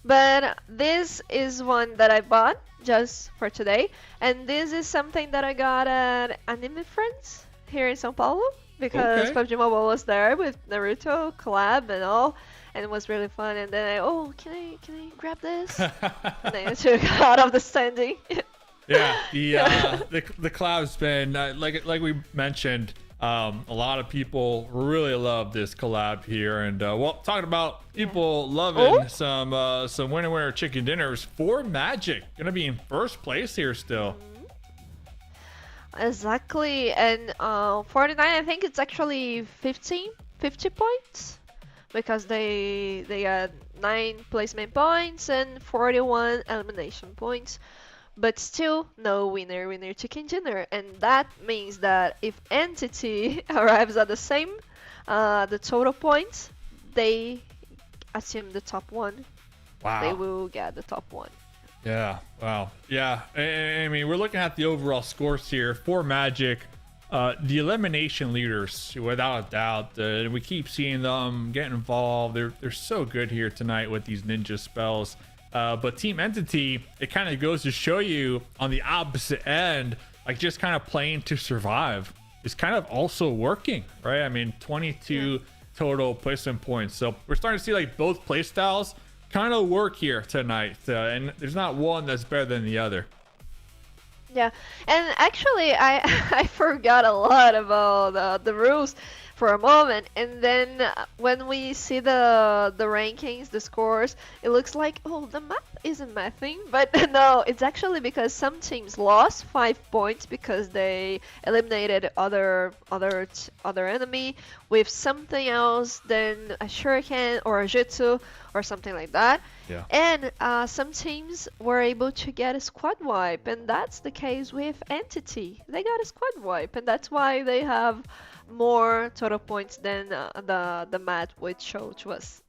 But this is one that I bought just for today, and this is something that I got at Anime Friends here in São Paulo because Okay. PUBG Mobile was there with Naruto collab and all, and it was really fun. And then can I grab this? And I took out of the standing. Yeah, the collab's been like we mentioned. A lot of people really love this collab here, and well, talking about people loving some winner chicken dinners for Magic, gonna be in first place here still. Exactly, and 49, I think it's actually 50 points because they got 9 placement points and 41 elimination points. But still, no winner chicken dinner, and that means that if entity arrives at the same, the total points, they assume the top one. Wow. They will get the top one. Yeah. Wow. Yeah. I mean, we're looking at the overall scores here for Magic. The elimination leaders, without a doubt, we keep seeing them get involved. They're so good here tonight with these ninja spells. But Team Entity, it kind of goes to show you on the opposite end, like just kind of playing to survive is kind of also working, right? I mean, 22 total placement points. So we're starting to see like both play styles kind of work here tonight. And there's not one that's better than the other. Yeah, and actually, I forgot a lot about the rules for a moment, and then when we see the rankings, the scores, it looks like the math isn't mathing, but no, it's actually because some teams lost 5 points because they eliminated other enemy with something else than a Shuriken or a Jutsu or something like that. Yeah. And some teams were able to get a squad wipe, and that's the case with Entity. They got a squad wipe, and that's why they have more total points than the math would show to us.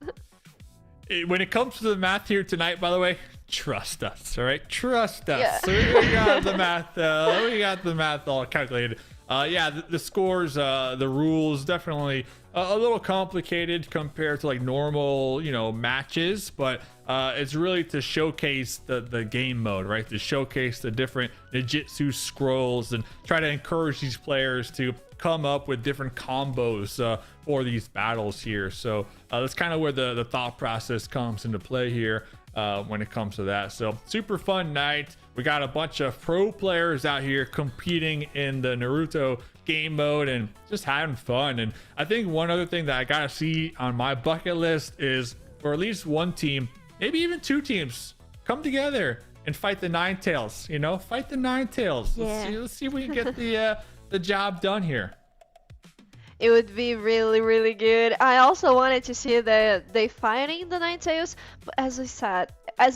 When it comes to the math here tonight, by the way, trust us, all right? Trust us. Yeah. So we got the math. We got the math all calculated. Yeah, the scores, the rules, definitely a little complicated compared to like normal, matches, but it's really to showcase the game mode, right? To showcase the different Jutsu Scrolls and try to encourage these players to come up with different combos for these battles here. So that's kind of where the thought process comes into play here when it comes to that. So super fun night. We got a bunch of pro players out here competing in the Naruto game mode and just having fun. And I think one other thing that I gotta see on my bucket list is for at least one team, maybe even two teams, come together and fight the Nine Tails. Fight the Nine Tails. Yeah. Let's see if we can get the job done here. It would be really, really good. I also wanted to see they fighting the Nine Tails, but as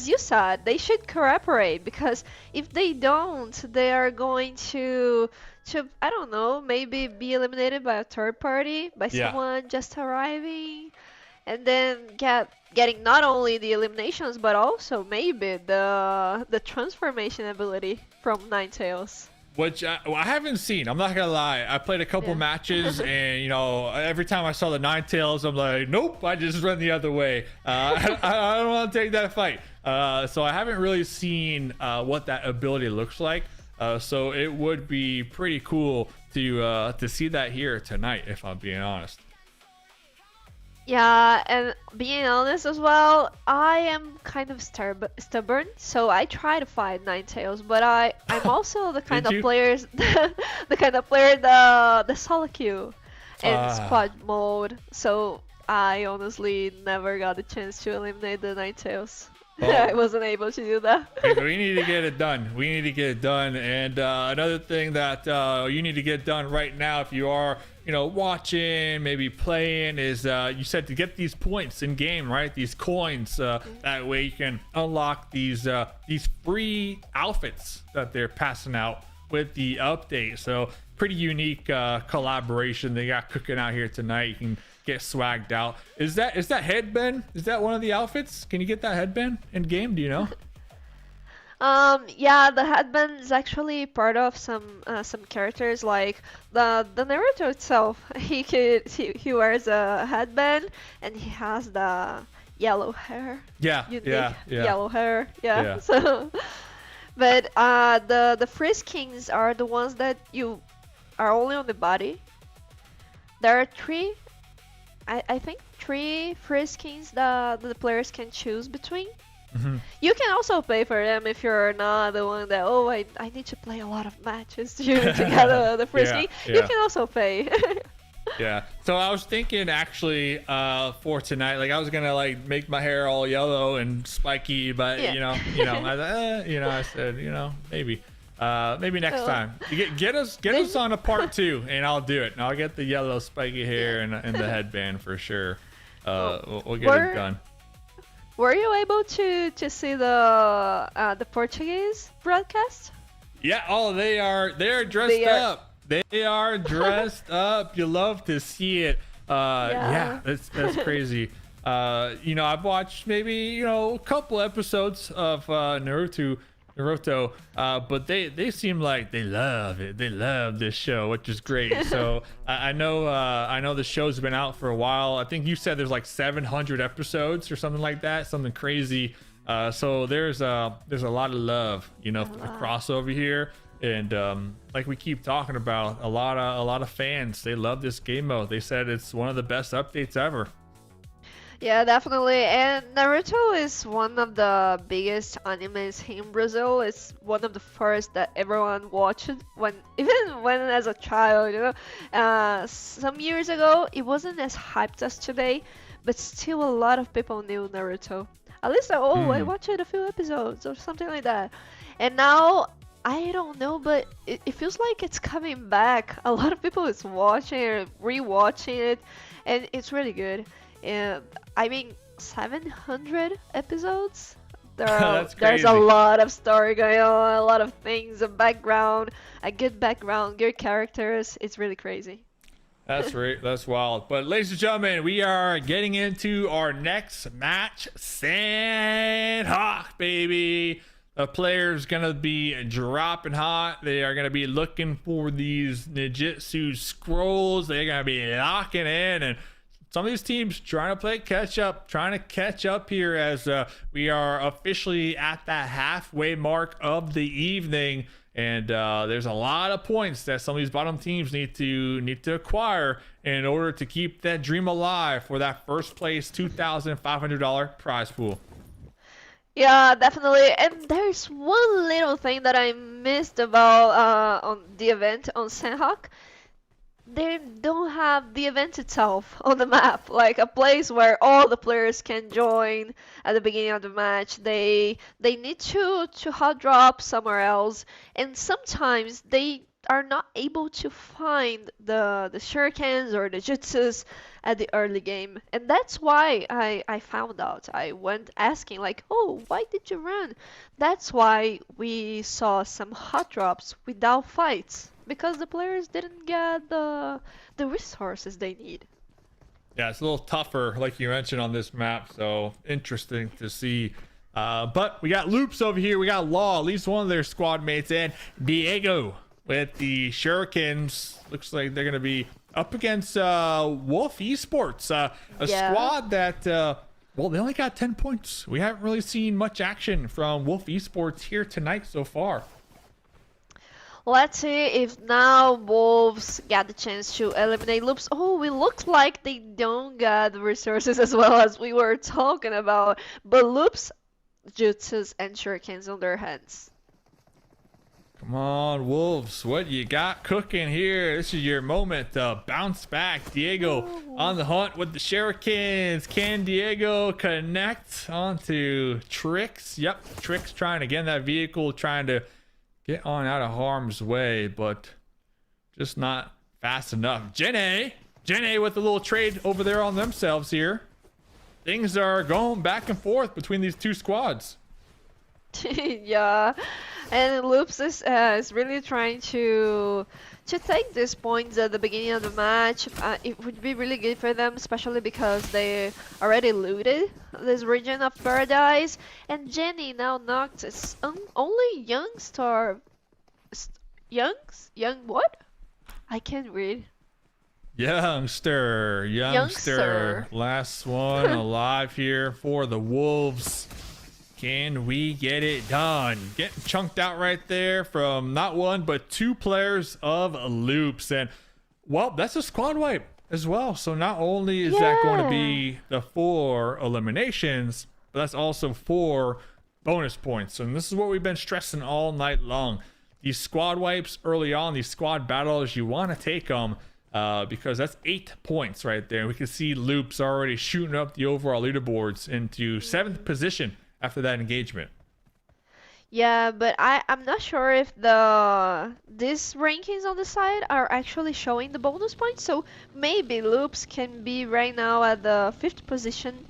you said, they should cooperate because if they don't, they are going to I don't know, maybe be eliminated by a third party, by Yeah. someone just arriving, and then getting not only the eliminations but also maybe the transformation ability from Nine Tails. Which I haven't seen. I'm not gonna lie. I played a couple Yeah. matches, and every time I saw the Nine Tails, I'm like, nope. I just run the other way. I don't want to take that fight. So I haven't really seen what that ability looks like. So it would be pretty cool to see that here tonight, if I'm being honest. Yeah, and being honest as well, I am kind of stubborn, so I try to fight Ninetales, but I'm also the kind Did of you? players, the kind of player the solo queue in Ah. squad mode. So I honestly never got the chance to eliminate the Ninetales. I Well, wasn't able to do that. we need to get it done. We need to get it done. And another thing that you need to get done right now, if you are, watching, maybe playing, is you said to get these points in game, right? These coins. That way you can unlock these free outfits that they're passing out with the update. So pretty unique collaboration they got cooking out here tonight. You can get swagged out. Is that headband? Is that one of the outfits? Can you get that headband in game? Do you know? Yeah, the headband is actually part of some characters like the Naruto itself. He wears a headband and he has the yellow hair. Yeah, Unique yeah. yellow hair. Yeah. Yeah. So, but the Friskings are the ones that you are only on the body. There are three, I think three Friskings that the players can choose between. Mhm. You can also pay for them if you're not the one that, oh, I need to play a lot of matches to get the frisky. You yeah. can also pay. Yeah. So I was thinking actually for tonight, like I was gonna like make my hair all yellow and spiky, but Yeah. I said, maybe next Oh. time. You get us on a part 2, and I'll do it. And I'll get the yellow spiky hair and the headband for sure. We'll get it done. Were you able to see the Portuguese broadcast? Yeah. Oh, they're dressed They are- up. They are dressed up. You love to see it. Yeah, that's crazy. I've watched maybe a couple episodes of Naruto, but they seem like they love it. They love this show, which is great. So I know the show's been out for a while. I think you said there's like 700 episodes or something like that, something crazy. So there's a lot of love, for the crossover here. And like we keep talking about, a lot of fans, they love this game mode. They said it's one of the best updates ever. Yeah, definitely. And Naruto is one of the biggest animes here in Brazil. It's one of the first that everyone watched even when as a child. Some years ago, it wasn't as hyped as today, but still a lot of people knew Naruto. At least, I watched a few episodes or something like that. And now, I don't know, but it feels like it's coming back. A lot of people is watching or rewatching it, and it's really good. And I mean, 700 episodes. There's crazy. a lot of story going on, a lot of things, a background, a good background, good characters. It's really crazy. That's right. That's wild. But ladies and gentlemen, we are getting into our next match. Sandhawk, baby. The player's gonna be dropping hot. They are gonna be looking for these Jutsu Scrolls. They're gonna be locking in, and some of these teams trying to play catch up, here as we are officially at that halfway mark of the evening. And there's a lot of points that some of these bottom teams need to acquire in order to keep that dream alive for that first place $2,500 prize pool. Yeah, definitely. And there's one little thing that I missed about on the event on Sandhawk. They don't have the event itself on the map, like a place where all the players can join at the beginning of the match. They need to hot drop somewhere else, and sometimes they are not able to find the Shurikens or the Jutsus at the early game. And that's why I found out. I went asking like, oh, why did you run? That's why we saw some hot drops without fights. Because the players didn't get the resources they need. Yeah, it's a little tougher, like you mentioned, on this map. So interesting to see. But we got Loops over here. We got Law, at least one of their squad mates, and Diego with the Shurikens. Looks like they're going to be up against Wolf Esports, a squad that, well, they only got 10 points. We haven't really seen much action from Wolf Esports here tonight so far. Let's see if now Wolves get the chance to eliminate Loops. Oh, it looks like they don't get the resources as well as we were talking about. But Loops, Jutsus, and Shurikens on their hands. Come on, Wolves. What you got cooking here? This is your moment to bounce back. Diego on the hunt with the Shurikens. Can Diego connect onto Trix? Yep, Trix trying to get in that vehicle, trying to get on out of harm's way, but just not fast enough. Jenny with a little trade over there on themselves here. Things are going back and forth between these two squads. Yeah, and Loops is really trying to take these points at the beginning of the match. It would be really good for them, especially because they already looted this region of Paradise. And Jenny now knocked its only young star. Young what? I can't read. Youngster. Last one alive here for the Wolves. Can we get it done? Getting chunked out right there from not one, but two players of Loops. And, well, that's a squad wipe as well. So not only is that going to be the 4 eliminations, but that's also 4 bonus points. And this is what we've been stressing all night long. These squad wipes early on, these squad battles, you want to take them because that's 8 points right there. We can see Loops already shooting up the overall leaderboards into 7th position after that engagement. Yeah, but I'm not sure if these rankings on the side are actually showing the bonus points. So maybe Loops can be right now at the 5th position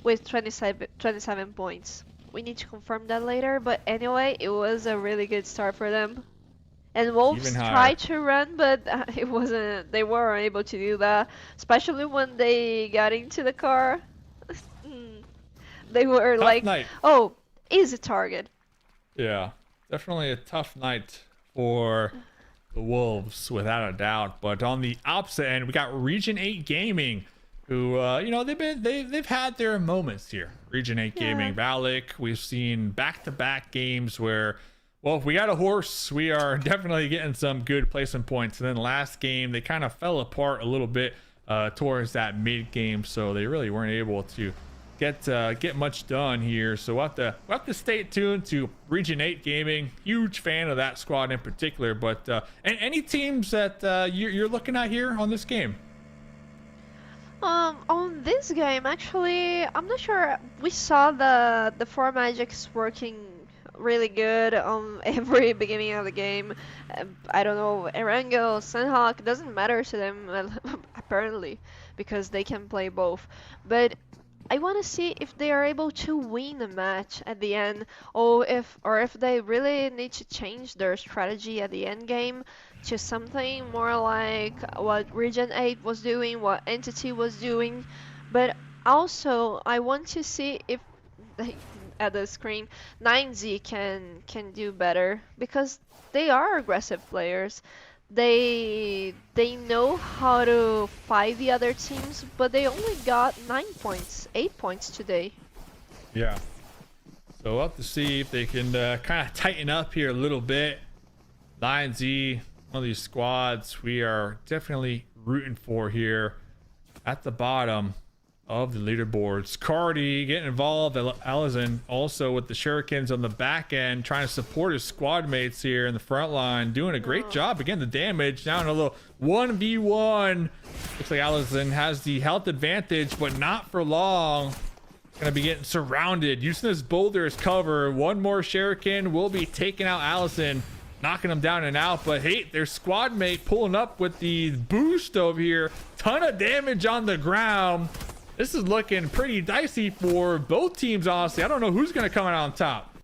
with 27 points. We need to confirm that later, but anyway, it was a really good start for them. And Wolves tried to run, but it wasn't. They weren't able to do that, especially when they got into the car. They were Tough like, night. "Oh, easy target." Yeah, definitely a tough night for the Wolves, without a doubt. But on the opposite end, we got Region 8 Gaming, who they've had their moments here. Region 8 Gaming, Valak. We've seen back-to-back games where, well, if we got a horse, we are definitely getting some good placement points. And then last game, they kind of fell apart a little bit towards that mid game, so they really weren't able to get much done here. So we'll have to stay tuned to Region 8 Gaming. Huge fan of that squad in particular. But and any teams that you're looking at here on this game? On this game, actually, I'm not sure. We saw the 4 magics working really good on every beginning of the game. I don't know, Erangel, Sunhawk, doesn't matter to them apparently, because they can play both. But I want to see if they are able to win a match at the end, or if they really need to change their strategy at the end game to something more like what Region 8 was doing, what Entity was doing. But also, I want to see if at the screen 9Z can do better, because they are aggressive players. They know how to fight the other teams, but they only got 9 points, 8 points today. Yeah. So we'll have to see if they can kind of tighten up here a little bit. 9Z, one of these squads we are definitely rooting for here at the bottom of the leaderboards. Cardi getting involved. Alizon also with the Shurikens on the back end, trying to support his squad mates here in the front line, doing a great job. Again, the damage down a little 1v1. Looks like Alizon has the health advantage, but not for long. Gonna be getting surrounded, using his boulder as cover. One more Shuriken will be taking out Alizon, knocking him down and out. But hey, their squad mate pulling up with the boost over here. Ton of damage on the ground. This is looking pretty dicey for both teams, honestly. I don't know who's going to come out on top.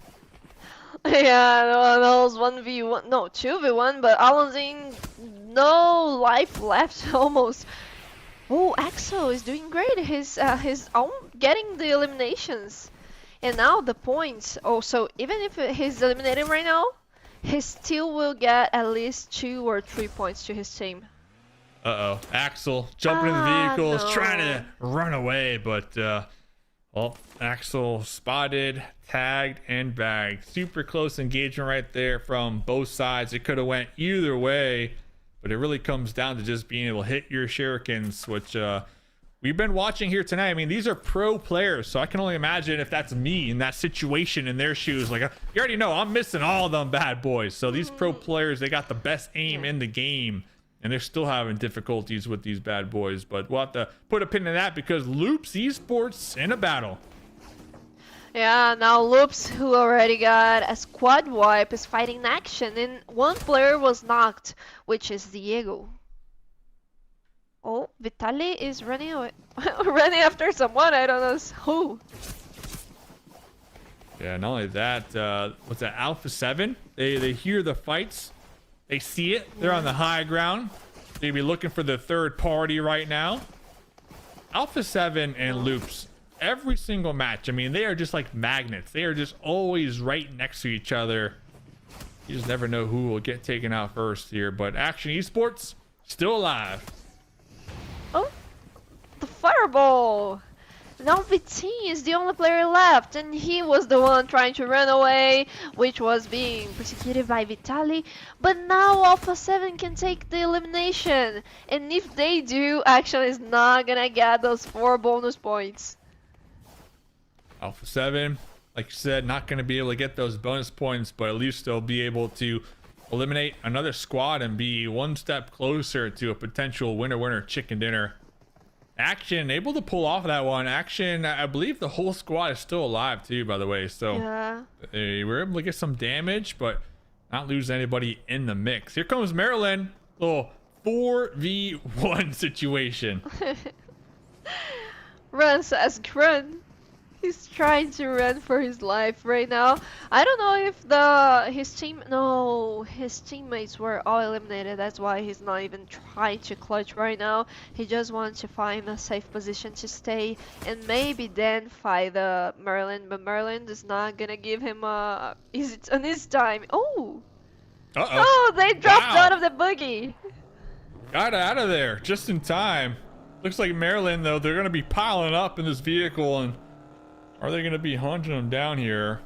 Yeah, those 1v1, no, 2v1, but Alonzine, no life left almost. Oh, Axel is doing great. His own getting the eliminations. And now the points. Oh, so even if he's eliminated right now, he still will get at least 2 or 3 points to his team. Uh-oh. Axel jumping in the vehicles, no. trying to run away, but well, Axel spotted, tagged, and bagged. Super close engagement right there from both sides. It could have went either way, but it really comes down to just being able to hit your Shurikens, which we've been watching here tonight. I mean, these are pro players, so I can only imagine if that's me in that situation in their shoes. Like, you already know I'm missing all of them bad boys. So these pro players, they got the best aim in the game, and they're still having difficulties with these bad boys. But we'll have to put a pin in that because Loops Esports in a battle. Yeah, now Loops, who already got a squad wipe, is fighting in action, and one player was knocked, which is Diego. Oh, Vitaly is running away, running after someone. I don't know who. Yeah, not only that, what's that? Alpha 7. They hear the fights, they see it. They're on the high ground. They be looking for the third party right now. Alpha 7 and Loops, every single match. I mean, they are just like magnets. They are just always right next to each other. You just never know who will get taken out first here. But Action Esports still alive. Oh, the fireball! Now VT is the only player left, and he was the one trying to run away, which was being persecuted by Vitaly. But now Alpha 7 can take the elimination, and if they do, Action is not gonna get those 4 bonus points. Alpha 7, like you said, not going to be able to get those bonus points, but at least they'll be able to eliminate another squad and be one step closer to a potential winner chicken dinner. Action able to pull off that one. Action, I believe the whole squad is still alive too, by the way, so Yeah. they were able to get some damage but not lose anybody in the mix. Here comes Maryland, little 4v1 situation. Run, says run. He's trying to run for his life right now. I don't know if his teammates were all eliminated. That's why he's not even trying to clutch right now. He just wants to find a safe position to stay and maybe then fight Maryland. But Maryland is not gonna give him on his time. Oh! Oh, they dropped out of the buggy. Got out of there just in time. Looks like Maryland though, they're gonna be piling up in this vehicle, and are they going to be hunting them down here?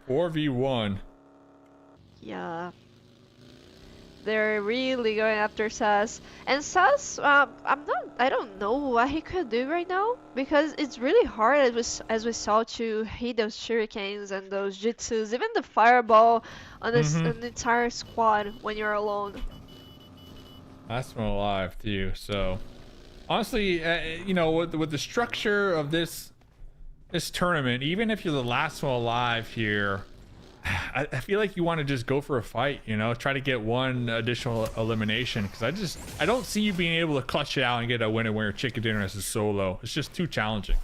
4v1. Yeah. They're really going after Sass. And Sass, I don't know what he could do right now, because it's really hard as we saw to hit those Shurikens and those Jutsus, even the fireball on an entire squad when you're alone. Last one alive too. So honestly, you know, with the structure of this tournament, even if you're the last one alive here, I feel like you want to just go for a fight, you know, try to get one additional elimination, because I don't see you being able to clutch it out and get a winner chicken dinner as a solo. It's just too challenging.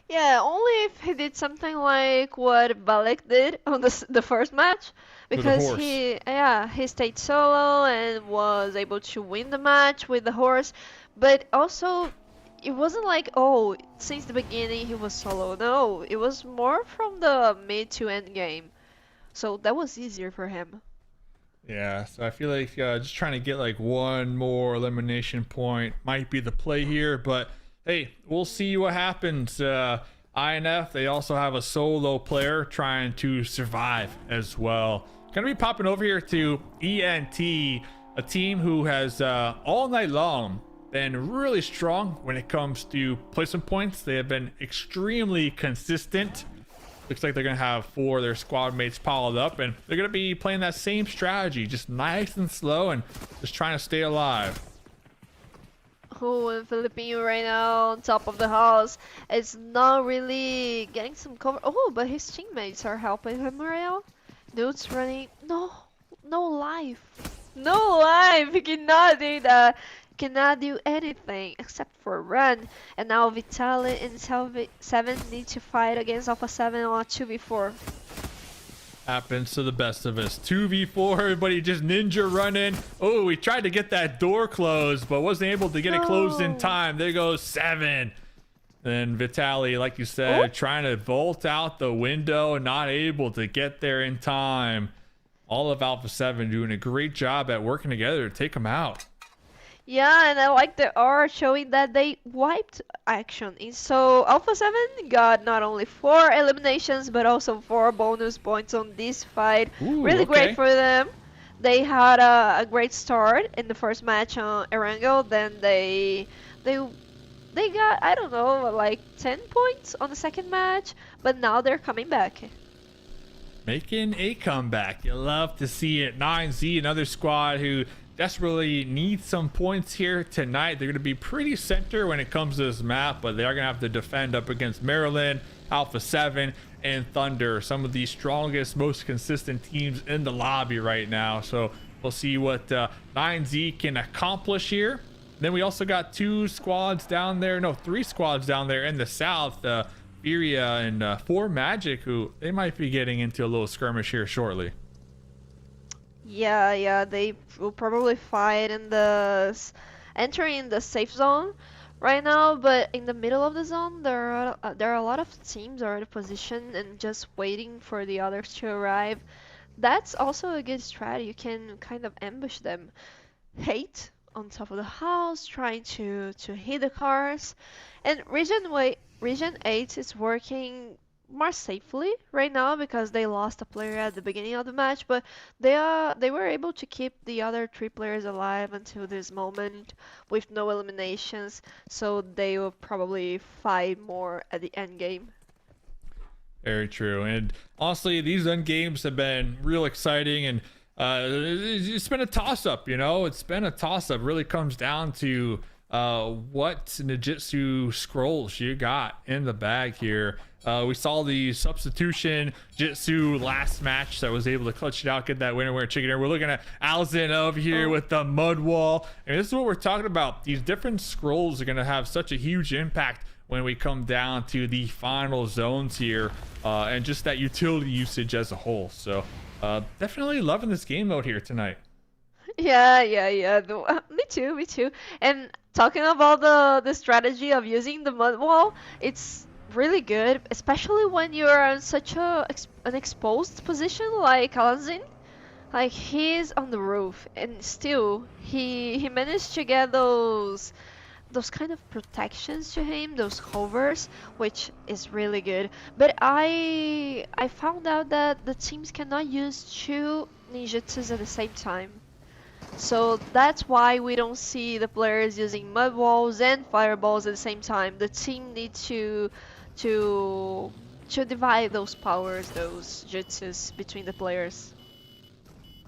Yeah, only if he did something like what Balek did on the first match, because he stayed solo and was able to win the match with the horse. But also, it wasn't like, oh, since the beginning he was solo. No, it was more from the mid to end game. So that was easier for him. Yeah, so I feel like just trying to get like one more elimination point might be the play here. But hey, we'll see what happens. INF, they also have a solo player trying to survive as well. Gonna be popping over here to ENT, a team who has all night long been really strong when it comes to placement points. They have been extremely consistent. Looks like they're gonna have 4 of their squad mates piled up, and they're gonna be playing that same strategy, just nice and slow and just trying to stay alive. Oh, and Filipino right now on top of the house is not really getting some cover. Oh, but his teammates are helping him right now. Dude's running. No life. No life. He cannot do that. Cannot do anything except for run. And now Vitaly and 7 need to fight against Alpha 7 on a 2v4. Happens to the best of us. 2v4, everybody just ninja running. Oh, we tried to get that door closed, but wasn't able to get it closed in time. There goes 7. Then Vitaly, like you said, trying to vault out the window, not able to get there in time. All of Alpha 7 doing a great job at working together to take them out. Yeah, and I like the art showing that they wiped Action. And so Alpha 7 got not only 4 eliminations, but also 4 bonus points on this fight. Ooh, really okay. great for them. They had a great start in the first match on Erangel. Then they they got, I don't know, like 10 points on the second match, but now they're coming back. Making a comeback. You love to see it. 9Z, another squad who desperately needs some points here tonight. They're going to be pretty center when it comes to this map, but they are going to have to defend up against Maryland, Alpha 7, and Thunder. Some of the strongest, most consistent teams in the lobby right now. So we'll see what 9Z can accomplish here. Then we also got three squads down there in the south. Furia and 4 Magic, who they might be getting into a little skirmish here shortly. Yeah, they will probably fight in entering the safe zone right now, but in the middle of the zone, there are a lot of teams already positioned and just waiting for the others to arrive. That's also a good strategy. You can kind of ambush them. Hate on top of the house, trying to hit the cars, and Region 8 is working more safely right now because they lost a player at the beginning of the match, but they were able to keep the other 3 players alive until this moment with no eliminations, so they will probably fight more at the end game. Very true. And honestly, these end games have been real exciting, and it's been a toss-up, you know. It's been a toss-up. Really comes down to what Jutsu Scrolls you got in the bag here. We saw the substitution Jutsu last match that was able to clutch it out, get that winner chicken dinner. We're looking at Alzen over here with the mud wall, and this is what we're talking about. These different scrolls are going to have such a huge impact when we come down to the final zones here, and just that utility usage as a whole. So definitely loving this game mode here tonight. Yeah. Me too. And talking about the strategy of using the mud wall, it's really good, especially when you're in such an exposed position like Alanzin. Like, he's on the roof, and still he managed to get those kind of protections to him, those covers, which is really good. But I found out that the teams cannot use 2 ninjutsus at the same time. So that's why we don't see the players using mud walls and fireballs at the same time. The team needs to divide those powers, those jutsus between the players.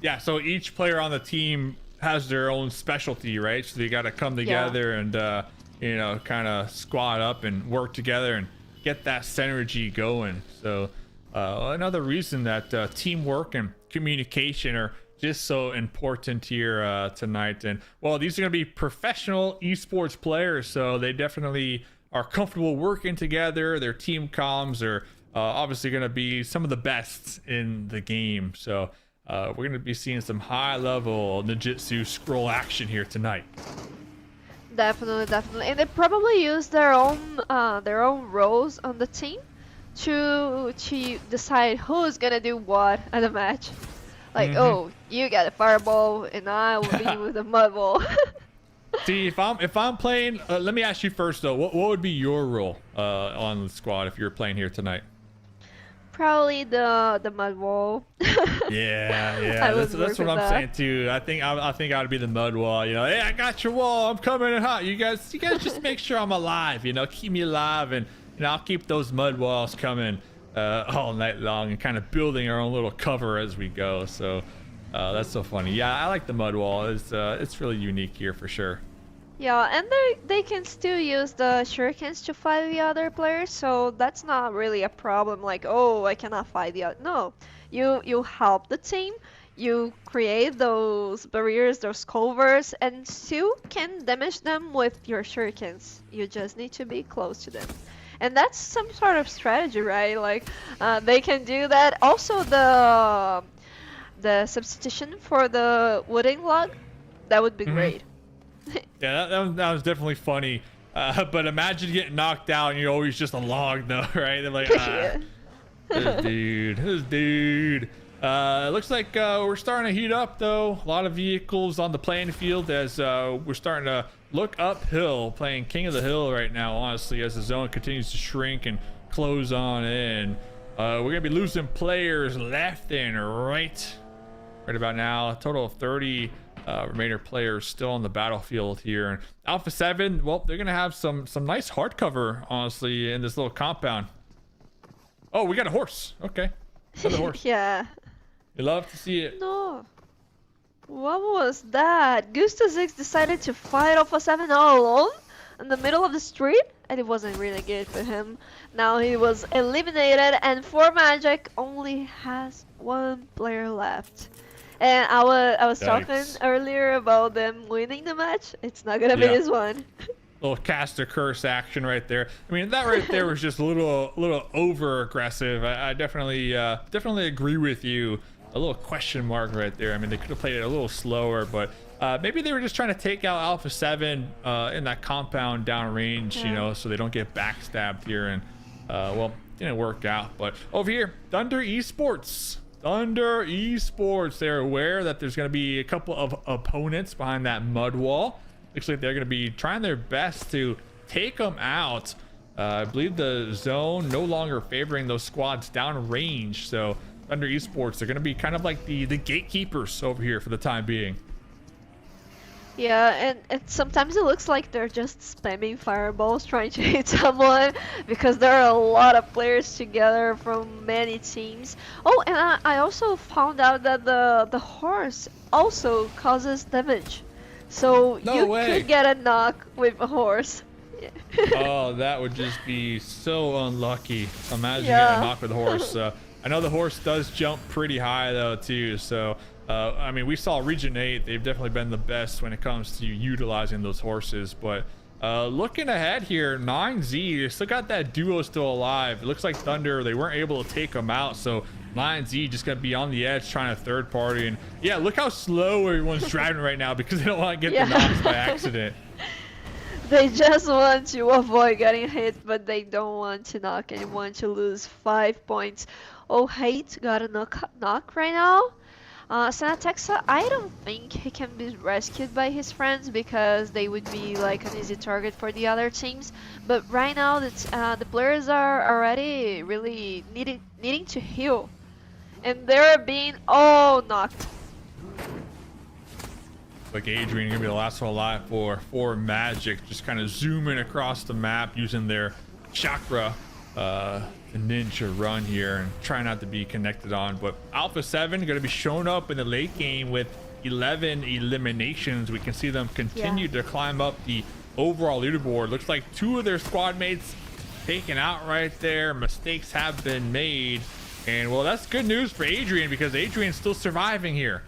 Yeah, so each player on the team has their own specialty, right? So they got to come together and you know, kind of squad up and work together and get that synergy going. So another reason that teamwork and communication are just so important here tonight. And well, these are going to be professional esports players, so they definitely are comfortable working together. Their team comms are obviously going to be some of the best in the game. So we're going to be seeing some high level ninjutsu scroll action here tonight. Definitely, and they probably use their own roles on the team to decide who's gonna do what at a match. Like, oh, you got a fireball, and I will be with a mud wall. See, if I'm playing, let me ask you first though. What would be your role on the squad if you're playing here tonight? Probably the mud wall. Yeah. That's what I'm saying too. I think I'd be the mud wall. You know, hey, I got your wall. I'm coming in hot. You guys just make sure I'm alive. You know, keep me alive, and you know, I'll keep those mud walls coming all night long, and kind of building our own little cover as we go. So that's so funny. Yeah, I like the mud wall. It's really unique here for sure. Yeah, and they can still use the Shurikens to fight the other players, so that's not really a problem. Like, oh, I cannot fight the other. No, you help the team, you create those barriers, those covers, and still can damage them with your Shurikens. You just need to be close to them. And that's some sort of strategy, right? Like, they can do that. Also, the substitution for the wooden log, that would be great. Yeah, that was definitely funny. But imagine getting knocked out and you're always just a log though, right? They're like, this dude. Looks like we're starting to heat up though. A lot of vehicles on the playing field as we're starting to look uphill, playing King of the Hill right now, honestly, as the zone continues to shrink and close on in. We're going to be losing players left and right about now. A total of 30 remainder players still on the battlefield here. And Alpha 7, well, they're gonna have some nice hardcover, honestly, in this little compound. Oh, we got a horse. Okay, another horse. Yeah. You love to see it. No. What was that? Gusto 6 decided to fight Alpha 7 all alone in the middle of the street, and it wasn't really good for him. Now he was eliminated, and 4Magic only has one player left. And I was talking earlier about them winning the match. It's not gonna be this one. Little caster curse action right there. I mean, that right there was just a little over aggressive. I definitely agree with you. A little question mark right there. I mean, they could have played it a little slower, but maybe they were just trying to take out Alpha 7 in that compound downrange, you know, so they don't get backstabbed here. And well, didn't work out. But over here, Thunder Esports. Thunder Esports. They're aware that there's going to be a couple of opponents behind that mud wall. Looks like they're going to be trying their best to take them out. I believe the zone no longer favoring those squads down range. So Thunder Esports, they're going to be kind of like the gatekeepers over here for the time being. Yeah, and sometimes it looks like they're just spamming fireballs trying to hit someone because there are a lot of players together from many teams. Oh, and I also found out that the horse also causes damage. So you could get a knock with a horse. Oh, that would just be so unlucky. Imagine getting a knock with a horse. I know the horse does jump pretty high though too, so I mean, we saw Region 8, they've definitely been the best when it comes to utilizing those horses. But looking ahead here, 9Z, still got that duo still alive. It looks like Thunder, they weren't able to take them out, so 9Z just gonna be on the edge trying to third party. And yeah, look how slow everyone's driving right now because they don't want to get the knocks by accident. They just want to avoid getting hit, but they don't want to knock anyone to lose 5 points. Oh, Hate got a knock right now. Senatexa, I don't think he can be rescued by his friends because they would be like an easy target for the other teams. But right now, the players are already really needing to heal, and they're being all knocked. Like Adrian gonna be the last one alive for Magic, just kind of zooming across the map using their chakra ninja run here and try not to be connected on. But Alpha 7 gonna be showing up in the late game with 11 eliminations. We can see them continue to climb up the overall leaderboard. Looks like 2 of their squad mates taken out right there. Mistakes have been made, and well, that's good news for Adrian because Adrian's still surviving here.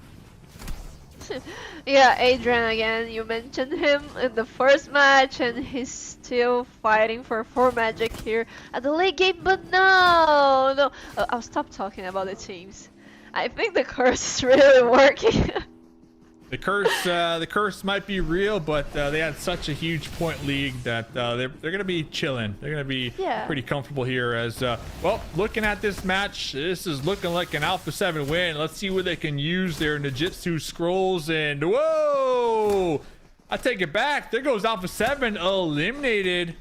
Yeah, Adrian again, you mentioned him in the first match and he's still fighting for 4Magic here at the late game, but no! I'll stop talking about the teams. I think the curse is really working. The curse might be real, but they had such a huge point lead that they're gonna be chilling. They're gonna be pretty comfortable here. As well, looking at this match, this is looking like an Alpha 7 win. Let's see where they can use their Jutsu Scrolls. And whoa, I take it back. There goes Alpha 7 eliminated.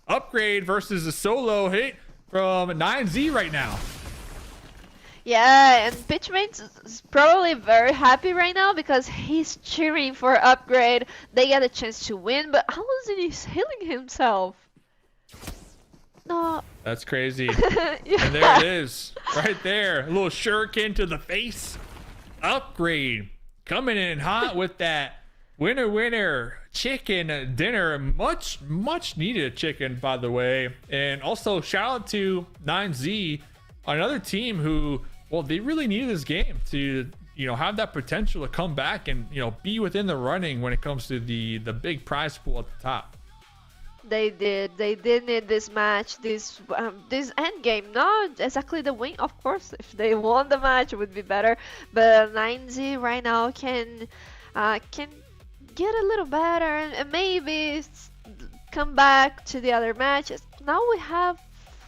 Upgrade versus a solo hit from 9Z right now. Yeah, and Pitchmate is probably very happy right now because he's cheering for Upgrade. They get a chance to win, but how wasn't he healing himself? No. That's crazy. And there it is, right there. A little shuriken to the face. Upgrade coming in hot with that winner chicken dinner. Much needed chicken, by the way. And also shout out to 9Z, another team who, well, they really needed this game to, you know, have that potential to come back and, you know, be within the running when it comes to the big prize pool at the top. They did need this match, this end game. Not exactly the win, of course. If they won the match, it would be better. But 9Z right now can get a little better and maybe come back to the other matches. Now we have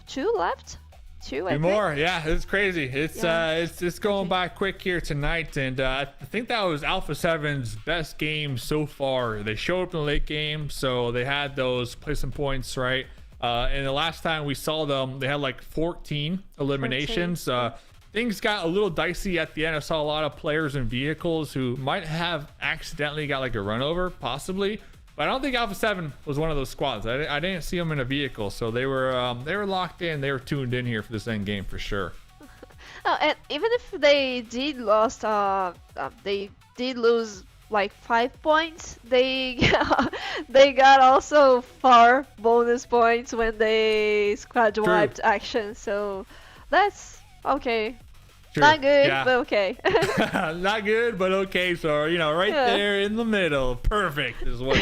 2 left. 2 more, yeah, it's crazy. It's going by quick here tonight, and I think that was Alpha 7's best game so far. They showed up in the late game, so they had those placement points, right? And the last time we saw them, they had like 14 eliminations. things got a little dicey at the end. I saw a lot of players and vehicles who might have accidentally got like a run over, possibly. But I don't think Alpha 7 was one of those squads. I didn't see them in a vehicle, so they were locked in. They were tuned in here for this end game for sure. Oh, and even if they did they did lose like 5 points. They got also 4 bonus points when they squad wiped action. So that's okay. True. Not good, but okay. Not good, but okay. So right there in the middle, perfect is what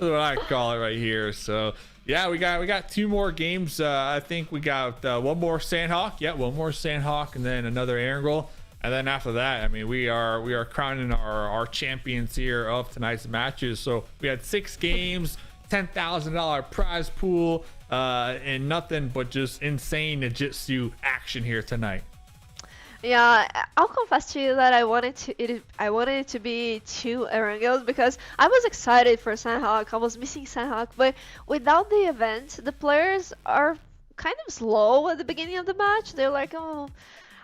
I call it right here. So yeah, we got 2 more games. I think we got one more Sandhawk. Yeah, one more Sandhawk, and then another Erangel. And then after that, I mean, we are crowning our champions here of tonight's matches. So we had 6 games, $10,000 prize pool, and nothing but just insane Jiu-Jitsu action here tonight. Yeah, I'll confess to you that I wanted it to be 2 Erangels because I was excited for Sandhawk. I was missing Sandhawk, but without the event, the players are kind of slow at the beginning of the match. They're like, oh,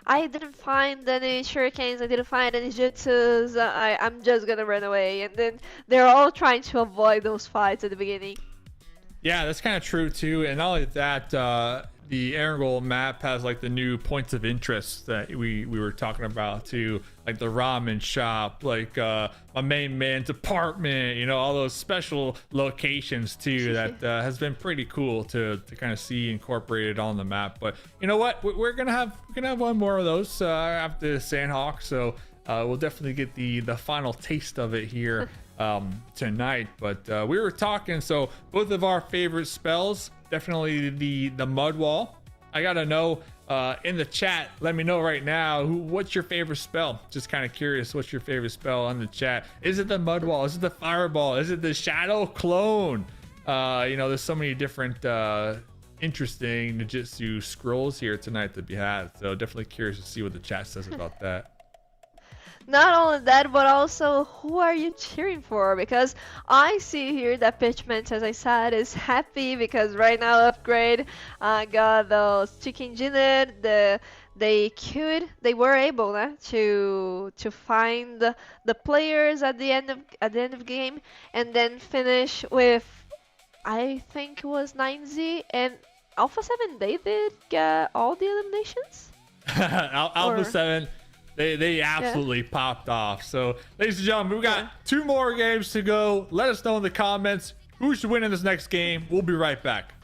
I didn't find any Shurikens, I didn't find any Jutsus, I'm just gonna run away. And then they're all trying to avoid those fights at the beginning. Yeah, that's kind of true too. And not only that, the Erangel map has like the new points of interest that we were talking about too, like the ramen shop, like my main man's apartment, all those special locations too that has been pretty cool to kind of see incorporated on the map. But you know what, we're gonna have one more of those after Sandhawk, so we'll definitely get the final taste of it here tonight. But we were talking, so both of our favorite spells, definitely the mud wall. I gotta know in the chat, let me know right now what's your favorite spell. Just kind of curious, what's your favorite spell on the chat? Is it the mud wall? Is it the fireball? Is it the shadow clone? There's so many different interesting Jutsu scrolls here tonight to be had, so definitely curious to see what the chat says about that. Not only that, but also who are you cheering for? Because I see here that Pitchment, as I said, is happy because right now upgrade got those chicken dinner. They were able to find the players at the end of game and then finish with, I think it was 9Z and Alpha 7. They did get all the eliminations. Alpha 7. They absolutely popped off. So, ladies and gentlemen, we got 2 more games to go. Let us know in the comments who should win in this next game. We'll be right back.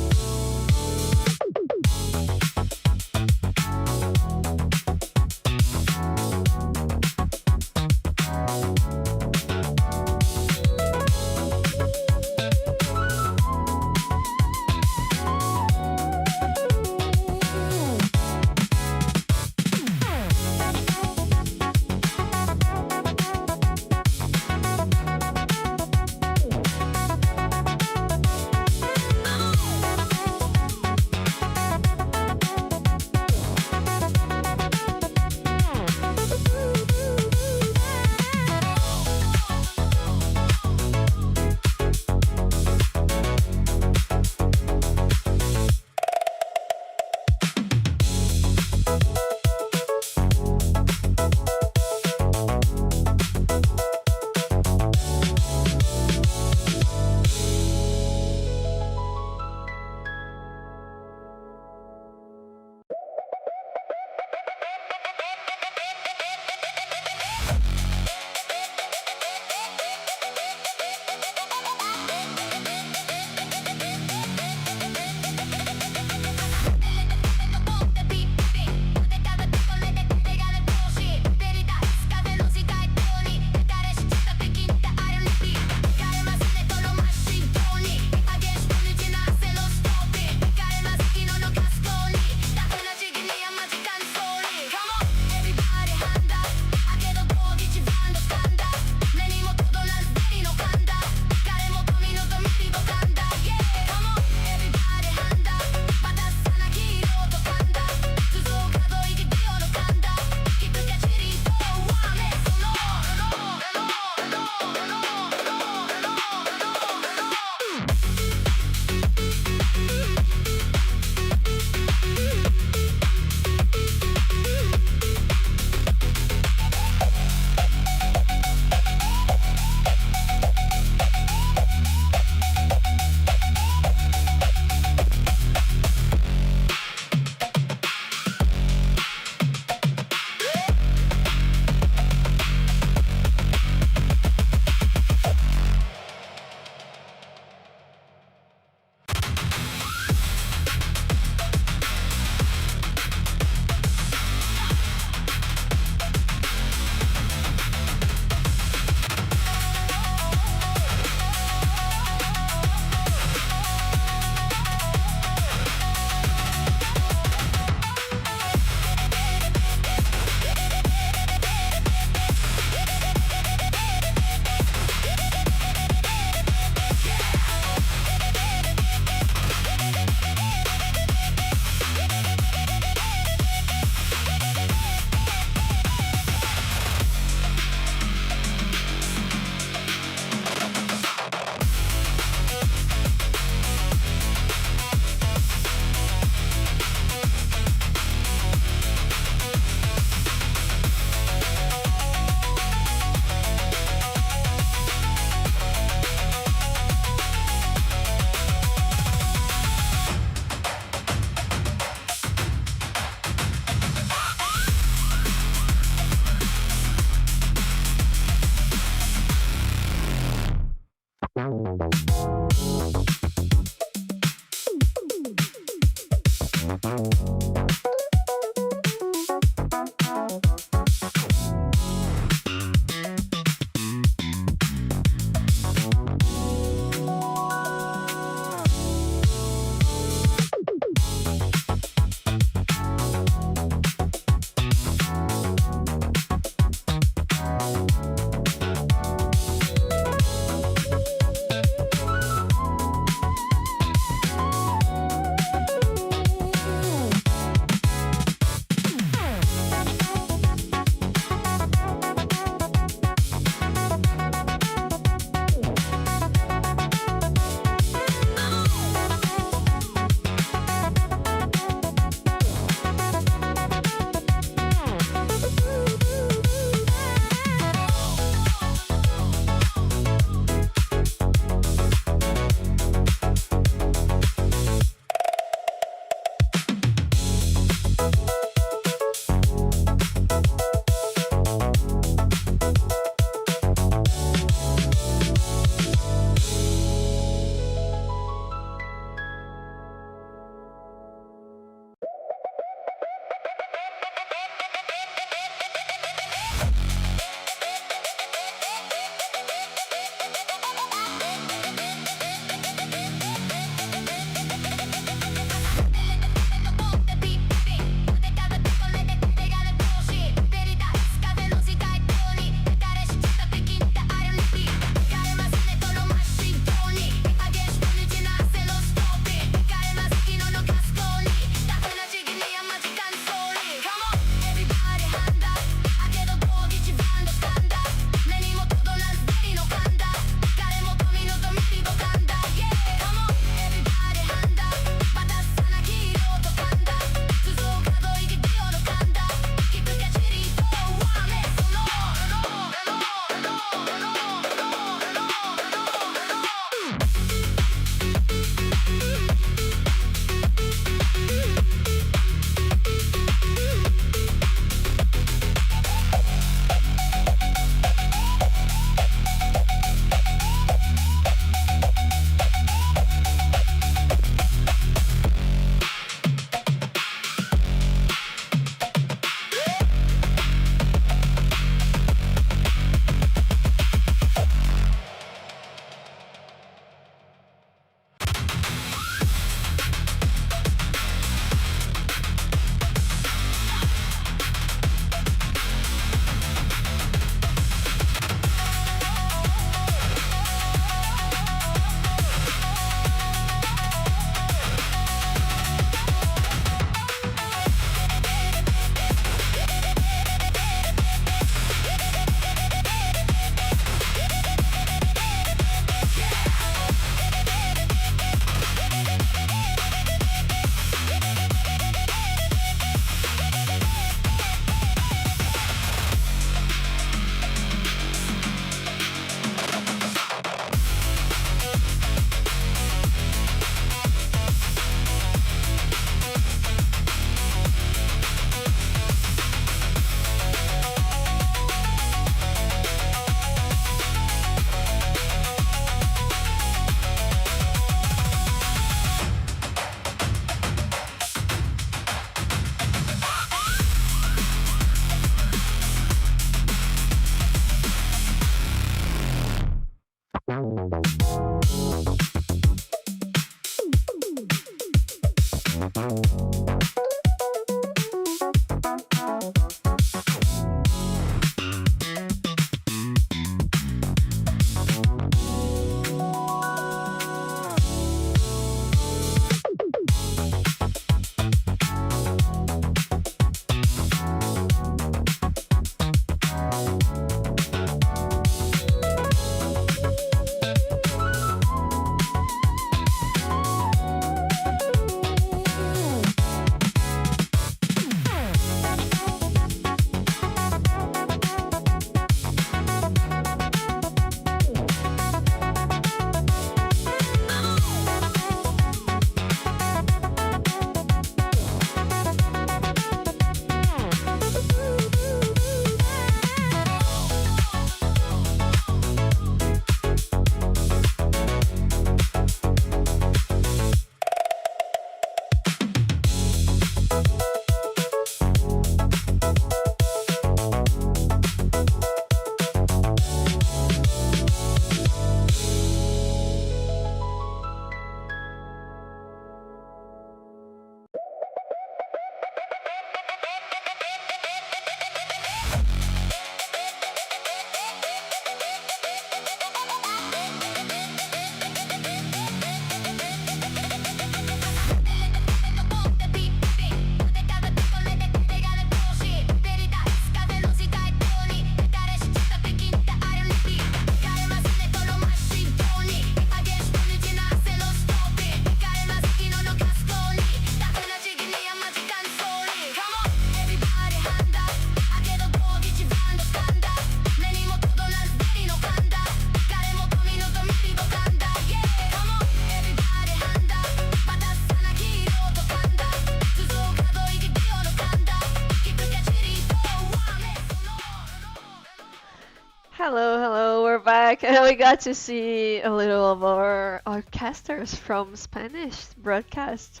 Hello, hello, we're back, and we got to see a little of our casters from Spanish broadcast.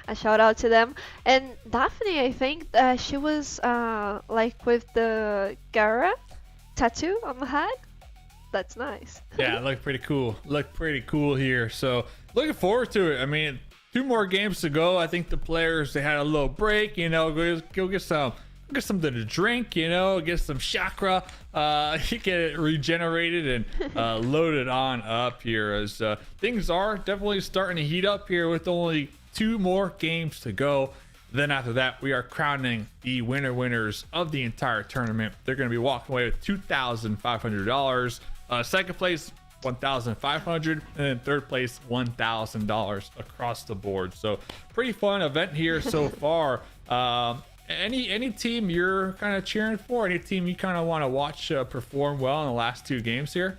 A shout out to them. And Daphne, I think she was like with the Gara tattoo on the head. That's nice. Yeah, it looked pretty cool. Looked pretty cool here. So looking forward to it. I mean, 2 more games to go. I think the players, they had a little break, go get something to drink, get some chakra, get it regenerated and loaded on up here as things are definitely starting to heat up here with only 2 more games to go. Then after that, we are crowning the winners of the entire tournament. They're going to be walking away with $2,500. Second place, $1,500, and then third place, $1,000 across the board. So pretty fun event here so far. Any team you're kind of cheering for? Any team you kind of want to watch perform well in the last 2 games here?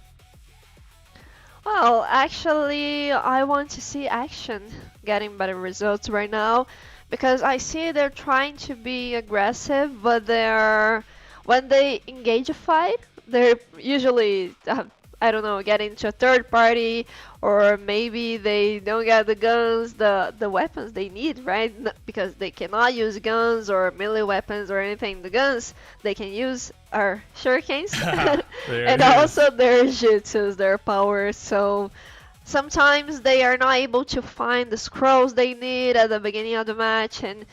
Well, actually, I want to see Action getting better results right now because I see they're trying to be aggressive, but when they engage a fight, they're usually I don't know, get into a third party, or maybe they don't get the guns, the weapons they need, right? Because they cannot use guns or melee weapons or anything. The guns they can use are Shurikens, and also their jutsus, their powers. So sometimes they are not able to find the scrolls they need at the beginning of the match, and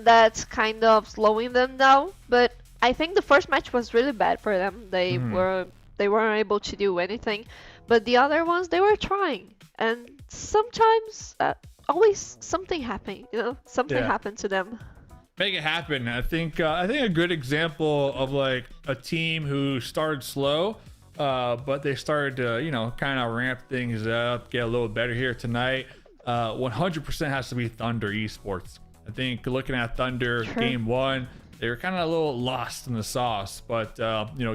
that's kind of slowing them down. But I think the first match was really bad for them. They weren't able to do anything, but the other ones, they were trying, and sometimes always something happened, something happened to them. Make it happen. I think a good example of like a team who started slow, but they started to kind of ramp things up, get a little better here tonight. 100% has to be Thunder Esports. I think looking at Thunder game 1, they were kind of a little lost in the sauce, but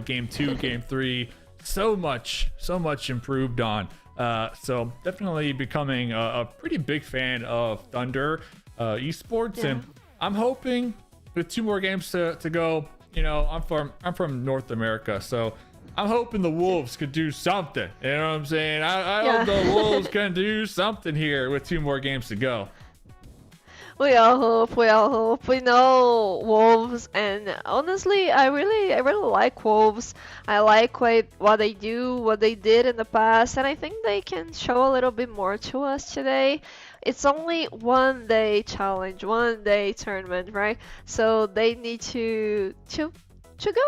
game 2, game 3, so much improved on. So definitely becoming a pretty big fan of Thunder Esports, and I'm hoping with 2 more games to go. I'm from North America, so I'm hoping the Wolves could do something. You know what I'm saying? I hope the Wolves can do something here with 2 more games to go. We all hope, we all hope. We know Wolves, and honestly, I really like Wolves. I like what they do, what they did in the past, and I think they can show a little bit more to us today. It's only one day challenge, one day tournament, right? So they need to go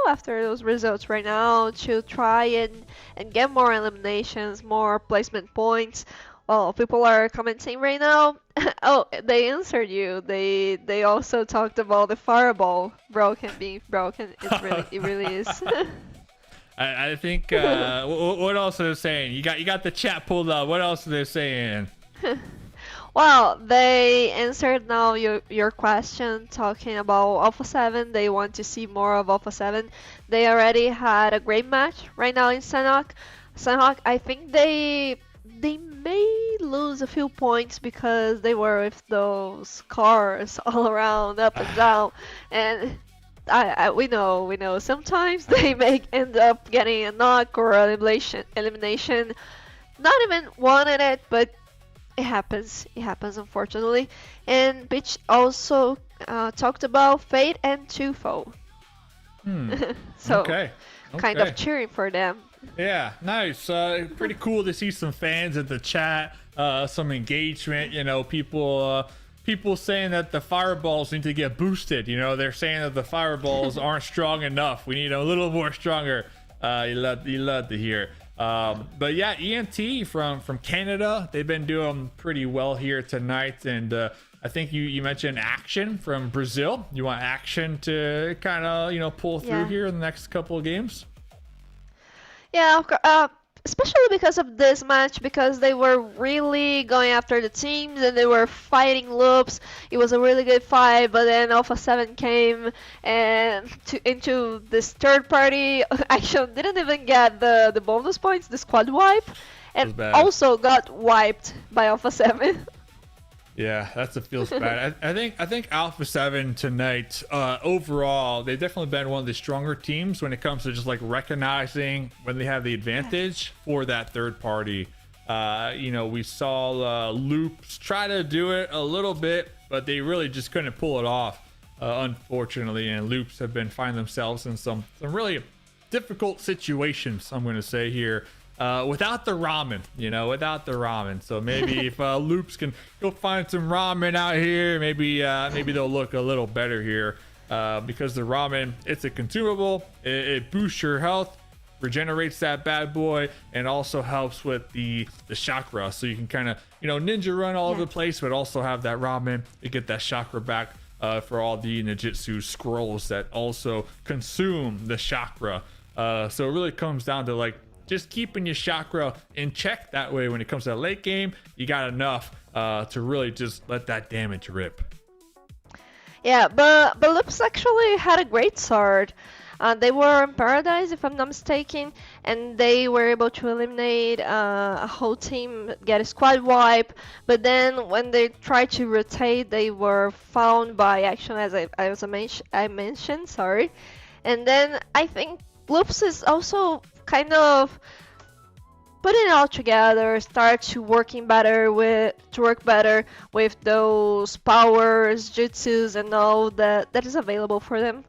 after those results right now, to try and get more eliminations, more placement points. Well, people are commenting right now. Oh, they answered you. They also talked about the fireball being broken. It really is. I think what else are they saying? You got the chat pulled up. What else are they saying? Well, they answered now your question talking about Alpha 7. They want to see more of Alpha 7. They already had a great match right now in Sanhok. Sanhok, I think they may lose a few points because they were with those cars all around, up and down, and we know sometimes they may end up getting a knock or elimination. Not even wanted it, but it happens. It happens, unfortunately. And Bitch also talked about Fate and Tufo. Hmm. So, Okay. kind Okay. of cheering for them. Yeah, nice. Pretty cool to see some fans at the chat, some engagement. People saying that the fireballs need to get boosted. They're saying that the fireballs aren't strong enough. We need a little more stronger. You love to hear. But yeah, ENT from Canada, they've been doing pretty well here tonight, and I think you mentioned Action from Brazil. You want Action to kind of pull through Yeah. here in the next couple of games. Yeah, especially because of this match, because they were really going after the teams and they were fighting loops. It was a really good fight, but then Alpha 7 came and into this third party. Actually, didn't even get the bonus points, the squad wipe, Feels and bad. also got wiped by Alpha 7. Yeah, that's it feels bad. I think Alpha 7 tonight, overall, they've definitely been one of the stronger teams when it comes to just like recognizing when they have the advantage for that third party. We saw Loops try to do it a little bit, but they really just couldn't pull it off, unfortunately. And Loops have been finding themselves in some really difficult situations, I'm going to say here. Without the ramen, without the ramen. So maybe if Loops can go find some ramen out here, maybe they'll look a little better here. Because the ramen, it's a consumable, it boosts your health, regenerates that bad boy, and also helps with the chakra. So you can kind of ninja run all over the place, but also have that ramen to get that chakra back. For all the Jutsu Scrolls that also consume the chakra. So it really comes down to like just keeping your chakra in check. That way, when it comes to the late game, you got enough to really just let that damage rip. Yeah, but Loops actually had a great start. They were in Paradise, if I'm not mistaken, and they were able to eliminate a whole team, get a squad wipe. But then when they tried to rotate, they were found by Action, I mentioned, sorry. And then I think Loops is also kind of putting it all together, start to work better with those powers, jutsus, and all that is available for them.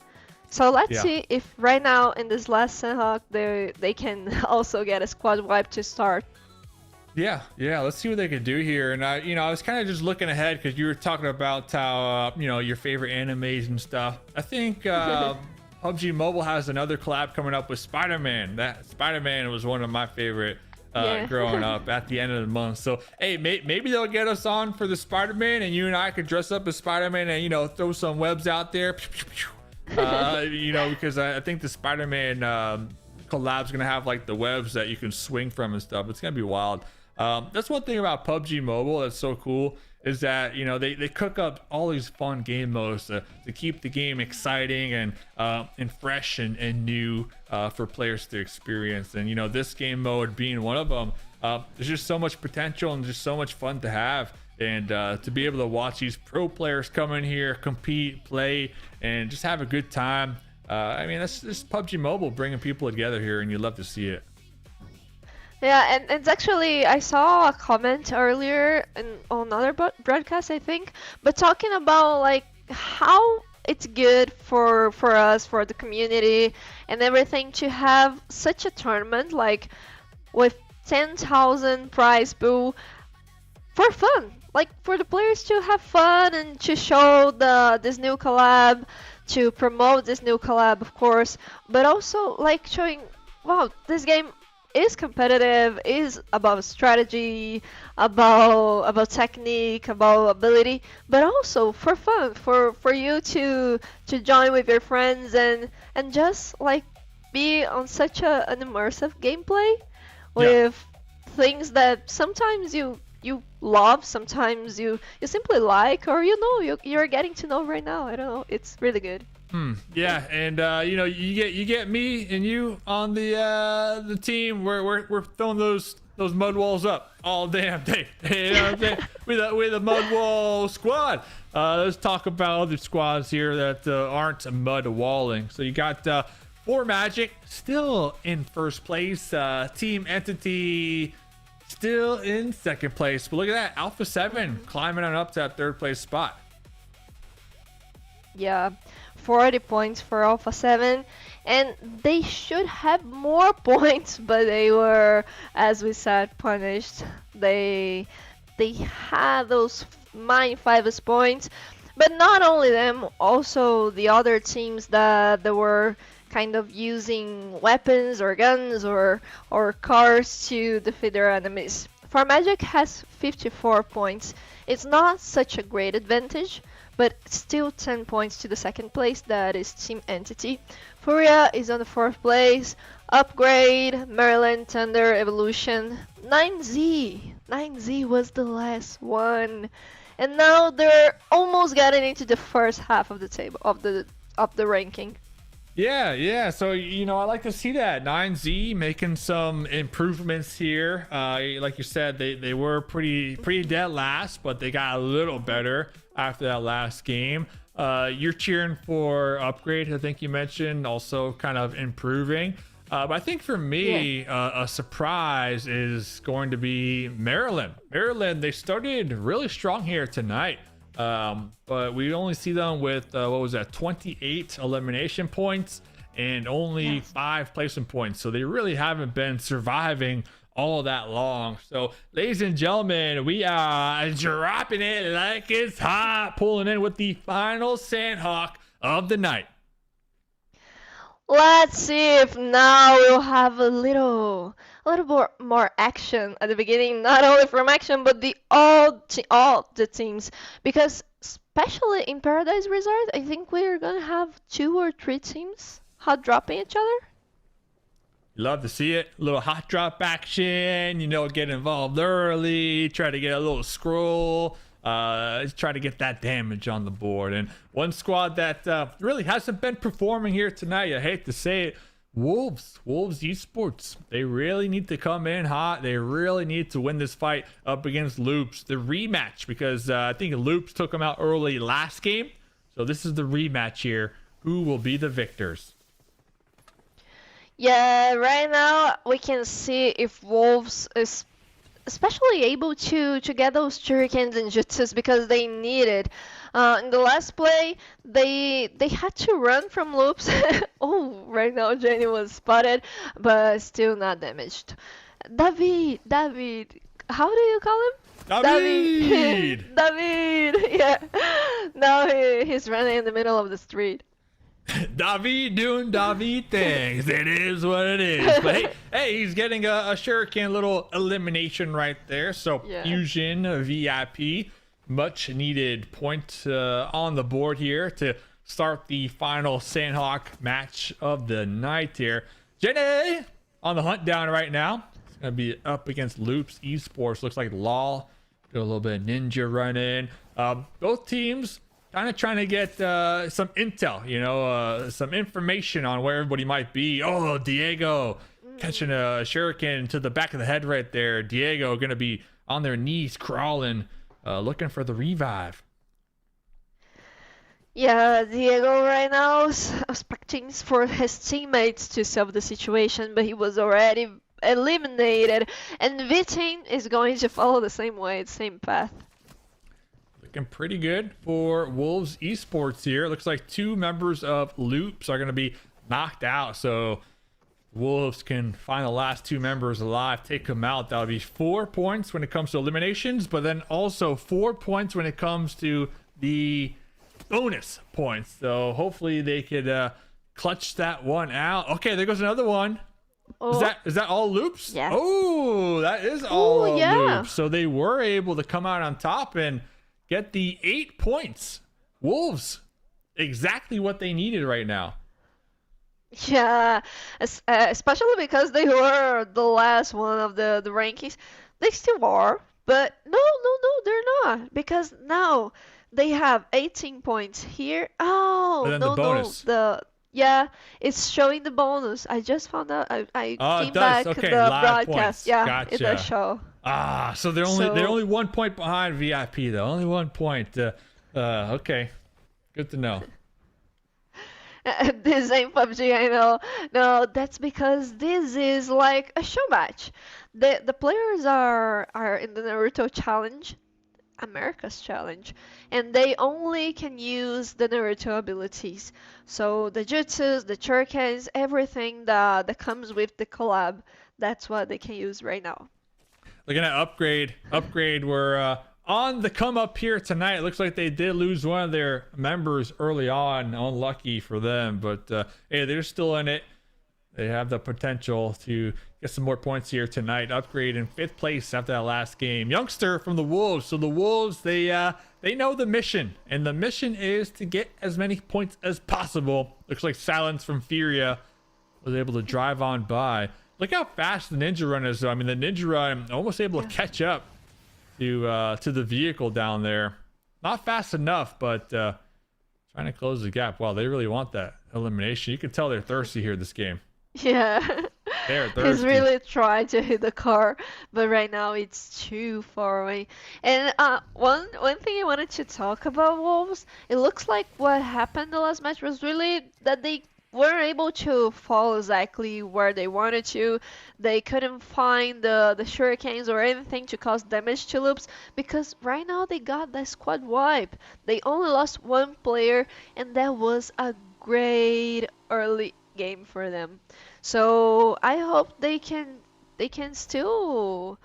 So let's Yeah. see if right now in this last Senhawk they can also get a squad wipe to start. Yeah, let's see what they can do here. And I was kind of just looking ahead because you were talking about how your favorite animes and stuff. I think PUBG Mobile has another collab coming up with Spider-Man. That Spider-Man was one of my favorite growing up at the end of the month. So hey, maybe they'll get us on for the Spider-Man, and you and I could dress up as Spider-Man and throw some webs out there. Because I think the Spider-Man collab's gonna have like the webs that you can swing from and stuff. It's gonna be wild. That's one thing about PUBG Mobile that's so cool, is that they cook up all these fun game modes to keep the game exciting and fresh and new for players to experience. And this game mode being one of them, there's just so much potential and just so much fun to have. And to be able to watch these pro players come in here, compete, play, and just have a good time. That's just PUBG Mobile bringing people together here, and you love to see it. Yeah, and it's actually I saw a comment earlier on another broadcast, I think, but talking about like how it's good for us, for the community and everything to have such a tournament like with 10,000 prize pool for fun, like for the players to have fun and to show this new collab, to promote this new collab, of course, but also like showing, wow, this game is competitive, is about strategy, about technique, about ability, but also for fun, for you to join with your friends and just like be on such an immersive gameplay Yeah. with things that sometimes you love, sometimes you simply like, or you're getting to know right now. I don't know. It's really good. Yeah, and you get me and you on the team. We're throwing those mud walls up all damn day. You know what I'm saying? We're the mud wall squad. Let's talk about other squads here that aren't mud walling. So you got For Magic still in first place. Team Entity still in second place. But look at that, Alpha 7 climbing on up to that third place spot. Yeah, 40 points for Alpha 7, and they should have more points, but they were, as we said, punished. They had those mine 5 points, but not only them, also the other teams that were kind of using weapons or guns or cars to defeat their enemies. For Magic has 54 points. It's not such a great advantage, but still 10 points to the second place, that is Team Entity. Furia is on the fourth place. Upgrade, Maryland, Thunder, Evolution. 9Z. 9Z was the last one. And now they're almost getting into the first half of the table, of the ranking. Yeah. So I like to see that 9Z making some improvements here. Like you said, they were pretty dead last, but they got a little better after that last game. You're cheering for Upgrade, I think you mentioned, also kind of improving. But I think for me, a surprise is going to be Maryland. Maryland, they started really strong here tonight. But we only see them with what was that, 28 elimination points and only 5 placement points, so they really haven't been surviving all that long. So ladies and gentlemen, we are dropping it like it's hot, pulling in with the final Sandhawk of the night. Let's see if now we'll have a little more action at the beginning, not only from action, but all the teams, because especially in Paradise Resort, I think we're gonna have 2 or 3 teams hot dropping each other. Love to see it. A little hot drop action, get involved early, try to get a little scroll, try to get that damage on the board. And one squad that really hasn't been performing here tonight, I hate to say it, Wolves Esports. They really need to come in hot. They really need to win this fight up against Loops, the rematch, because I think Loops took them out early last game. So this is the rematch here. Who will be the victors? Yeah, right now we can see if Wolves is especially able to get those Shurikens and Jutsus because they need it. In the last play, they had to run from loops. Oh, right now Jenny was spotted, but still not damaged. David, how do you call him? David! David, yeah. Now he's running in the middle of the street. David doing David things. It is what it is. But hey, he's getting a Shuriken little elimination right there. So Yeah. Fusion VIP, much needed point on the board here to start the final Sandhawk match of the night here. Jenny on the hunt down right now. It's gonna be up against Loops Esports. Looks like Law. Do a little bit of ninja running. Both teams kind of trying to get some intel, some information on where everybody might be. Oh, Diego catching a shuriken to the back of the head right there. Diego gonna be on their knees crawling, looking for the revive. Yeah, Diego right now is expecting for his teammates to solve the situation, but he was already eliminated, and V team is going to follow the same way, the same path. Looking pretty good for Wolves Esports here. It looks like 2 members of Loops are going to be knocked out, so Wolves can find the last 2 members alive, take them out. That'll be 4 points when it comes to eliminations, but then also 4 points when it comes to the bonus points. So hopefully they could clutch that one out. Okay, there goes another one. Oh, Is that all Loops? yeah. Oh, that is all yeah. Loops. So they were able to come out on top and get the 8 points. Wolves, exactly what they needed right now. Yeah, especially because they were the last one of the rankings. They still are, but no, they're not. Because now they have 18 points here. And Oh, then the no, bonus. yeah, it's showing the bonus. I just found out. I Oh, it came does. back Okay, the live broadcast. points. Yeah, it Gotcha. does show. So they're only 1 point behind VIP though. Only 1 point. Okay, good to know. This ain't PUBG, I know. No, that's because this is like a show match. The players are in the Naruto challenge, America's challenge, and they only can use the Naruto abilities. So the jutsus, the Shurikens, everything that comes with the collab, that's what they can use right now. Looking at upgrade. We're on the come up here tonight. It looks like they did lose one of their members early on. Unlucky for them, but hey, they're still in it. They have the potential to get some more points here tonight. Upgrade in 5th place after that last game. Youngster from the Wolves. So the Wolves, they know the mission, and the mission is to get as many points as possible. Looks like Silence from Furia was able to drive on by. Look how fast the Ninja Run is, though. I mean, the Ninja Run almost able to catch up to the vehicle down there. Not fast enough, but trying to close the gap. Wow, they really want that elimination. You can tell they're thirsty here this game. Yeah. They're thirsty. He's really trying to hit the car, but right now it's too far away. And one thing I wanted to talk about Wolves, it looks like what happened the last match was really that they weren't able to fall exactly where they wanted to. They couldn't find the shurikens or anything to cause damage to Loops because right now they got the squad wipe. They only lost 1 player, and that was a great early game for them. So I hope they can still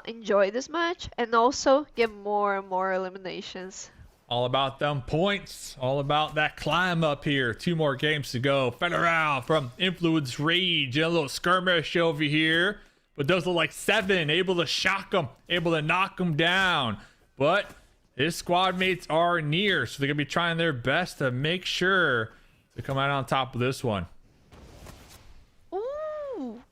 enjoy this match and also get more and more eliminations. All about them points. All about that climb up here. 2 more games to go. Federal from Influence Rage. A little skirmish over here. But those look like 7. Able to shock them. Able to knock them down. But his squad mates are near. So they're going to be trying their best to make sure to come out on top of this one. Ooh.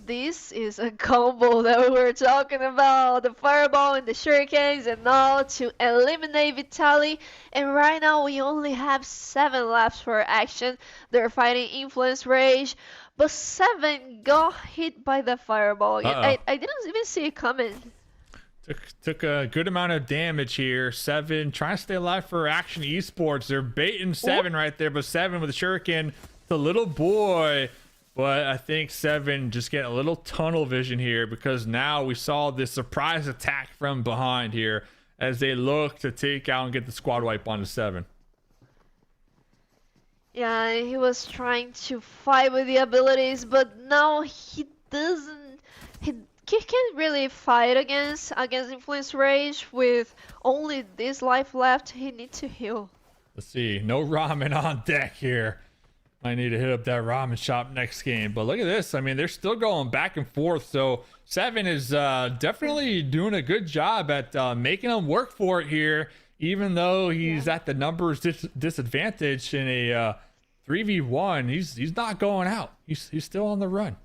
This is a combo that we were talking about. The fireball and the shurikens and all to eliminate Vitali. And right now we only have 7 laps for action. They're fighting Influence Rage. But 7 got hit by the fireball. I didn't even see it coming. Took a good amount of damage here. 7 trying to stay alive for Action Esports. They're baiting 7 right there, but 7 with a shuriken. The little boy. But I think 7 just getting a little tunnel vision here because now we saw this surprise attack from behind here as they look to take out and get the squad wipe onto 7. Yeah, he was trying to fight with the abilities, but now he doesn't. He can't really fight against Influence Rage with only this life left. He needs to heal. Let's see. No ramen on deck here. I need to hit up that ramen shop next game. But look at this. I mean, they're still going back and forth. So 7 is definitely doing a good job at making them work for it here, even though he's at the numbers disadvantage in a 3v1. He's not going out. He's still on the run.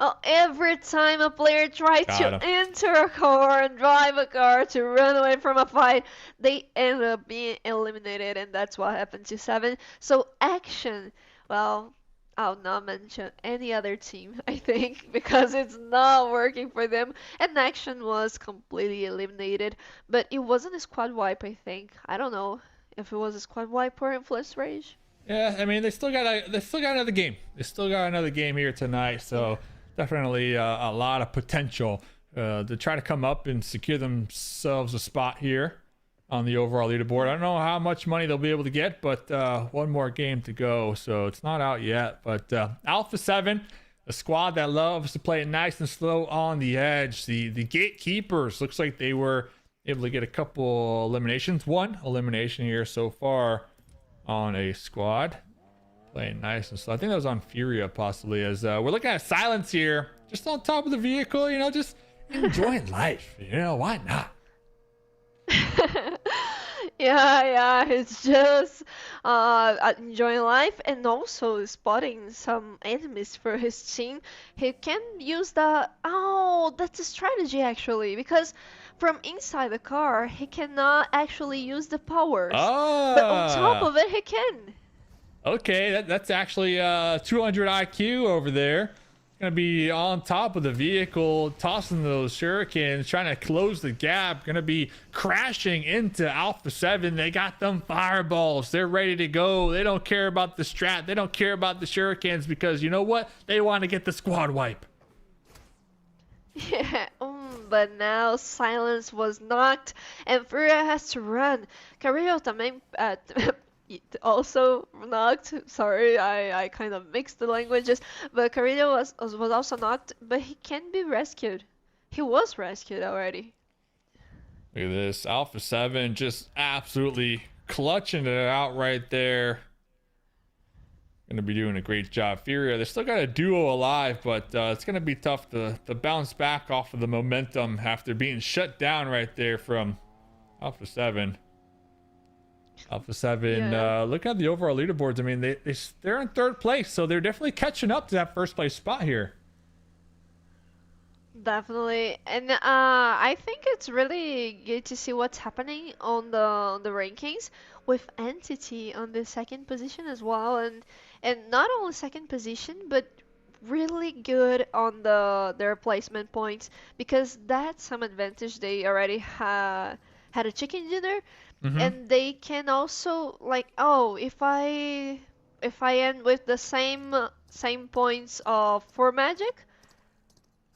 Oh, every time a player tries to enter a car and drive a car to run away from a fight, they end up being eliminated, and that's what happened to 7. So Action, well, I'll not mention any other team, I think, because it's not working for them. And Action was completely eliminated, but it wasn't a squad wipe, I think. I don't know if it was a squad wipe or Influence Rage. Yeah, I mean, they still got another game. They still got another game here tonight, so definitely a lot of potential to try to come up and secure themselves a spot here on the overall leaderboard. I don't know how much money they'll be able to get, but one more game to go, so it's not out yet. But Alpha 7, a squad that loves to play it nice and slow on the edge. The gatekeepers, looks like they were able to get a couple eliminations. One elimination here so far on a squad. Playing nice and slow. I think that was on Furia possibly, as we're looking at Silence here. Just on top of the vehicle, just enjoying life. Why not? Yeah, it's just enjoying life and also spotting some enemies for his team. He can use that's a strategy actually, because from inside the car he cannot actually use the powers. But on top of it he can. Okay, that's actually 200 IQ over there. Gonna be on top of the vehicle, tossing those shurikens, trying to close the gap. Gonna be crashing into Alpha 7. They got them fireballs. They're ready to go. They don't care about the strat. They don't care about the shurikens, because you know what? They want to get the squad wipe. Yeah, but now Silence was knocked and Furia has to run. Carrillo também also knocked. Sorry, I kind of mixed the languages. But Carrillo was also knocked, but he can be rescued. He was rescued already. Look at this. Alpha 7 just absolutely clutching it out right there. Gonna be doing a great job. Furia, they still got a duo alive, but it's gonna be tough to bounce back off of the momentum after being shut down right there from Alpha 7. Alpha 7, Yeah. look at the overall leaderboards. I mean, they're in third place, so they're definitely catching up to that first place spot here. Definitely, and I think it's really good to see what's happening on the rankings with Entity on the second position as well, and not only second position, but really good on their placement points, because that's some advantage. They already had a chicken dinner, Mm-hmm. and they can also like, oh, if I end with the same points of for Magic,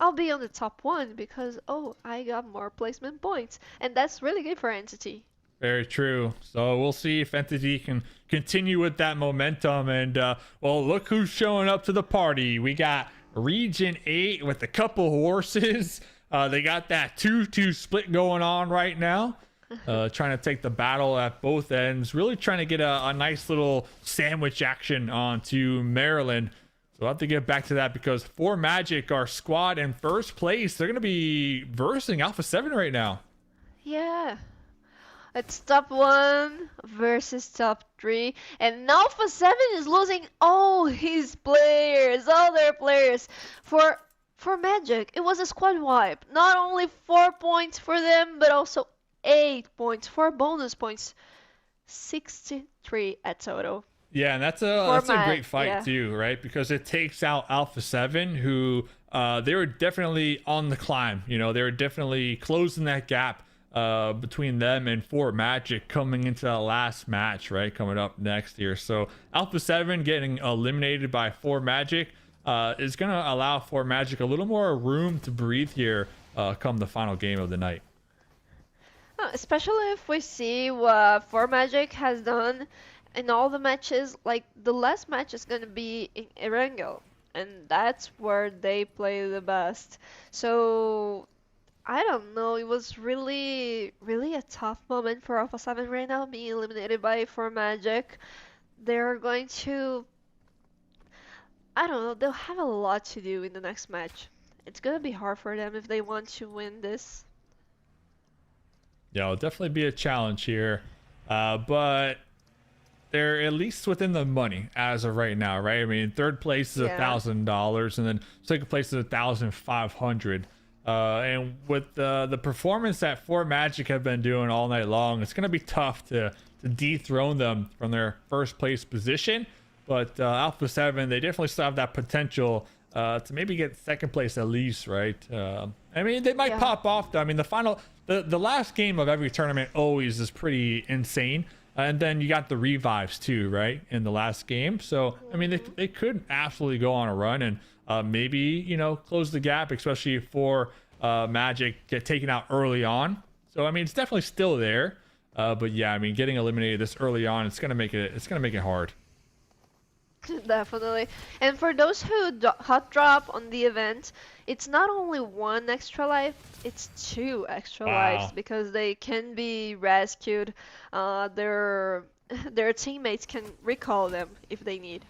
I'll be on the top one because, oh, I got more placement points. And that's really good for Entity. Very true. So we'll see if Entity can continue with that momentum. And, well, look who's showing up to the party. We got Region 8 with a couple horses. They got that 2-2 split going on right now. Trying to take the battle at both ends. Really trying to get a nice little sandwich action onto Maryland. So we'll have to get back to that, because for Magic, our squad in first place, they're going to be versing Alpha 7 right now. Yeah. It's top 1 versus top 3. And Alpha 7 is losing all his players, all their players. For Magic, it was a squad wipe. Not only 4 points for them, but also 8 points, 4 bonus points. 63 at total. Yeah, and that's a great fight too, right? Because it takes out Alpha 7, who they were definitely on the climb. They were definitely closing that gap between them and Fort Magic coming into the last match, right? Coming up next year. So Alpha 7 getting eliminated by Fort Magic is going to allow Fort Magic a little more room to breathe here come the final game of the night. Especially if we see what Fort Magic has done in all the matches. Like, the last match is gonna be in Erangel, and that's where they play the best. So I don't know, it was really a tough moment for Alpha 7 right now, being eliminated by Fort Magic. They're going to, I don't know, they'll have a lot to do in the next match. It's gonna be hard for them if they want to win this. Yeah, it'll definitely be a challenge here, but they're at least within the money as of right now, right? I mean, third place is $1,000, and then second place is 1,500. And with the performance that Fort Magic have been doing all night long, it's going to be tough to dethrone them from their first place position. But Alpha 7, they definitely still have that potential to maybe get second place at least, right? I mean, they might pop off though. I mean, the last game of every tournament always is pretty insane. And then you got the revives too, right, in the last game. So I mean, they could absolutely go on a run and maybe, you know, close the gap, especially for Magic get taken out early on. So I mean, it's definitely still there. But yeah, I mean, getting eliminated this early on, it's gonna make it hard. Definitely. And for those who hot drop on the event, it's not only one extra life, it's two extra lives Wow. because they can be rescued. Their their teammates can recall them if they need.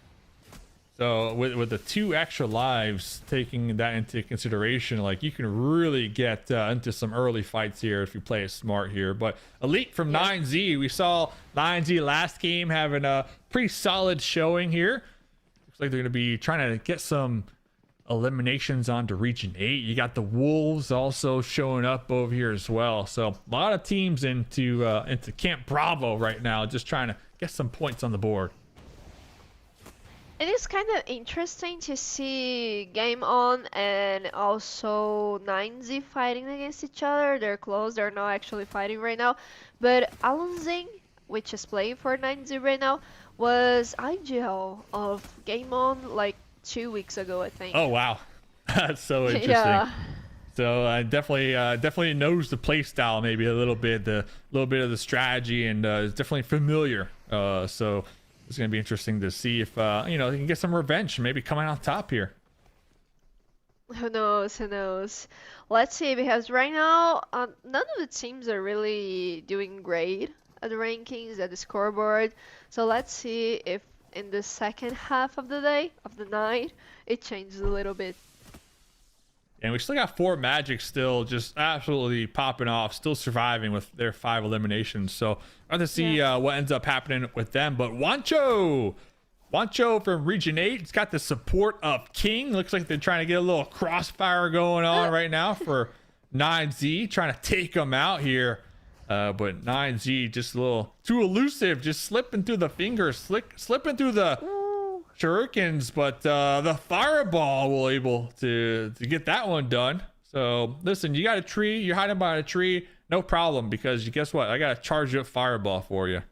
So with the two extra lives, taking that into consideration, like you can really get into some early fights here if you play it smart here. But Elite from 9Z, we saw 9Z last game having a pretty solid showing here. Looks like they're going to be trying to get some eliminations onto Region 8. You got the Wolves also showing up over here as well. So a lot of teams into Camp Bravo right now, just trying to get some points on the board. It is kind of interesting to see Game On and also 9Z fighting against each other. They're close, they're not actually fighting right now. But Alonzing, which is playing for 9Z right now, was IGL of Game On like 2 weeks ago, I think. Oh wow, that's so interesting. Yeah. So definitely knows the play style maybe a little bit, the little bit of the strategy, and is definitely familiar. So it's gonna be interesting to see if you know, he can get some revenge, maybe coming out top here. Who knows? Who knows? Let's see, because right now, none of the teams are really doing great at the rankings, at the scoreboard. So let's see if in the second half of the day, of the night, it changes a little bit. And we still got 4 Magic still just absolutely popping off, still surviving with their 5 eliminations. So I'll have to see what ends up happening with them. But Wancho from Region 8, it's got the support of King. Looks like they're trying to get a little crossfire going on right now for 9Z, trying to take them out here. But 9Z just a little too elusive, just slipping through the fingers, slipping through the Shurikens, but the fireball will able to get that one done. So listen, you got a tree, you're hiding by a tree, no problem, because guess what? I got a charged up fireball for you.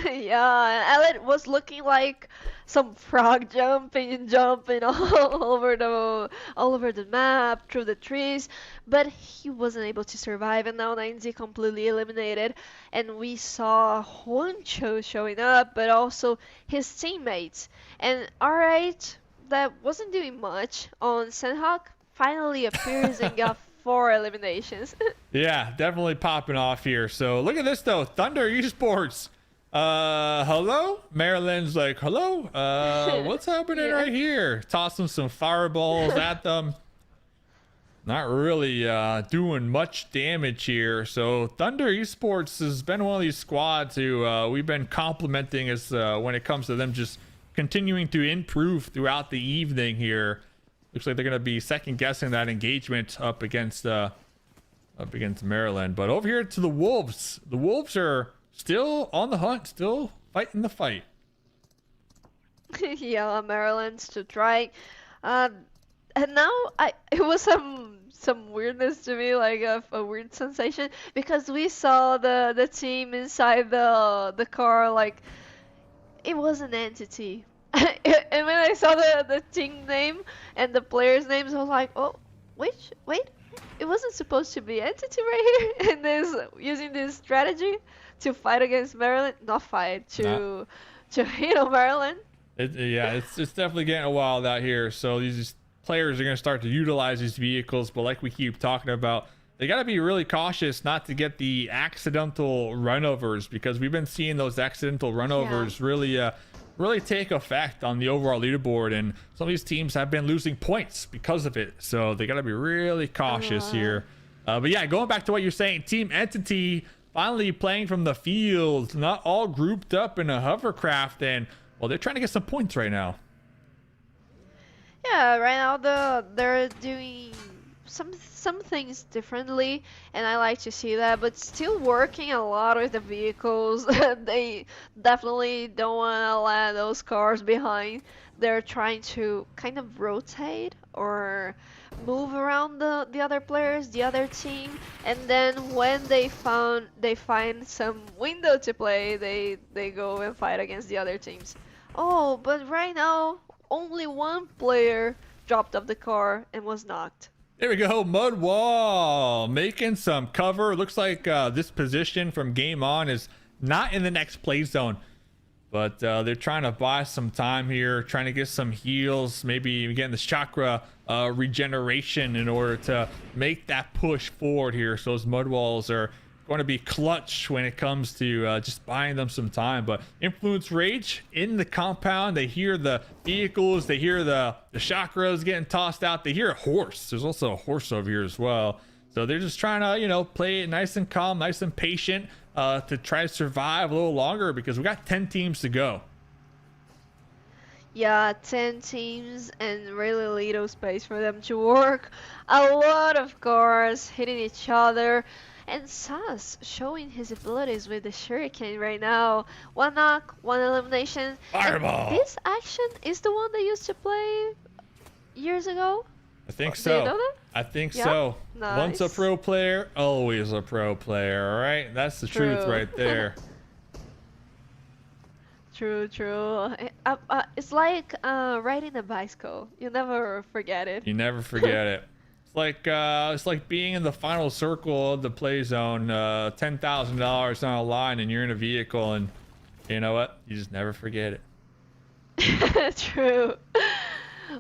Yeah, Ellen was looking like some frog jumping and jumping all over the map through the trees, but he wasn't able to survive, and now 9Z completely eliminated. And we saw Honcho showing up, but also his teammates. And alright, that wasn't doing much on Senhawk. Finally appears and got 4 eliminations. Yeah, definitely popping off here. So look at this though, Thunder Esports. Hello? Maryland's like, hello? What's happening right here? Tossing some fireballs at them. Not really doing much damage here. So Thunder Esports has been one of these squads who we've been complimenting as when it comes to them just continuing to improve throughout the evening here. Looks like they're going to be second guessing that engagement up against Maryland. But over here to the Wolves. The Wolves are still on the hunt, still fighting the fight. Yeah, Maryland's still trying. And now it was some weirdness to me, like a weird sensation, because we saw the team inside the car, like it was an entity. And when I saw the team name and the players' names, I was like, oh, wait, it wasn't supposed to be entity right here. And this using this strategy to fight against Maryland, not fight, to hit on Maryland. It's definitely getting wild out here. So these players are going to start to utilize these vehicles, but like we keep talking about, they got to be really cautious not to get the accidental runovers, because we've been seeing those accidental runovers really take effect on the overall leaderboard, and some of these teams have been losing points because of it. So they got to be really cautious here. But yeah, going back to what you're saying, Team Entity finally playing from the field, not all grouped up in a hovercraft, and well, they're trying to get some points right now. Yeah, right now they're doing some things differently, and I like to see that. But still working a lot with the vehicles. They definitely don't want to let those cars behind. They're trying to kind of rotate or move around the other players, the other team, and then when they find some window to play, they go and fight against the other teams. Oh, but right now only one player dropped off the car and was knocked. There we go, Mud Wall making some cover. Looks like this position from game on is not in the next play zone, but they're trying to buy some time here, trying to get some heals, maybe getting this chakra regeneration in order to make that push forward here. So those Mud Walls are going to be clutch when it comes to just buying them some time. But Influence Rage in the compound, they hear the vehicles, they hear the chakras getting tossed out, they hear a horse. There's also a horse over here as well. So they're just trying to, you know, play it nice and calm, nice and patient to try to survive a little longer, because we got 10 teams to go. Yeah, 10 teams and really little space for them to work. A lot of cars hitting each other. And Sas showing his abilities with the Shuriken right now. One knock, one elimination. Fireball! And this action is the one they used to play years ago? I think Do so. you know that? I think Yeah? so. Nice. Once a pro player, always a pro player. All right, that's the truth True. right there. True, true. It's like riding a bicycle. You never forget it. You never forget it. It's like being in the final circle of the play zone. $10,000 on a line, and you're in a vehicle, and you know what? You just never forget it. True.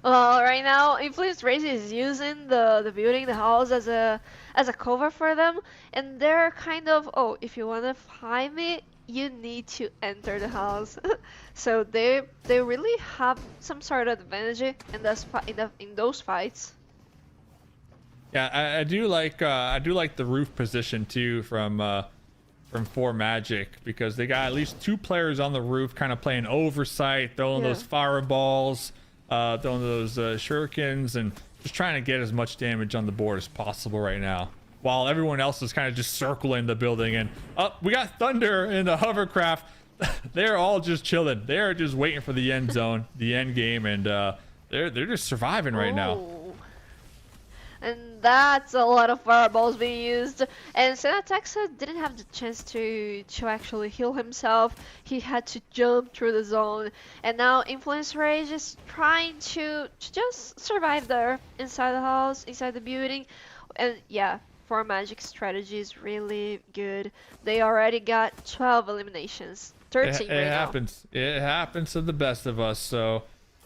Well, right now, Influence Race is using the building, the house as a cover for them, and they're kind of, oh, if you wanna find me, you need to enter the house. So they really have some sort of advantage in those fights. Yeah, I do like the roof position too from 4 Magic, because they got at least 2 players on the roof, kind of playing oversight, throwing those fireballs, throwing those shurikens, and just trying to get as much damage on the board as possible right now, while everyone else is kind of just circling the building. And we got Thunder in the hovercraft. They're all just chilling. They're just waiting for the end zone, the end game, and they're just surviving right now. And that's a lot of fireballs being used. And Senatexa didn't have the chance to actually heal himself. He had to jump through the zone. And now Influence Rage is trying to just survive there, inside the house, inside the building. And yeah, 4 Magic strategy is really good. They already got 12 eliminations. 13 right now. It happens to the best of us, so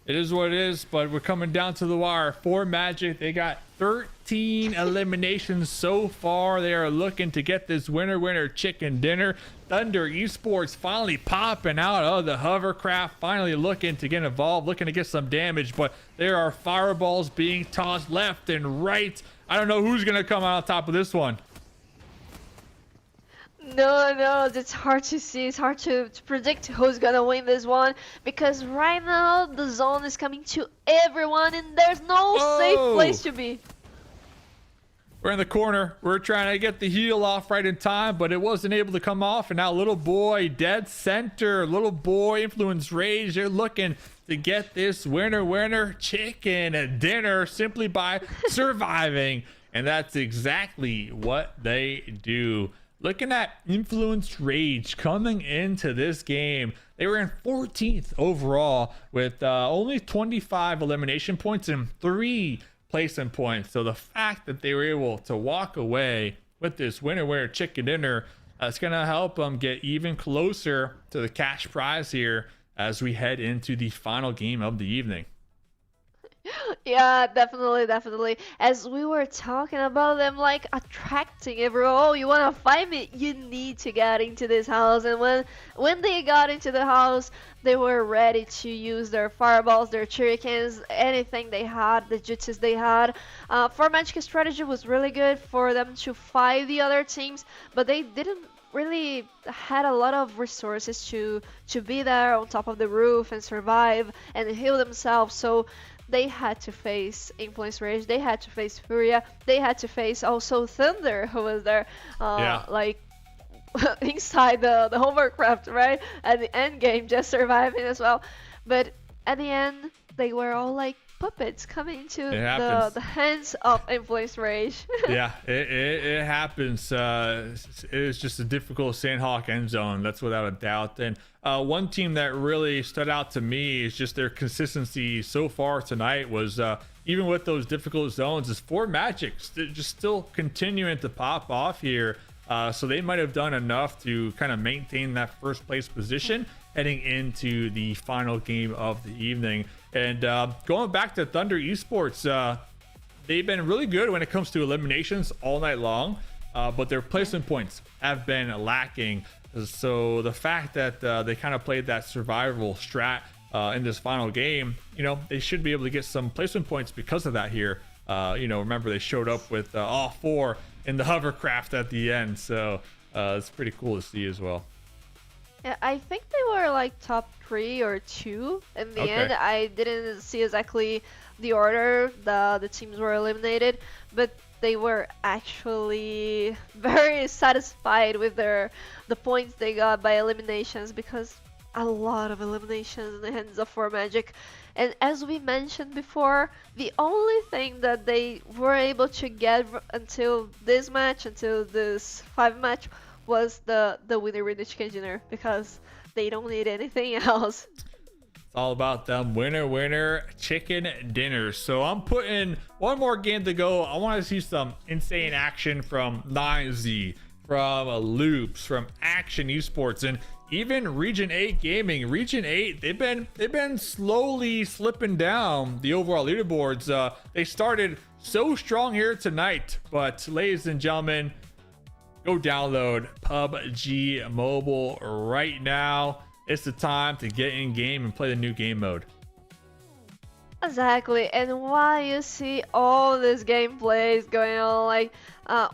it is what it is. But we're coming down to the wire. 4 Magic, they got 13 eliminations so far. They are looking to get this winner chicken dinner. Thunder Esports finally popping out of the hovercraft, finally looking to get involved, looking to get some damage, but there are fireballs being tossed left and right. I don't know who's gonna come out on top of this one. No, it's hard to see. It's hard to predict who's gonna win this one, because right now the zone is coming to everyone and there's no safe place to be. We're in the corner. We're trying to get the heal off right in time, but it wasn't able to come off. And now little boy, dead center, little boy, Influence Rage, they're looking to get this winner chicken dinner simply by surviving. And that's exactly what they do. Looking at Influence Rage coming into this game, they were in 14th overall with only 25 elimination points and 3 placement points. So the fact that they were able to walk away with this winner chicken dinner, it's going to help them get even closer to the cash prize here as we head into the final game of the evening. Yeah, definitely. As we were talking about them, like attracting everyone. Oh, you wanna fight me? You need to get into this house. And when they got into the house, they were ready to use their fireballs, their shurikens, anything they had, the jutsus they had. For Magic strategy was really good for them to fight the other teams, but they didn't really had a lot of resources to be there on top of the roof and survive and heal themselves. So they had to face Influence Rage, they had to face Furia, they had to face also Thunder, who was there, Yeah. like inside the hovercraft, right? At the end game, just surviving as well. But at the end, they were all like puppets coming into It happens. the hands of Influence Rage. Yeah, it happens. It is just a difficult Sandhawk end zone. That's without a doubt. And one team that really stood out to me is just their consistency so far tonight was even with those difficult zones is for Magic just still continuing to pop off here. So they might have done enough to kind of maintain that first place position heading into the final game of the evening. And going back to Thunder Esports, they've been really good when it comes to eliminations all night long, but their placement points have been lacking. So the fact that they kind of played that survival strat in this final game, you know, they should be able to get some placement points because of that here. You know, remember they showed up with all four in the hovercraft at the end, so it's pretty cool to see as well. Yeah, I think they were like top 3 or 2 in the end. I didn't see exactly the order the teams were eliminated, but they were actually very satisfied with the points they got by eliminations, because a lot of eliminations in the hands of 4Magic. And as we mentioned before, the only thing that they were able to get until this match, until this 5 match, was the winner chicken dinner, because they don't need anything else. It's all about them winner chicken dinners. So I'm putting one more game to go. I want to see some insane action from 9Z, from Loops, from Action Esports, and even Region 8 Gaming. Region 8, they've been slowly slipping down the overall leaderboards. They started so strong here tonight, but ladies and gentlemen, go download PUBG Mobile right now. It's the time to get in game and play the new game mode. Exactly, and while you see all this gameplays going on, like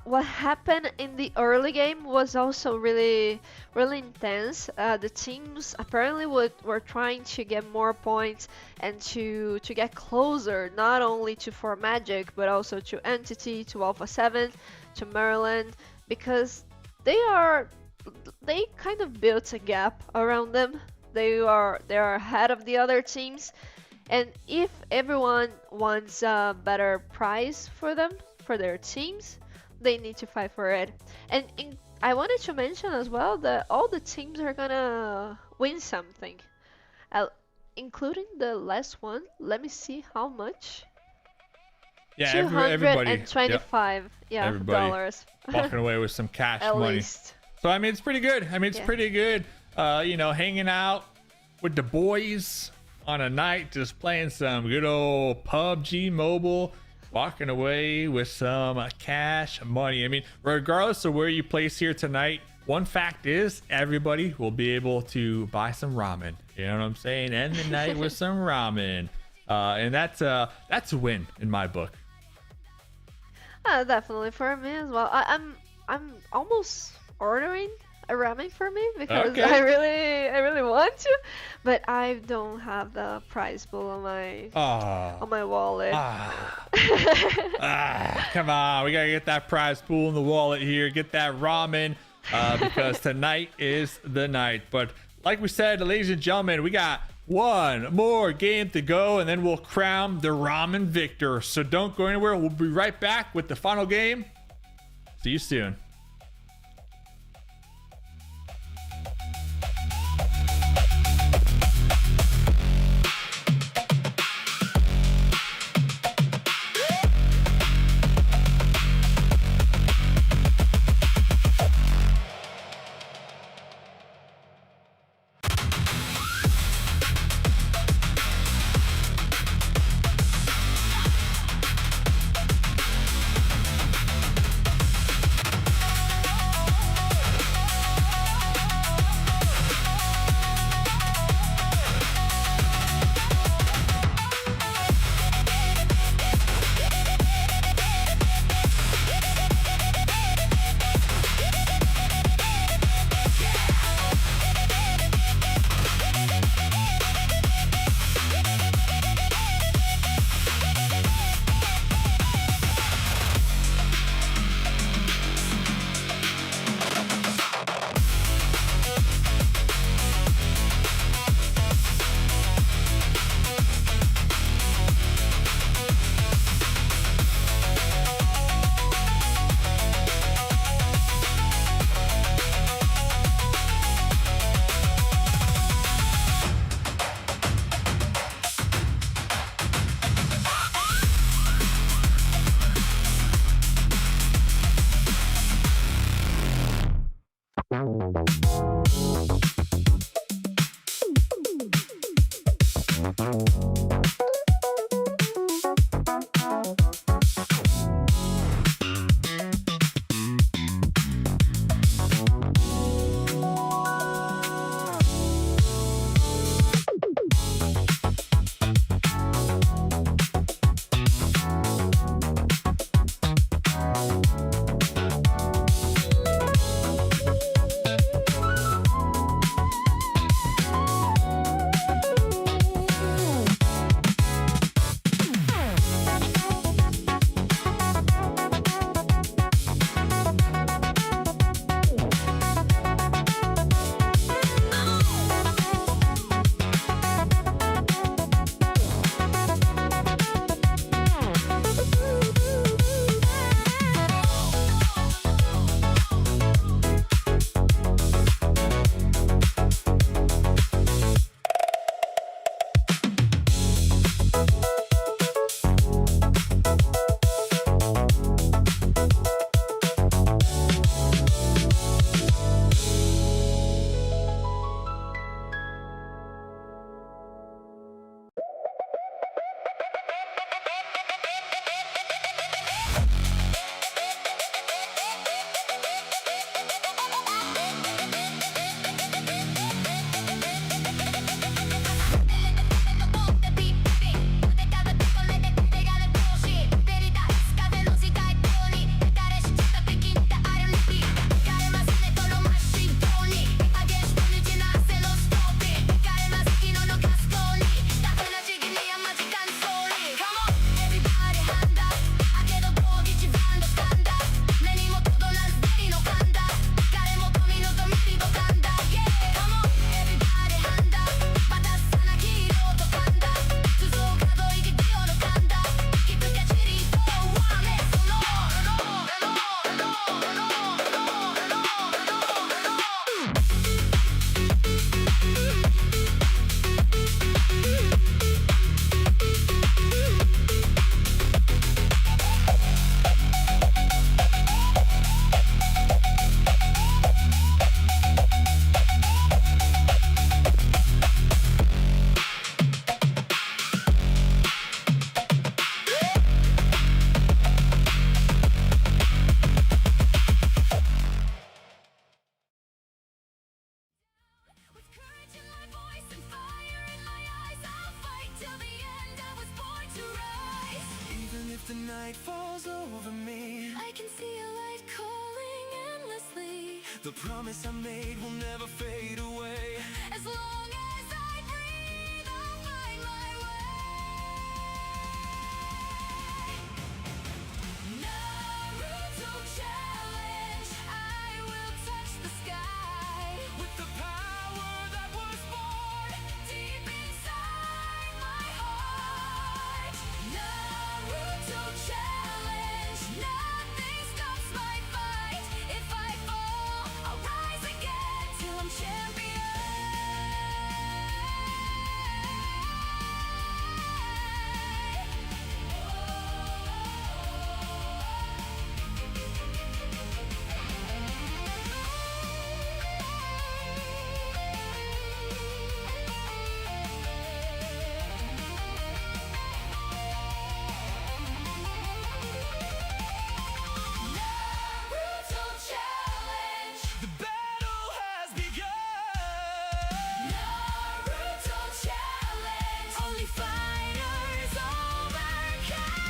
what happened in the early game was also really intense. The teams apparently were trying to get more points and to get closer, not only to 4Magic, but also to Entity, to Alpha 7, to Maryland, because they kind of built a gap around them. They are ahead of the other teams, and if everyone wants a better prize for them, for their teams, they need to fight for it. And I wanted to mention as well that all the teams are gonna win something, including the last one. Let me see how much. Yeah, everybody. $225, yeah, everybody dollars. Walking away with some cash At money. least. So I mean, it's pretty good. I mean, it's pretty good. You know, hanging out with the boys on a night, just playing some good old PUBG Mobile, walking away with some cash money. I mean, regardless of where you place here tonight, one fact is everybody will be able to buy some ramen. You know what I'm saying? End the night with some ramen, and that's a win in my book. Definitely for me as well. I'm almost ordering a ramen for me, because Okay. I really want to, but I don't have the prize pool on my wallet. Come on, we gotta get that prize pool in the wallet here, get that ramen, because tonight is the night. But like we said, ladies and gentlemen, we got one more game to go, and then we'll crown the ramen victor. So don't go anywhere. We'll be right back with the final game. See you soon. the night falls over me, I can see a light calling endlessly. the promise I made will never fade away. As long as I breathe, I'll find my way. Naruto challenge, I will touch the sky With the power that was born deep inside my heart. Naruto challenge, nothing stops my fight. If I fall, I'll rise again till I'm champion. Naruto challenge, The battle has begun. Naruto challenge, only fighters overcome.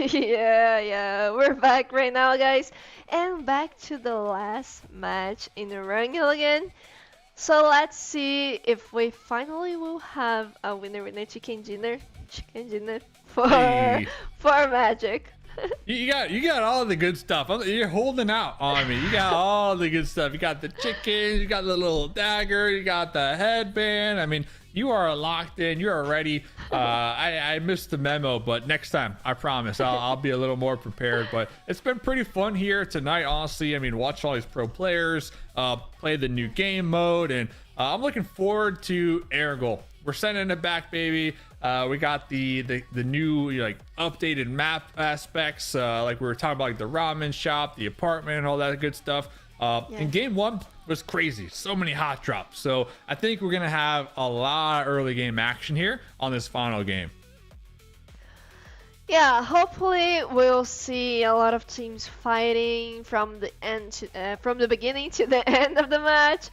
Yeah, we're back right now, guys, and back to the last match in the Wrangle again. So let's see if we finally will have a winner chicken dinner for Hey. for Magic. You got all the good stuff. You're holding out on me. You got all the good stuff. You got the chickens. You got the little dagger. You got the headband. I mean, you are locked in. You are ready. I missed the memo, but next time, I promise, I'll be a little more prepared. But it's been pretty fun here tonight, honestly. I mean, watch all these pro players play the new game mode, and I'm looking forward to Ergol. We're sending it back, baby. We got the new like updated map aspects, like we were talking about, like the ramen shop, the apartment, and all that good stuff. And game one was crazy, so many hot drops. So I think we're gonna have a lot of early game action here on this final game. Yeah, hopefully we'll see a lot of teams fighting from the from the beginning to the end of the match.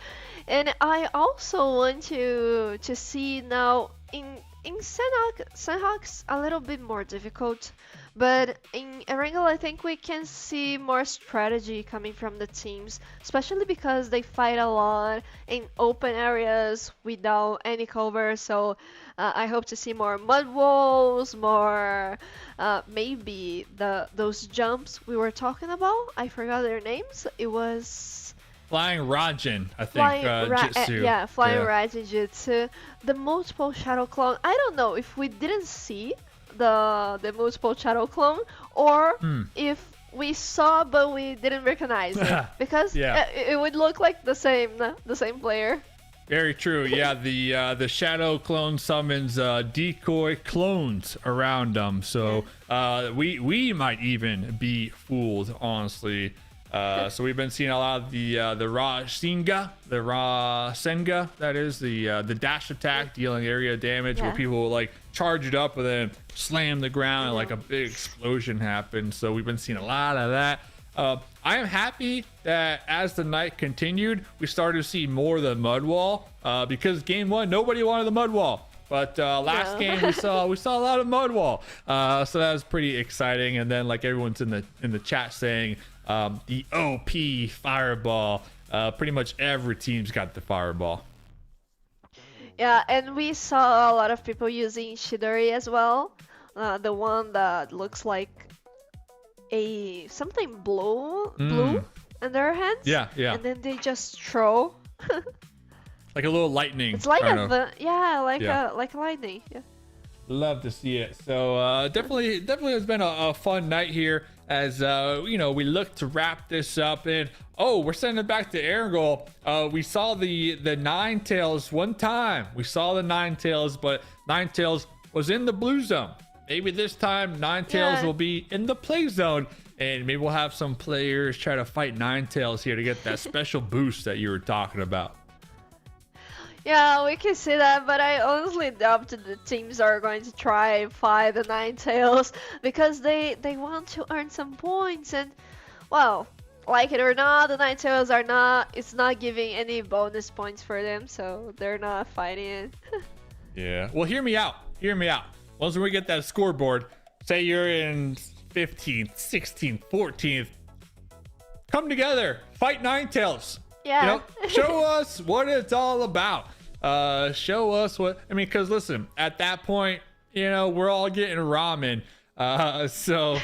And I also want to see now in Senhawk's a little bit more difficult, but in Erangel I think we can see more strategy coming from the teams, especially because they fight a lot in open areas without any cover. So I hope to see more mud walls, more maybe those jumps we were talking about. I forgot their names. It was Flying Raijin, I think. Jutsu. Yeah, Flying Raijin Jutsu. The multiple shadow clone. I don't know if we didn't see the multiple shadow clone, or if we saw but we didn't recognize it, because it would look like the same player. Very true. Yeah, the shadow clone summons decoy clones around them, so we might even be fooled, honestly. So we've been seeing a lot of the Rasenga, that is the dash attack, dealing area damage, where people will like charge it up and then slam the ground and like a big explosion happens. So we've been seeing a lot of that. I am happy that as the night continued, we started to see more of the mud wall, because game one nobody wanted the mud wall. But last game we saw a lot of mud wall, so that was pretty exciting. And then like everyone's in the chat saying, the OP fireball. Pretty much every team's got the fireball. Yeah, and we saw a lot of people using Shidori as well. The one that looks like a something blue in their hands. Yeah, yeah. And then they just throw. Like a little lightning. It's like kind of. like lightning. Yeah. Love to see it. So definitely has been a fun night here as we look to wrap this up. And we're sending it back to air goal. We saw the Ninetales one time. We saw the Ninetales, but Ninetales was in the blue zone. Maybe this time Ninetales will be in the play zone, and maybe we'll have some players try to fight Ninetales here to get that special boost that you were talking about. Yeah, we can see that, but I honestly doubt that the teams are going to try and fight the Ninetales because they want to earn some points, and well, like it or not, the Ninetales it's not giving any bonus points for them, so they're not fighting it. Yeah. Well, hear me out. Once we get that scoreboard, say you're in 15th, 16th, 14th, come together, fight Ninetales. Yeah. Show us what it's all about. Show us because listen, at that point, we're all getting ramen. So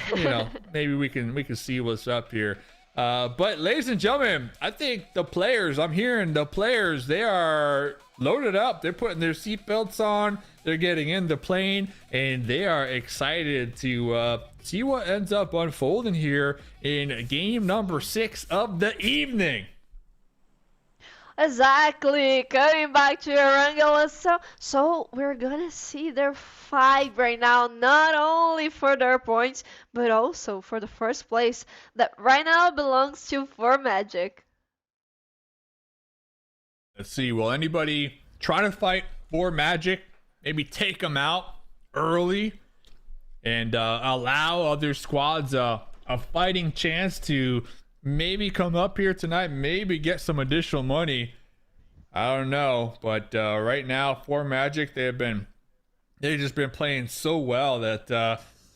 maybe we can see what's up here. But ladies and gentlemen, I think I'm hearing the players, they are loaded up. They're putting their seatbelts on. They're getting in the plane, and they are excited to see what ends up unfolding here in game number 6 of the evening. Exactly, coming back to Arangala. So we're gonna see their fight right now, not only for their points, but also for the first place that right now belongs to For Magic. Let's see, will anybody try to fight For Magic? Maybe take them out early and allow other squads a fighting chance to maybe come up here tonight, maybe get some additional money. I don't know, but right now For Magic, they've just been playing so well that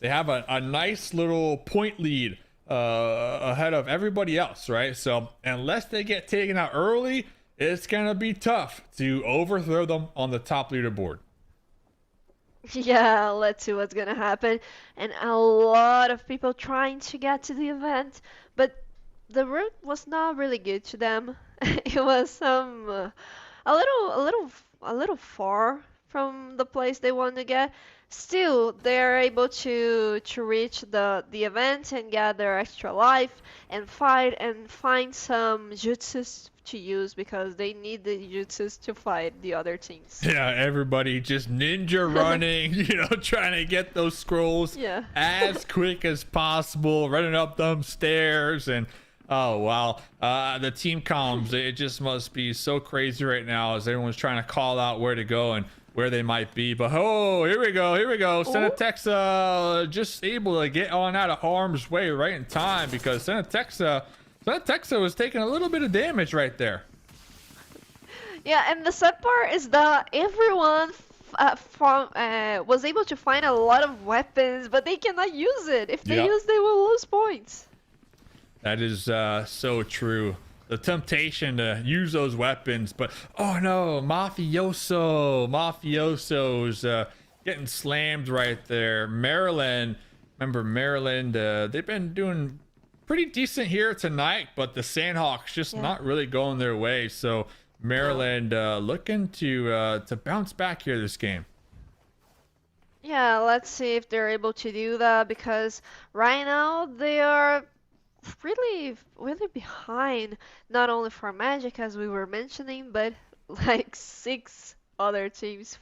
they have a nice little point lead ahead of everybody else, right? So unless they get taken out early, it's gonna be tough to overthrow them on the top leaderboard. Yeah, let's see what's gonna happen. And a lot of people trying to get to the event, but the route was not really good to them. It was a little far from the place they want to get. Still, they're able to reach the event and get their extra life and fight and find some jutsus to use because they need the jutsus to fight the other teams. Yeah, everybody just ninja running, trying to get those scrolls as quick as possible, running up them stairs. And oh wow, the team comms, it just must be so crazy right now as everyone's trying to call out where to go and where they might be. But here we go. Senatexa just able to get on out of harm's way right in time because Senatexa was taking a little bit of damage right there. Yeah, and the sad part is that everyone was able to find a lot of weapons, but they cannot use it. If they use, they will lose points. That is so true. The temptation to use those weapons, but oh no, Mafioso's getting slammed right there. Maryland, they've been doing pretty decent here tonight, but the Sandhawks just not really going their way. So Maryland looking to bounce back here this game. Yeah, let's see if they're able to do that because right now they are really behind, not only for Magic as we were mentioning, but like 5 other teams.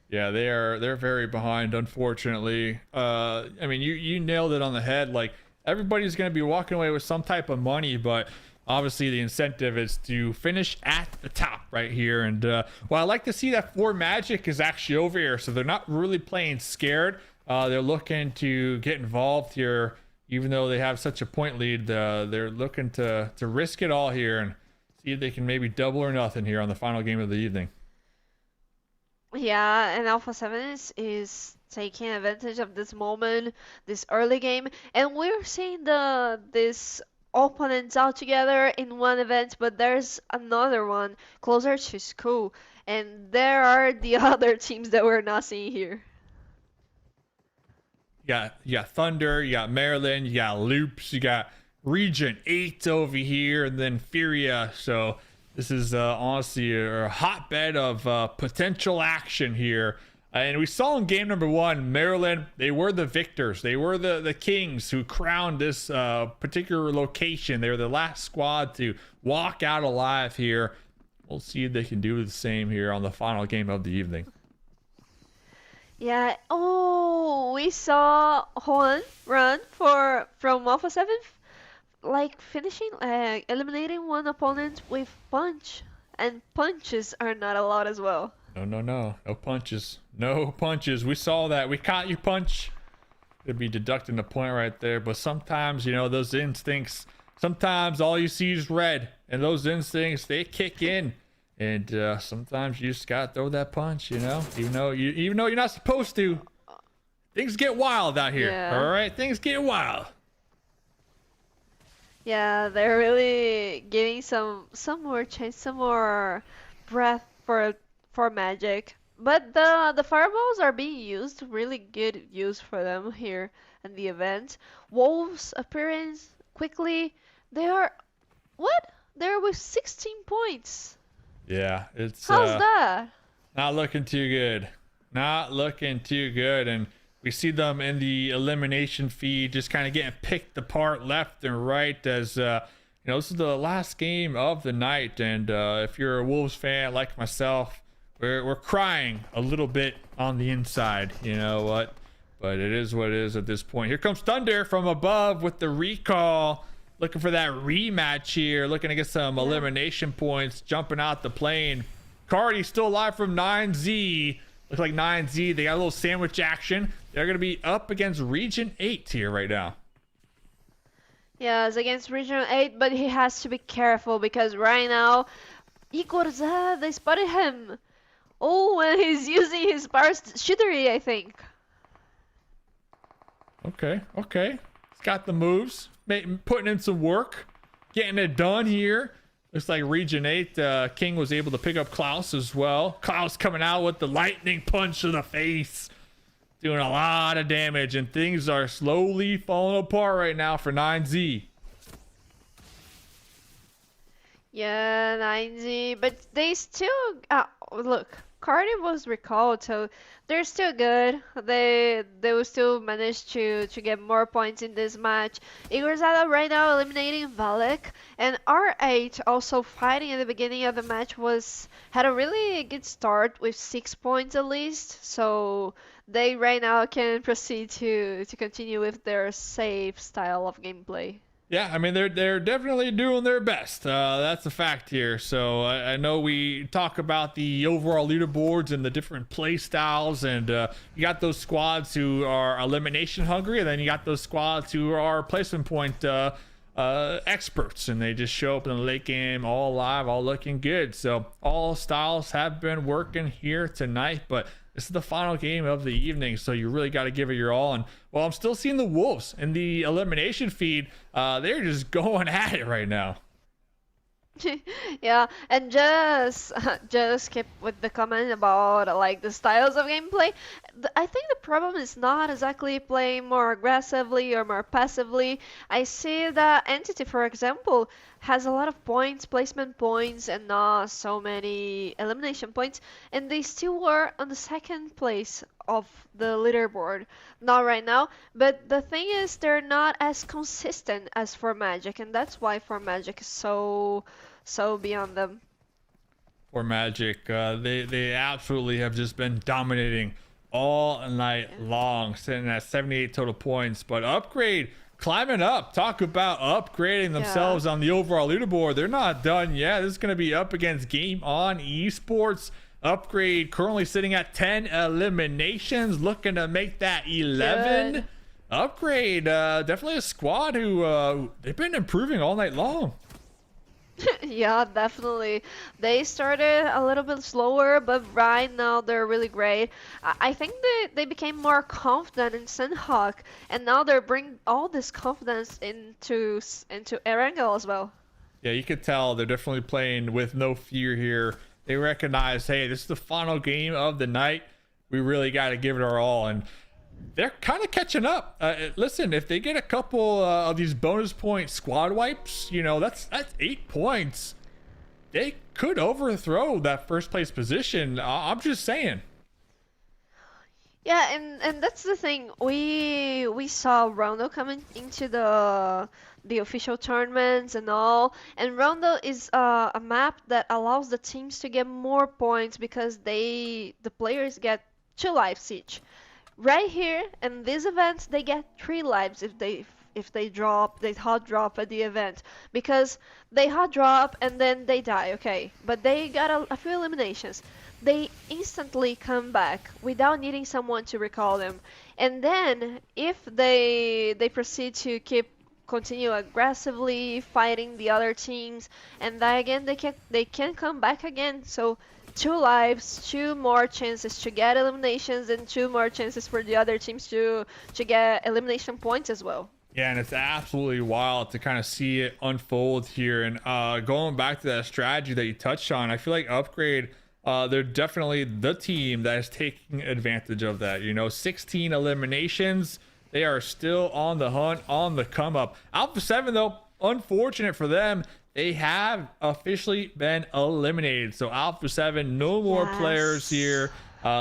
Yeah, they're very behind, unfortunately. I mean, you nailed it on the head. Like everybody's going to be walking away with some type of money, but obviously the incentive is to finish at the top right here. And well, I like to see that For Magic is actually over here, so they're not really playing scared. They're looking to get involved here. Even though they have such a point lead, they're looking to risk it all here and see if they can maybe double or nothing here on the final game of the evening. Yeah, and Alpha 7 is taking advantage of this moment, this early game, and we're seeing this opponents all together in one event, but there's another one closer to school, and there are the other teams that we're not seeing here. You got Thunder, you got Maryland, you got Loops, you got Region 8 over here, and then Furia. So this is honestly a hotbed of potential action here. And we saw in game number 1, Maryland, they were the victors. They were the kings who crowned this particular location. They were the last squad to walk out alive here. We'll see if they can do the same here on the final game of the evening. Yeah. Oh, we saw Juan run from Alpha 7, like finishing, eliminating one opponent with punch, and punches are not allowed as well. No punches. No punches. We saw that. We caught you punch. It'd be deducting a point right there. But sometimes, those instincts, sometimes all you see is red. And those instincts, they kick in. And sometimes you just gotta throw that punch, even though you're not supposed to. Things get wild out here. Yeah. All right? Things get wild. Yeah, they're really giving some more chance, some more breath for Magic. But the fireballs are being used, really good use for them here in the event. Wolves appearance quickly. They are what? They're with 16 points. Yeah, it's How's that? not looking too good. Not looking too good. And we see them in the elimination feed just kind of getting picked apart left and right as, this is the last game of the night. And if you're a Wolves fan like myself, we're crying a little bit on the inside. You know what? But it is what it is at this point. Here comes Thunder from above with the recall. Looking for that rematch here. Looking to get some elimination points. Jumping out the plane. Cardi still alive from 9Z. Looks like 9Z. They got a little sandwich action. They're going to be up against Region 8 here right now. Yeah, it's against Regional 8, but he has to be careful because right now, Igorza, they spotted him. Oh, and he's using his burst shittery, I think. Okay. He's got the moves. Putting in some work. Getting it done here. Looks like Region 8, King was able to pick up Klaus as well. Klaus coming out with the lightning punch to the face. Doing a lot of damage, and things are slowly falling apart right now for 9Z. Yeah, 9Z, but they still look. Cardi was recalled, so they're still good. They will still manage to get more points in this match. Igorzada right now eliminating Valek, and R8 also fighting at the beginning of the match had a really good start with 6 points at least. So they right now can proceed to continue with their safe style of gameplay. Yeah, I mean, they're definitely doing their best. That's a fact here. So I know we talk about the overall leaderboards and the different play styles, and you got those squads who are elimination hungry, and then you got those squads who are placement point experts, and they just show up in the late game all alive, all looking good. So all styles have been working here tonight, but this is the final game of the evening, so you really got to give it your all. And well, I'm still seeing the Wolves in the elimination feed. They're just going at it right now. Yeah, and just skip with the comment about like the styles of gameplay. I think the problem is not exactly playing more aggressively or more passively. I see that Entity, for example, has a lot of points, placement points, and not so many elimination points, and they still were on the second place of the leaderboard. Not right now, but the thing is they're not as consistent as for Magic, and that's why for Magic is so beyond them. For Magic, they absolutely have just been dominating all night long, sitting at 78 total points. But Upgrade climbing up. Talk about upgrading themselves on the overall leaderboard. They're not done yet. This is going to be up against Game On Esports. Upgrade currently sitting at 10 eliminations, looking to make that 11. Good. Upgrade, definitely a squad who they've been improving all night long. Yeah, definitely. They started a little bit slower, but right now they're really great. I think they became more confident in Senhawk, and now they're bringing all this confidence into Erangel as well. Yeah, you could tell they're definitely playing with no fear here. They recognize, hey, this is the final game of the night. We really got to give it our all, and they're kind of catching up. Listen, if they get a couple of these bonus point squad wipes, that's 8 points. They could overthrow that first place position. I'm just saying. Yeah, and that's the thing. We saw Rondo coming into the official tournaments and all, and Rondo is a map that allows the teams to get more points because the players get 2 lives each. Right here in these events, they get 3 lives if they drop, they hot drop at the event, because they hot drop and then they die, okay, but they got a few eliminations. They instantly come back without needing someone to recall them, and then if they proceed to continue aggressively fighting the other teams and die again, they can come back again. So 2 lives, 2 more chances to get eliminations, and 2 more chances for the other teams to get elimination points as well. Yeah, and it's absolutely wild to kind of see it unfold here. And going back to that strategy that you touched on, I feel like Upgrade, they're definitely the team that is taking advantage of that. 16 eliminations. They are still on the hunt, on the come up. Alpha 7, though, unfortunate for them, they have officially been eliminated. So Alpha 7, no more players here.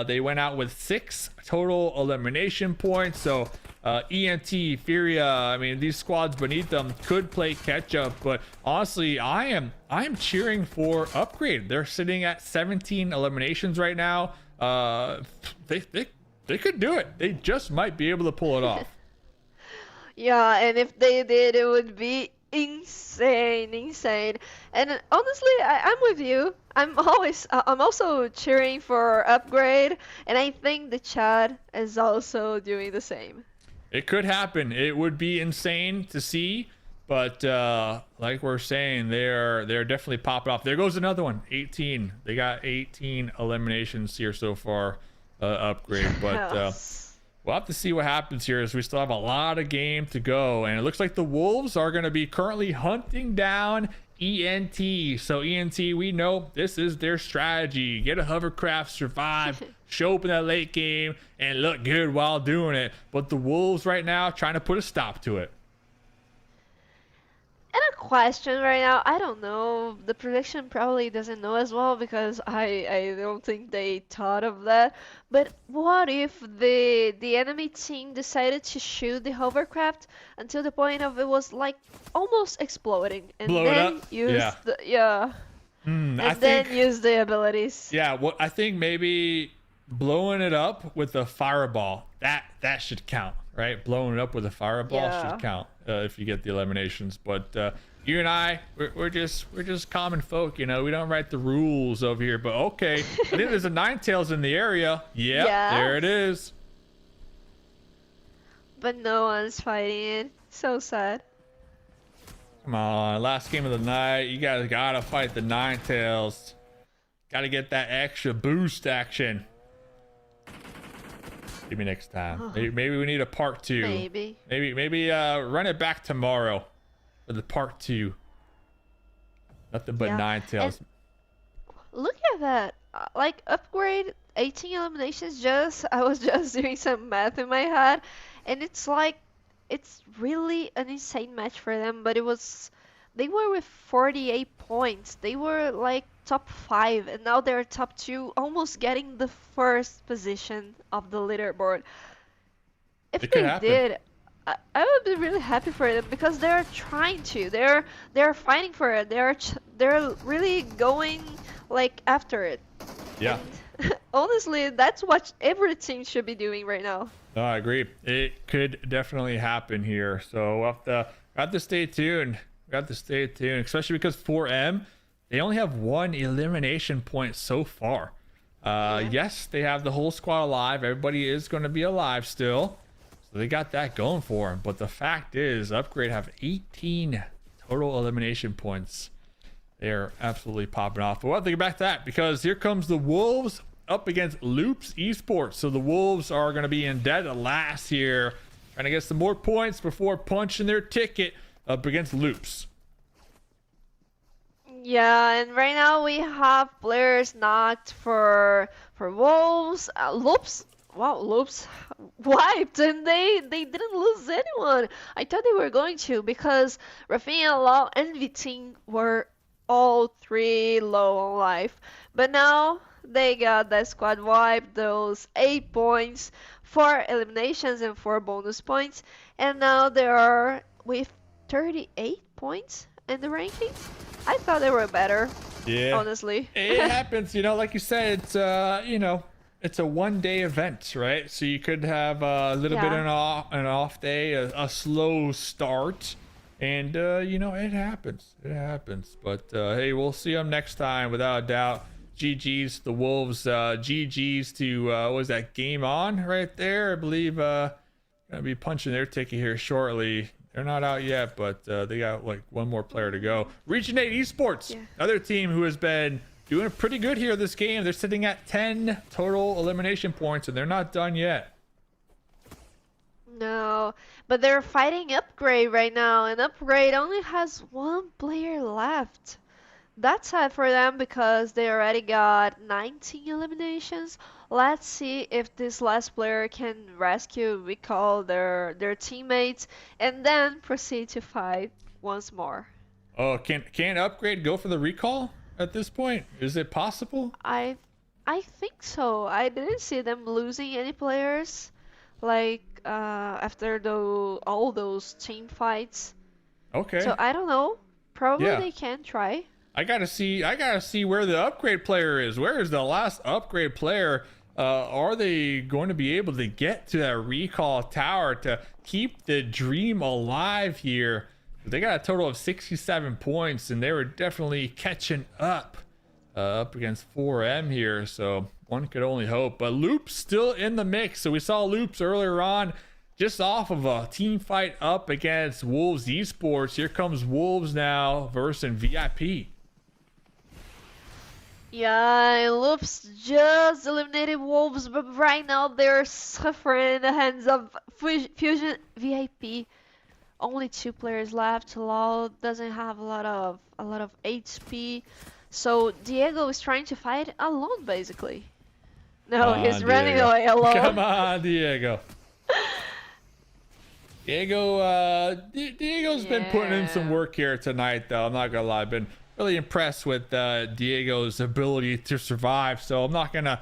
They went out with 6 total elimination points. So ENT, Furia, I mean, these squads beneath them could play catch up. But honestly, I am cheering for Upgrade. They're sitting at 17 eliminations right now. They could do it. They just might be able to pull it off. Yeah, and if they did, it would be insane, insane. And honestly, I'm with you. I'm also cheering for Upgrade, and I think the chat is also doing the same. It could happen. It would be insane to see, but like we're saying, they're definitely popping off. There goes another one. 18. They got 18 eliminations here so far. Upgrade, but Yes. we'll have to see what happens here as we still have a lot of game to go, and it looks like the Wolves are going to be currently hunting down ENT. So ENT, we know this is their strategy: get a hovercraft, survive, show up in that late game, and look good while doing it. But the Wolves right now trying to put a stop to it. And a question right now, I don't know. The prediction probably doesn't know as well because I don't think they thought of that. But what if the enemy team decided to shoot the hovercraft until the point of it was like almost exploding, and Blow it then up? use Yeah. and I then think, use the abilities. yeah, what I think maybe blowing it up with a fireball, that should count, right? Blowing it up with a fireball Yeah. should count if you get the eliminations. But you and I, we're just common folk, we don't write the rules over here. But okay, I think there's a Ninetales in the area. Yep, Yeah. there it is. But no one's fighting it. So sad. Come on, last game of the night. You guys gotta fight the Ninetales. Gotta get that extra boost action. Maybe next time. Maybe we need a part 2. Maybe. Maybe run it back tomorrow for the part 2. Nothing but Yeah. Ninetales. Look at that. Like Upgrade 18 eliminations, I was just doing some math in my head, and it's like it's really an insane match for them, but they were with 48 points. They were like top 5, and now they're top 2, almost getting the first position of the leaderboard. If It could they happen. did, I would be really happy for them because they're trying to. They're fighting for it. They're really going like after it. Yeah. Honestly, that's what every team should be doing right now. No, I agree. It could definitely happen here. So we'll have to stay tuned. We have to stay tuned, especially because 4M, they only have 1 elimination point so far. Yes, they have the whole squad alive. Everybody is going to be alive still. So they got that going for them. But the fact is, Upgrade have 18 total elimination points. They're absolutely popping off. But we'll have to get back to that because here comes the Wolves up against Loops Esports. So the Wolves are going to be in dead last here, trying to get some more points before punching their ticket up against Loops. Yeah, and right now we have players knocked for Wolves. Loops, wow, Loops wiped, and they didn't lose anyone. I thought they were going to because Rafinha, Law, and Viting were all three low on life, but now they got that squad wipe, those 8 points, 4 eliminations, and 4 bonus points, and now they are with 38 points in the rankings. I thought they were better, Yeah, honestly. it happens. Like you said, it's it's a 1-day event, right? So you could have a little bit of an off day, a slow start, and it happens. It happens. But hey, we'll see them next time without a doubt. GG's the Wolves. GG's to what was that, Game On right there? I believe gonna be punching their ticket here shortly. They're not out yet, but they got like one more player to go. Region 8 Esports, another team who has been doing pretty good here this game. They're sitting at 10 total elimination points, and they're not done yet. No, but they're fighting Upgrade right now, and Upgrade only has one player left. That's sad for them because they already got 19 eliminations. Let's see if this last player can rescue, recall their teammates, and then proceed to fight once more. Oh, can Upgrade go for the recall at this point? Is it possible? I think so. I didn't see them losing any players, like after all those team fights. Okay. So I don't know. Probably Yeah. they can try. I gotta see where the Upgrade player is. Where is the last Upgrade player? Are they going to be able to get to that recall tower to keep the dream alive here? They got a total of 67 points, and they were definitely catching up against 4M here. So one could only hope. But Loops still in the mix. So we saw Loops earlier on, just off of a team fight up against Wolves Esports. Here comes Wolves now versus VIP. Yeah, and Loops just eliminated Wolves, but right now they're suffering in the hands of Fusion VIP. Only 2 players left. Law doesn't have a lot of HP, so Diego is trying to fight alone basically. No, he's running Diego. away alone. Come on, Diego. Diego's been putting in some work here tonight, though. I'm not gonna lie, I've been really impressed with Diego's ability to survive. So I'm not gonna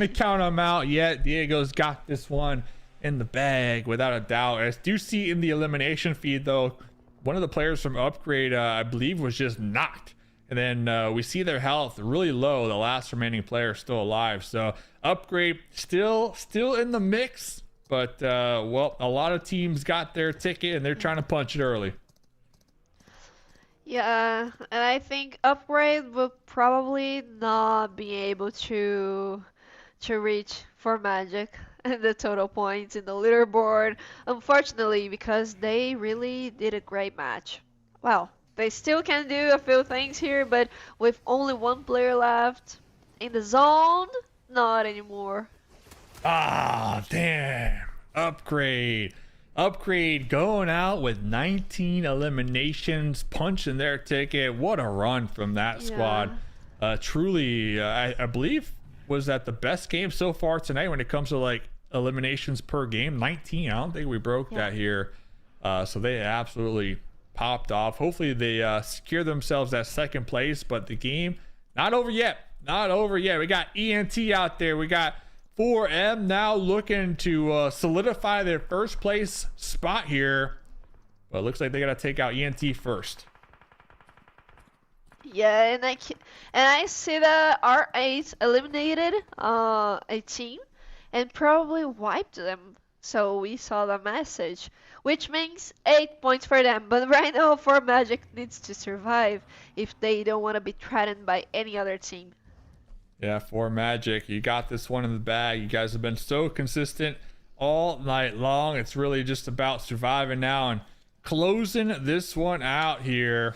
count him out yet. Diego's got this one in the bag without a doubt. I do see in the elimination feed though, one of the players from Upgrade, I believe, was just knocked, and then we see their health really low. The last remaining player still alive. So Upgrade still in the mix. But, well, a lot of teams got their ticket, and they're trying to punch it early. Yeah, and I think Upgrade will probably not be able to reach for Magic and the total points in the leaderboard, unfortunately, because they really did a great match. Well, they still can do a few things here, but with only one player left in the zone, not anymore. Ah, damn. Upgrade going out with 19 eliminations, punching their ticket. What a run from that squad. Truly, I believe, was that the best game so far tonight when it comes to like eliminations per game. 19. I don't think we broke that here. So they absolutely popped off. Hopefully they secure themselves that second place, but the game not over yet. Not over yet. We got ENT out there. We got 4M now looking to solidify their first place spot here. But it looks like they got to take out ENT first. Yeah, and I see that R8 eliminated a team and probably wiped them. So we saw the message, which means 8 points for them. But right now, 4 Magic needs to survive if they don't want to be threatened by any other team. Yeah, 4 Magic, you got this one in the bag. You guys have been so consistent all night long. It's really just about surviving now and closing this one out here.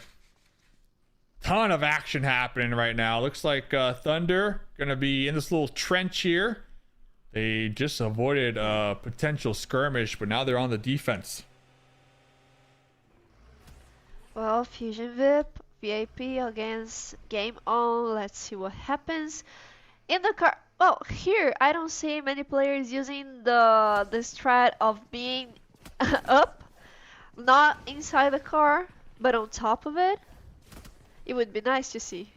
ton of action happening right now. Looks like Thunder gonna be in this little trench here. They just avoided a potential skirmish, but now they're on the defense. Well, Fusion VIP against Game On. Let's see what happens. In the car. Well, here I don't see many players using the strat of being up, not inside the car, but on top of it. It would be nice to see.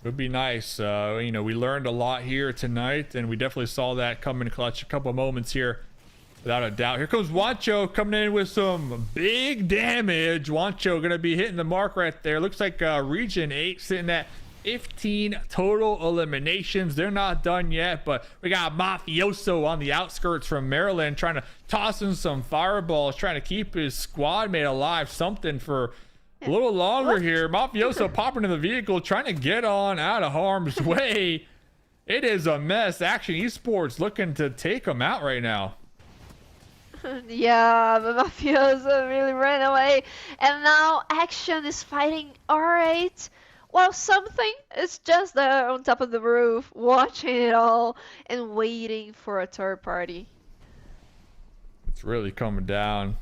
It would be nice. You know, we learned a lot here tonight, and we definitely saw that come in clutch a couple of moments here, without a doubt. Here comes Wancho coming in with some big damage. Wancho going to be hitting the mark right there. Looks like Region 8 sitting at 15 total eliminations. They're not done yet, but we got Mafioso on the outskirts from Maryland trying to toss in some fireballs, trying to keep his squad mate alive. Something for a little longer here. Mafioso popping in the vehicle, trying to get on out of harm's way. It is a mess. Action Esports looking to take him out right now. Yeah, the Mafioso really ran away, and now Action is fighting R8. While Something is just there on top of the roof, watching it all and waiting for a third party. It's really coming down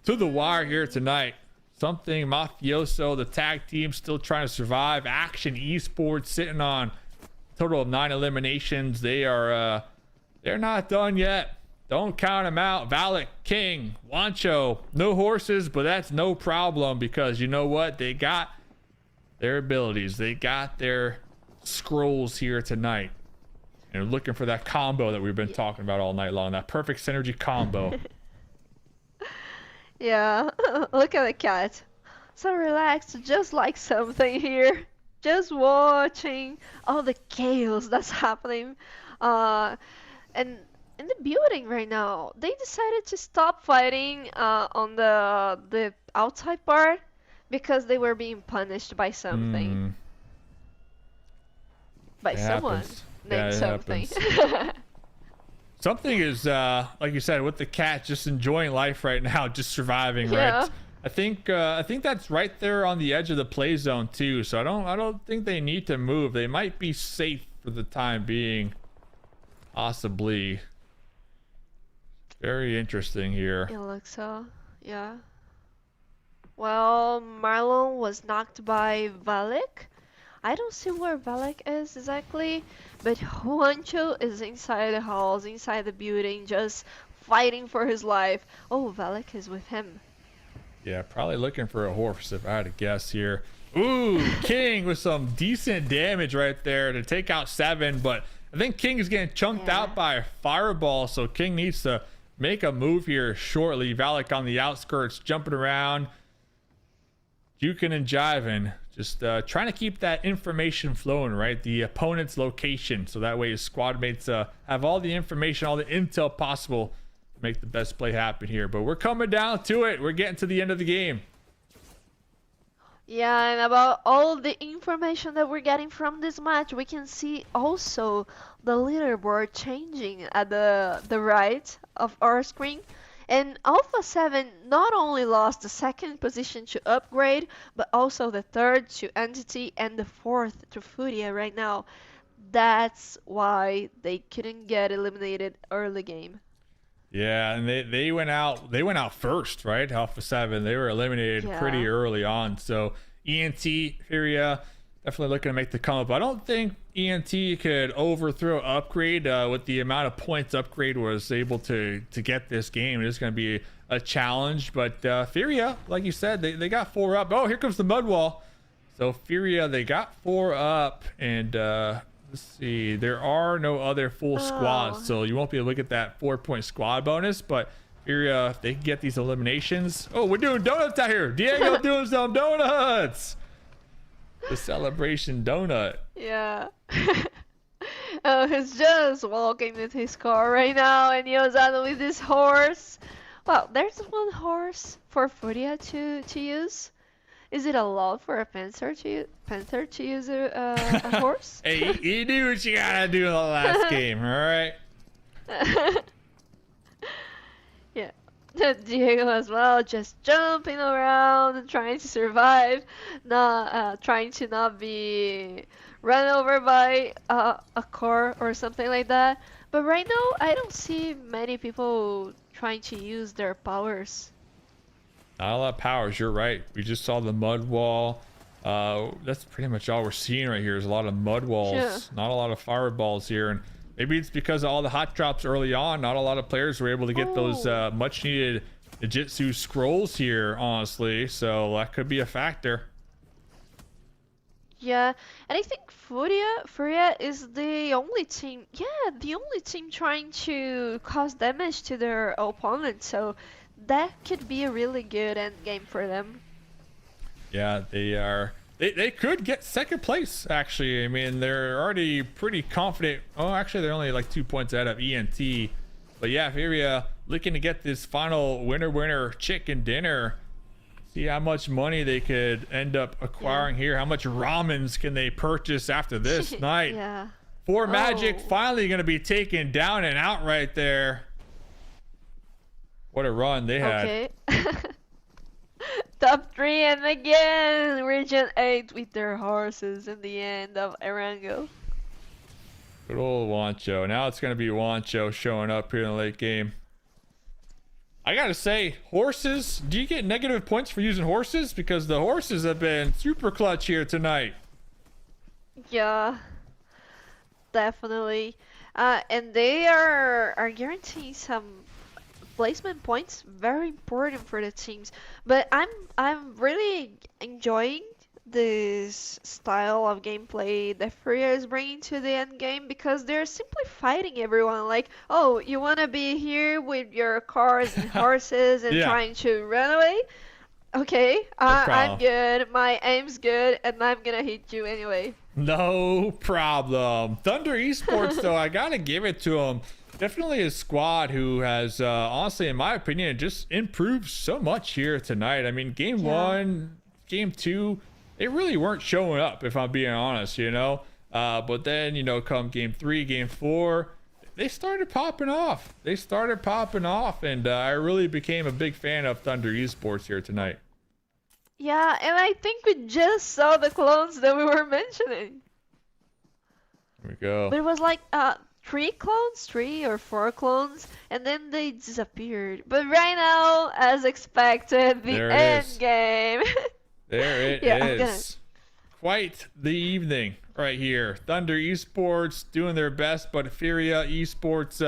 to the wire here tonight. Something, Mafioso, the tag team still trying to survive. Action Esports sitting on a total of 9 eliminations. They are they're not done yet. Don't count them out. Valak, King, Wancho, no horses, but that's no problem because you know what? They got their abilities. They got their scrolls here tonight. And they're looking for that combo that we've been talking about all night long. That perfect synergy combo. Yeah, look at the cat. So relaxed, just like Something here. Just watching all the chaos that's happening. And in the building right now, they decided to stop fighting on the outside part because they were being punished by Something. By It someone happens. named Yeah, it Something. Something is like you said, with the cat just enjoying life right now, just surviving, Yeah. right? I think that's right there on the edge of the play zone too. So I don't think they need to move. They might be safe for the time being. Possibly. Very interesting here. It looks so, yeah. Well, Marlon was knocked by Valak. I don't see where Valak is exactly, but Juancho is inside the halls, inside the building, just fighting for his life. Oh, Valak is with him. Yeah, probably looking for a horse if I had to guess here. Ooh, King with some decent damage right there to take out 7, but I think King is getting chunked out by a fireball, so King needs to make a move here shortly. Valak on the outskirts, jumping around, juking and jiving, just trying to keep that information flowing, right? The opponent's location, so that way his squad mates have all the information, all the intel possible to make the best play happen here. But we're coming down to it. We're getting to the end of the game. Yeah, and about all the information that we're getting from this match, we can see also the leaderboard changing at the right of our screen. And Alpha 7 not only lost the 2nd position to Upgrade, but also the 3rd to Entity and the 4th to Furia right now. That's why they couldn't get eliminated early game. Yeah, and they went out first, right? Alpha 7. They were eliminated pretty early on. So ENT, Furia, definitely looking to make the come up. I don't think ENT could overthrow Upgrade with the amount of points Upgrade was able to get this game. It is going to be a challenge, but Furia, like you said, they got 4 up. Oh, here comes the mud wall. So Furia, they got 4 up, and let's see, there are no other full squads, so you won't be able to get that 4-point squad bonus, but Furia, if they can get these eliminations. Oh, we're doing donuts out here. Diego doing some donuts. The celebration donut. Yeah. Oh, he's just walking with his car right now, and Yozano with his horse. Well, there's one horse for Furia to use. Is it allowed for a Panther to use a horse? Hey, you do what you gotta do in the last game, all right? Yeah. Diego as well, just jumping around and trying to survive, not trying to not be run over by a car or something like that. But right now, I don't see many people trying to use their powers. Not a lot of powers, you're right. We just saw the mud wall. That's pretty much all we're seeing right here is a lot of mud walls. Yeah. Not a lot of fireballs here. And maybe it's because of all the hot drops early on. Not a lot of players were able to get those much needed Jutsu Scrolls here, honestly. So that could be a factor. Yeah, and I think Furia is the only team, yeah, the only team trying to cause damage to their opponent, so that could be a really good end game for them. Yeah, they are. They could get second place, actually. I mean, they're already pretty confident. Oh, actually, they're only like 2 points out of ENT. But yeah, Furia looking to get this final winner chicken dinner. See how much money they could end up acquiring here. How much ramens can they purchase after this night? Yeah. For Magic finally going to be taken down and out right there. What a run they had. Okay. Top 3 and again, Region 8 with their horses in the end of Erangel. Good old Wancho. Now it's going to be Wancho showing up here in the late game. I gotta say, horses, do you get negative points for using horses? Because the horses have been super clutch here tonight. Yeah, definitely. And they are guaranteeing some placement points, very important for the teams. But I'm really enjoying this style of gameplay that Furia is bringing to the end game because they're simply fighting everyone. Like, oh, you want to be here with your cars and horses and Yeah. trying to run away? Okay, I'm problem. good. My aim's good, and I'm gonna hit you anyway. No problem. Thunder Esports, though, I gotta give it to them. Definitely a squad who has, honestly, in my opinion, just improved so much here tonight. I mean, game Yeah. 1, game 2, they really weren't showing up, if I'm being honest, you know? But then, you know, come game 3, game 4, they started popping off. And I really became a big fan of Thunder Esports here tonight. Yeah, and I think we just saw the clones that we were mentioning. Here we go. But it was like 3 or 4 clones, and then they disappeared. But right now, as expected, the There it end is. game. There it Yeah, I'm is. Quite the evening right here. Thunder Esports doing their best, but Furia Esports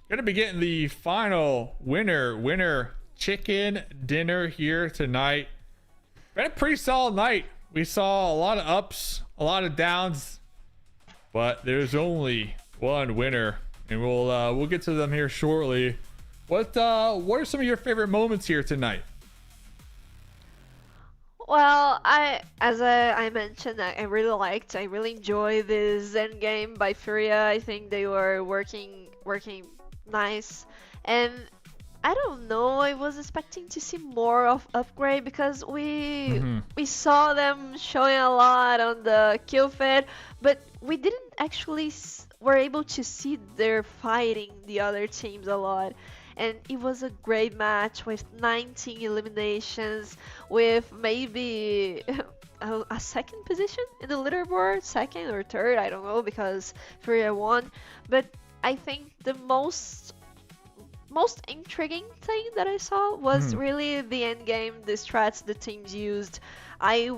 gonna be getting the final winner chicken dinner here tonight. Been a pretty solid night. We saw a lot of ups, a lot of downs, but there's only one winner, and we'll get to them here shortly. What are some of your favorite moments here tonight? Well, as I mentioned, I really enjoy this end game by Furia. I think they were working nice, and I don't know. I was expecting to see more of Upgrade because we saw them showing a lot on the kill feed, but we didn't actually were able to see their fighting the other teams a lot. And it was a great match with 19 eliminations, with maybe a second position in the leaderboard, second or third, I don't know, because Furia won. But I think the most intriguing thing that I saw was really the end game, the strats the teams used. I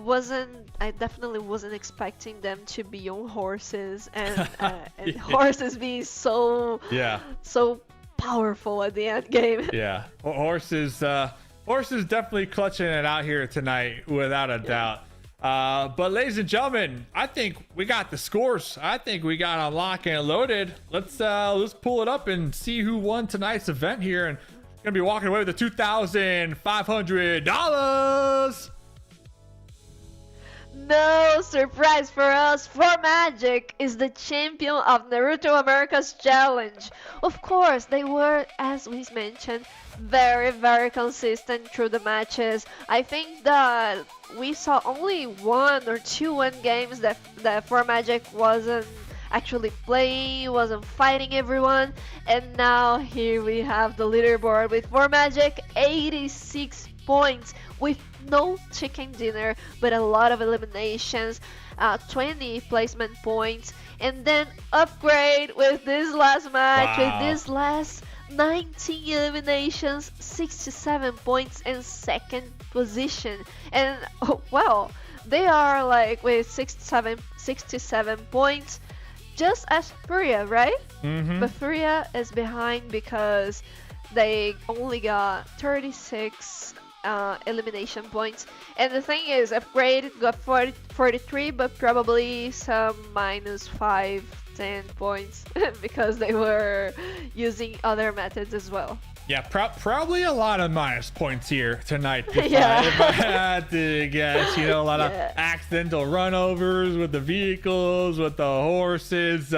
definitely wasn't expecting them to be on horses and horses being so powerful at the end game. Yeah, horses definitely clutching it out here tonight, without a doubt. But ladies and gentlemen, I think we got the scores. I think we got on lock and loaded. Let's pull it up and see who won tonight's event here, and gonna be walking away with the $2,500. No surprise for us, For Magic is the champion of Naruto Americas Challenge. Of course, they were, as we mentioned, very, very consistent through the matches. I think that we saw only 1 or 2 win games that For Magic wasn't actually playing, wasn't fighting everyone. And now here we have the leaderboard with For Magic 86 points with no chicken dinner, but a lot of eliminations, 20 placement points, and then Upgrade with this last match, Wow. with this last 19 eliminations, 67 points in second position. And oh, well, they are like with 67 points, just as Furia, right? Mm-hmm. But Furia is behind because they only got 36 elimination points. And the thing is, Upgrade got 43, but probably some minus 5, 10 points because they were using other methods as well. Yeah, probably a lot of minus points here tonight. Yeah. If I had to guess, a lot of Yeah. accidental runovers with the vehicles, with the horses.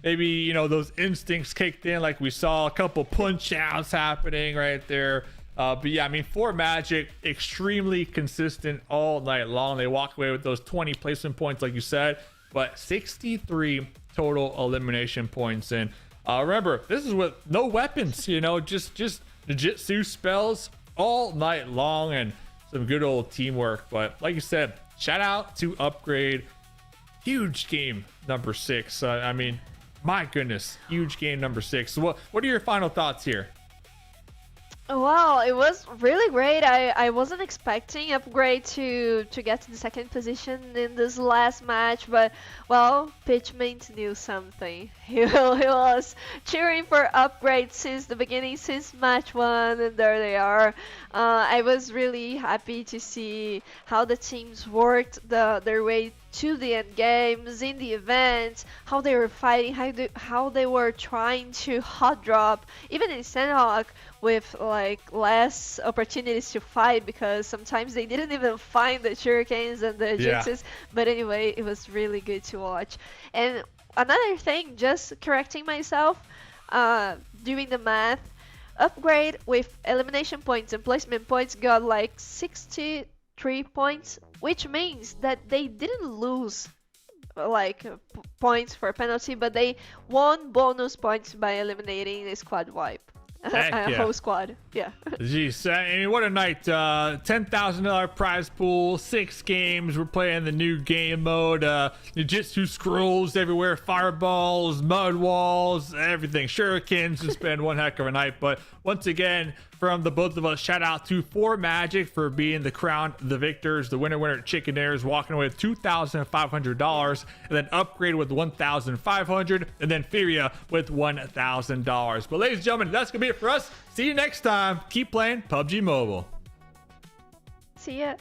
Maybe, those instincts kicked in, like we saw a couple punch outs happening right there. But yeah, I mean, for Magic, extremely consistent all night long. They walk away with those 20 placement points, like you said, but 63 total elimination points. And remember, this is with no weapons, just Jutsu spells all night long and some good old teamwork. But like you said, shout out to Upgrade. Huge game number 6. I mean, my goodness, huge game number 6. So what are your final thoughts here? Wow, it was really great. I wasn't expecting Upgrade to get in second position in this last match, but well, Pitchmint knew something. He was cheering for Upgrade since the beginning, since match 1, and there they are. I was really happy to see how the teams worked their way to the end games in the event, how they were fighting, how they were trying to hot drop, even in Sandhawk with like less opportunities to fight because sometimes they didn't even find the Shurikens and the Yeah. Jutsus. But anyway, it was really good to watch. And another thing, just correcting myself, doing the math, Upgrade with elimination points and placement points got like 63 points, which means that they didn't lose like points for penalty, but they won bonus points by eliminating a squad wipe. Heck A yeah. whole squad, yeah. Jeez, I mean, what a night. $10,000 prize pool, 6 games. We're playing the new game mode. Jutsu Scrolls everywhere, fireballs, mud walls, everything. Shurikens. It's been one heck of a night. But once again, from the both of us, shout out to For Magic for being the crown, the victors, the winner chicken dinners, walking away with $2,500, and then Upgrade with $1,500, and then Furia with $1,000. But ladies and gentlemen, that's gonna be it for us. See you next time. Keep playing PUBG Mobile. See ya.